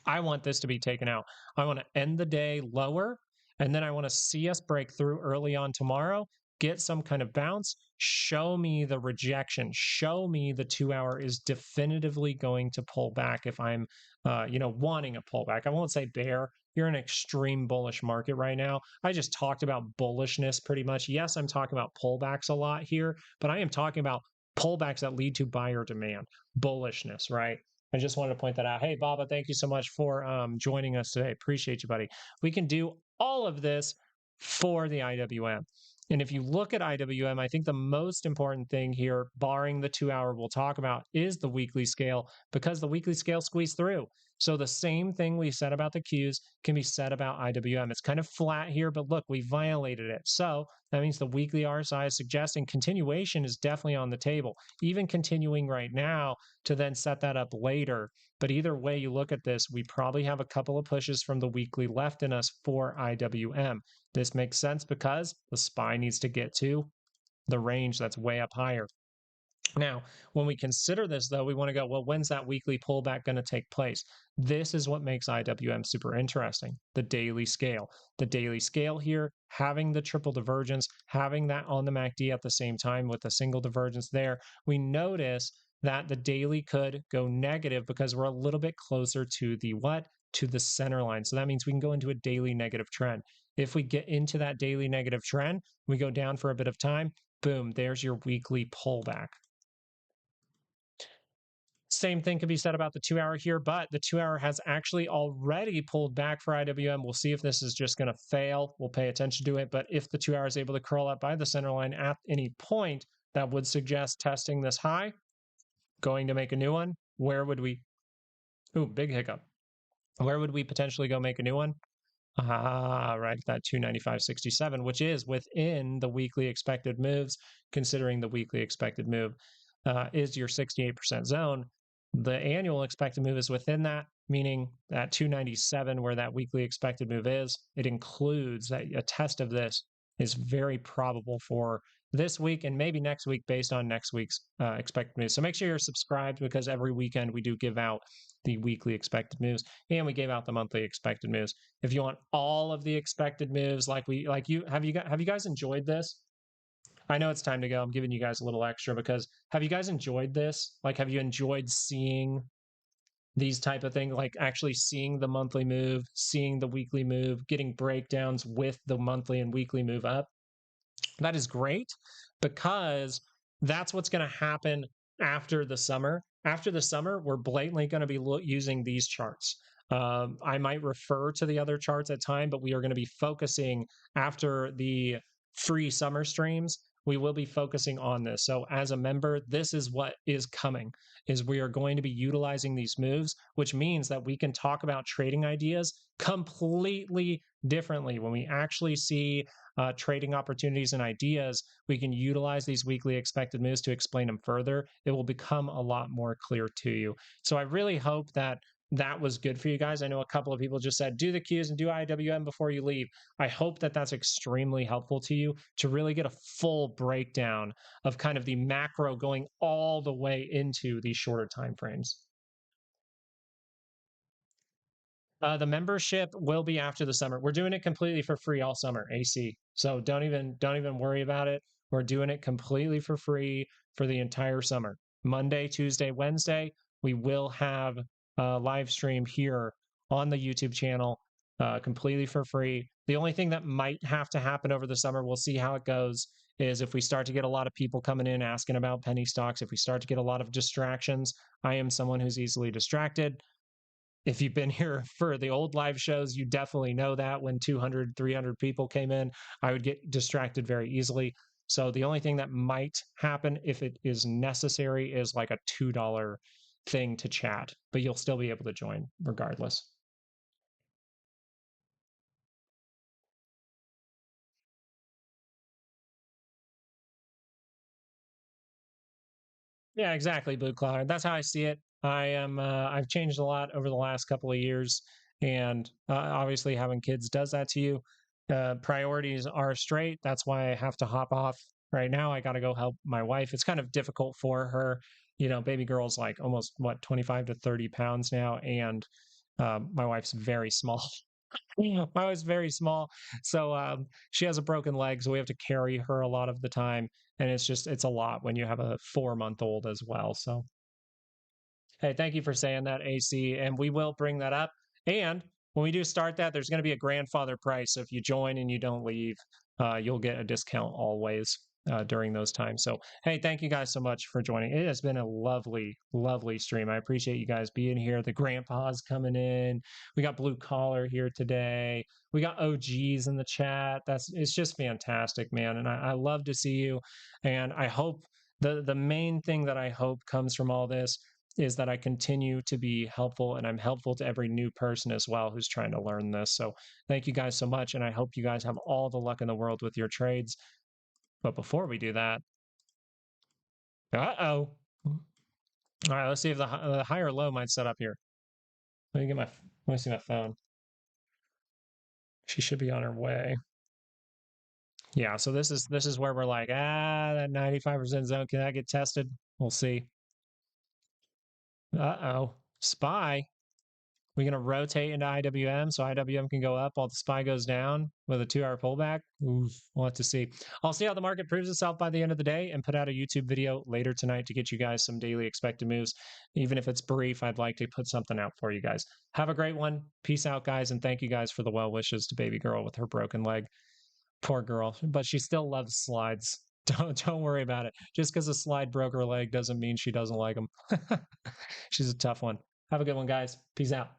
I want this to be taken out. I want to end the day lower, and then I want to see us break through early on tomorrow, get some kind of bounce, show me the rejection, show me the 2-hour is definitively going to pull back if I'm, wanting a pullback. I won't say bear. You're in an extreme bullish market right now. I just talked about bullishness pretty much. Yes, I'm talking about pullbacks a lot here, but I am talking about pullbacks that lead to buyer demand, bullishness, right? I just wanted to point that out. Hey, Baba, thank you so much for joining us today. Appreciate you, buddy. We can do all of this for the IWM. And if you look at IWM, I think the most important thing here, barring the 2-hour we'll talk about, is the weekly scale, because the weekly scale squeezed through. So the same thing we said about the Qs can be said about IWM. It's kind of flat here, but look, we violated it. So that means the weekly RSI is suggesting continuation is definitely on the table, even continuing right now to then set that up later. But either way you look at this, we probably have a couple of pushes from the weekly left in us for IWM. This makes sense because the SPY needs to get to the range that's way up higher. Now, when we consider this, though, we want to go, well, when's that weekly pullback going to take place? This is what makes IWM super interesting, the daily scale. The daily scale here, having the triple divergence, having that on the MACD at the same time with a single divergence there, we notice that the daily could go negative because we're a little bit closer to the what? To the center line. So that means we can go into a daily negative trend. If we get into that daily negative trend, we go down for a bit of time, boom, there's your weekly pullback. Same thing could be said about the 2-hour here, but the 2-hour has actually already pulled back for IWM. We'll see if this is just going to fail. We'll pay attention to it. But if the 2-hour is able to curl up by the center line at any point, that would suggest testing this high, going to make a new one. Where would we? Ooh, big hiccup. Where would we potentially go make a new one? Right, that 295.67, which is within the weekly expected moves, considering the weekly expected move is your 68% zone. The annual expected move is within that, meaning that 297 where that weekly expected move is, it includes that a test of this is very probable for this week and maybe next week based on next week's expected moves. So make sure you're subscribed, because every weekend we do give out the weekly expected moves, and we gave out the monthly expected moves. If you want all of the expected moves, have you guys enjoyed this? I know it's time to go. I'm giving you guys a little extra because have you guys enjoyed this? Like, have you enjoyed seeing these type of things, like actually seeing the monthly move, seeing the weekly move, getting breakdowns with the monthly and weekly move up? That is great because that's what's going to happen after the summer. After the summer, we're blatantly going to be using these charts. I might refer to the other charts at time, but we are going to be focusing after the free summer streams. We will be focusing on this. So as a member, this is what is coming is we are going to be utilizing these moves, which means that we can talk about trading ideas completely differently. When we actually see trading opportunities and ideas, we can utilize these weekly expected moves to explain them further. It will become a lot more clear to you. So I really hope that that was good for you guys. I know a couple of people just said, do the Qs and do IWM before you leave. I hope that that's extremely helpful to you to really get a full breakdown of kind of the macro going all the way into these shorter time frames. The membership will be after the summer. We're doing it completely for free all summer, AC. So don't even worry about it. We're doing it completely for free for the entire summer. Monday, Tuesday, Wednesday, we will have a live stream here on the YouTube channel completely for free. The only thing that might have to happen over the summer, we'll see how it goes, is if we start to get a lot of people coming in asking about penny stocks, if we start to get a lot of distractions. I am someone who's easily distracted. If you've been here for the old live shows, you definitely know that when 200, 300 people came in, I would get distracted very easily. So the only thing that might happen if it is necessary is like a $2 thing to chat, but you'll still be able to join regardless. Yeah, exactly, Blue Cloud. That's how I see it. I've changed a lot over the last couple of years, and obviously having kids does that to you. Priorities are straight. That's why I have to hop off right now. I got to go help my wife. It's kind of difficult for her. You know, baby girl's like almost what 25 to 30 pounds now, and my wife's very small. My wife's very small, so she has a broken leg, so we have to carry her a lot of the time, and it's a lot when you have a 4-month old as well. So hey, thank you for saying that, AC, and we will bring that up. And when we do start that, there's going to be a grandfather price. So if you join and you don't leave, you'll get a discount always during those times. So, hey, thank you guys so much for joining. It has been a lovely, lovely stream. I appreciate you guys being here. The grandpas coming in. We got Blue Collar here today. We got OGs in the chat. It's just fantastic, man. And I love to see you. And I hope the main thing that I hope comes from all this is that I continue to be helpful, and I'm helpful to every new person as well who's trying to learn this. So thank you guys so much. And I hope you guys have all the luck in the world with your trades. But before we do that, all right, let's see if the high or low might set up here. Let me see my phone. She should be on her way. Yeah, so this is where we're like, that 95% zone, can that get tested? We'll see. SPY. We're going to rotate into IWM so IWM can go up while the SPY goes down with a 2-hour pullback. Oof, we'll have to see. I'll see how the market proves itself by the end of the day and put out a YouTube video later tonight to get you guys some daily expected moves. Even if it's brief, I'd like to put something out for you guys. Have a great one. Peace out, guys, and thank you guys for the well wishes to baby girl with her broken leg. Poor girl, but she still loves slides. Don't worry about it. Just because a slide broke her leg doesn't mean she doesn't like them. She's a tough one. Have a good one, guys. Peace out.